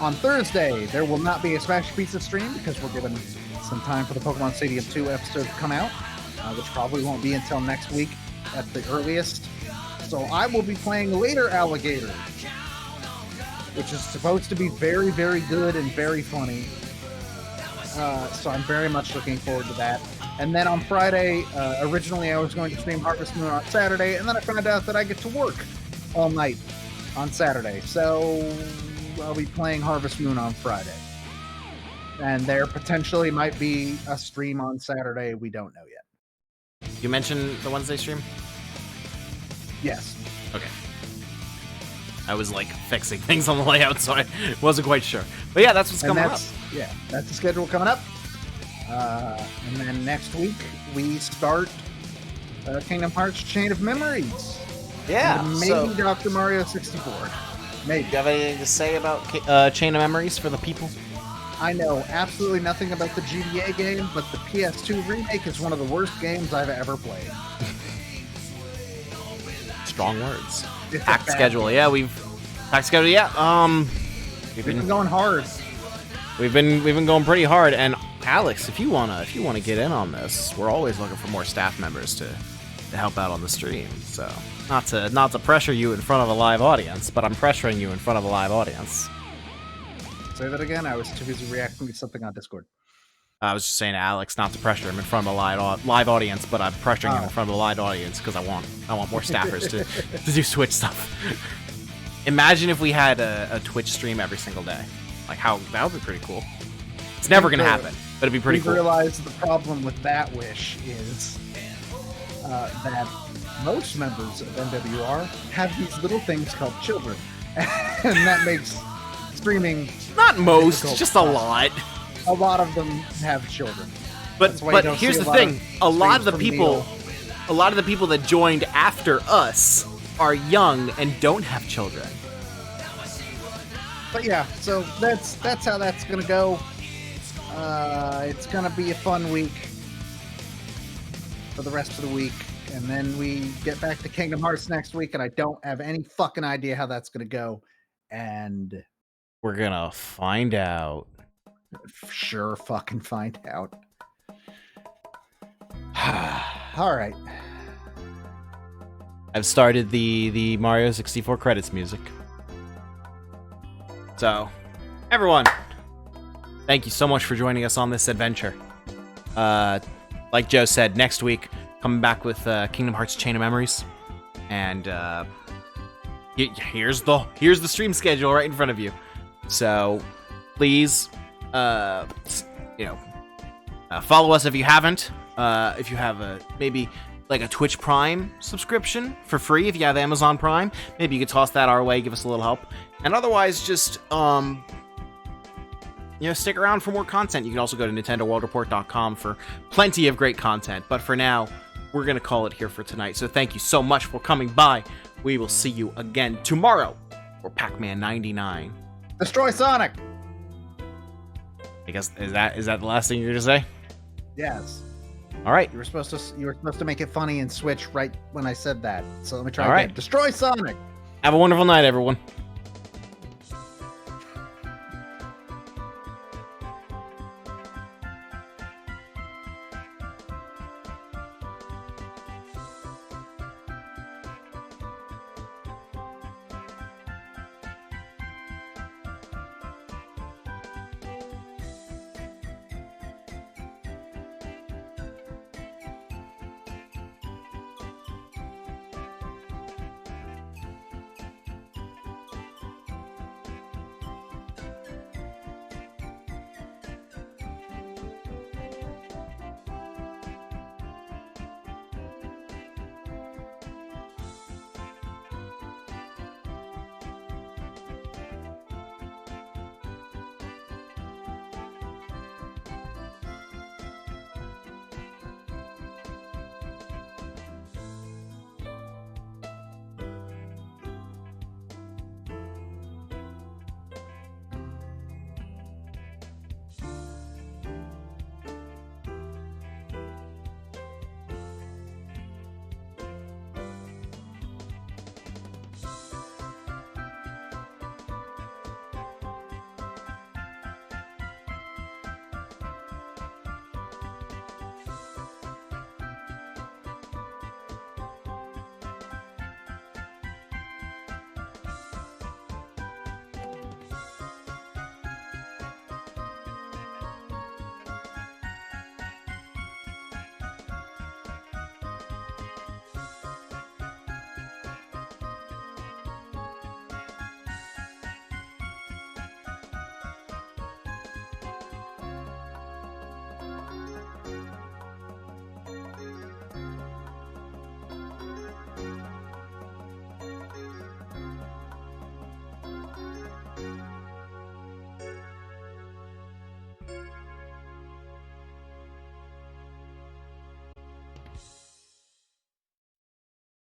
On Thursday, there will not be a Smash Pizza stream, because we're given some time for the Pokemon Stadium 2 episode to come out, which probably won't be until next week at the earliest. So I will be playing Later Alligator, which is supposed to be very, very good and very funny. So I'm very much looking forward to that. And then on Friday, originally I was going to stream Harvest Moon on Saturday, and then I found out that I get to work all night on Saturday. So I'll be playing Harvest Moon on Friday. And there potentially might be a stream on Saturday. We don't know yet.
You mentioned the Wednesday stream?
Yes.
Okay. I was like fixing things on the layout, so I wasn't quite sure. But yeah, that's what's coming up.
Yeah, that's the schedule coming up. And then next week we start Kingdom Hearts Chain of Memories.
Yeah.
And maybe
So, do
Dr. Mario 64. Maybe.
you have anything to say about Chain of Memories for the people?
I know absolutely nothing about the GBA game, but the PS2 remake is one of the worst games I've ever played.
Strong words.
It's a
Packed
bad
schedule.
game.
Yeah, packed schedule. Yeah.
We've been going hard.
We've been going pretty hard. And Alex, if you wanna get in on this, we're always looking for more staff members to help out on the stream. So not to pressure you in front of a live audience, but I'm pressuring you in front of a live audience.
Say that again. I was too busy reacting to something on Discord.
I was just saying to Alex not to pressure him in front of a live audience, but I'm pressuring him in front of a live audience because I want more staffers to do Twitch stuff. Imagine if we had a Twitch stream every single day. Like that would be pretty cool. It's never gonna happen, but it'd be pretty cool.
Realized the problem with that wish is that most members of NWR have these little things called children, and that makes streaming
not most,
difficult.
just a lot.
A lot of them have children.
But here's the thing: a lot of the
streams
people that joined after us are young and don't have children.
But yeah, so that's how that's gonna go. It's gonna be a fun week for the rest of the week, and then we get back to Kingdom Hearts next week, and I don't have any fucking idea how that's gonna go. And
we're gonna find out.
Sure, fucking find out. All right.
I've started the Mario 64 credits music. So, everyone, thank you so much for joining us on this adventure. Like Joe said, next week, coming back with Kingdom Hearts Chain of Memories. And here's the stream schedule right in front of you. So, please, follow us if you haven't. If you have maybe like a Twitch Prime subscription for free, if you have Amazon Prime, maybe you could toss that our way, give us a little help. And otherwise, just stick around for more content. You can also go to NintendoWorldReport.com for plenty of great content. But for now, we're gonna call it here for tonight. So thank you so much for coming by. We will see you again tomorrow for Pac-Man 99.
Destroy Sonic.
I guess is that the last thing you're gonna say?
Yes.
All right.
You were supposed to make it funny and switch right when I said that. So let me try
All
again.
right.
Destroy Sonic.
Have a wonderful night, everyone.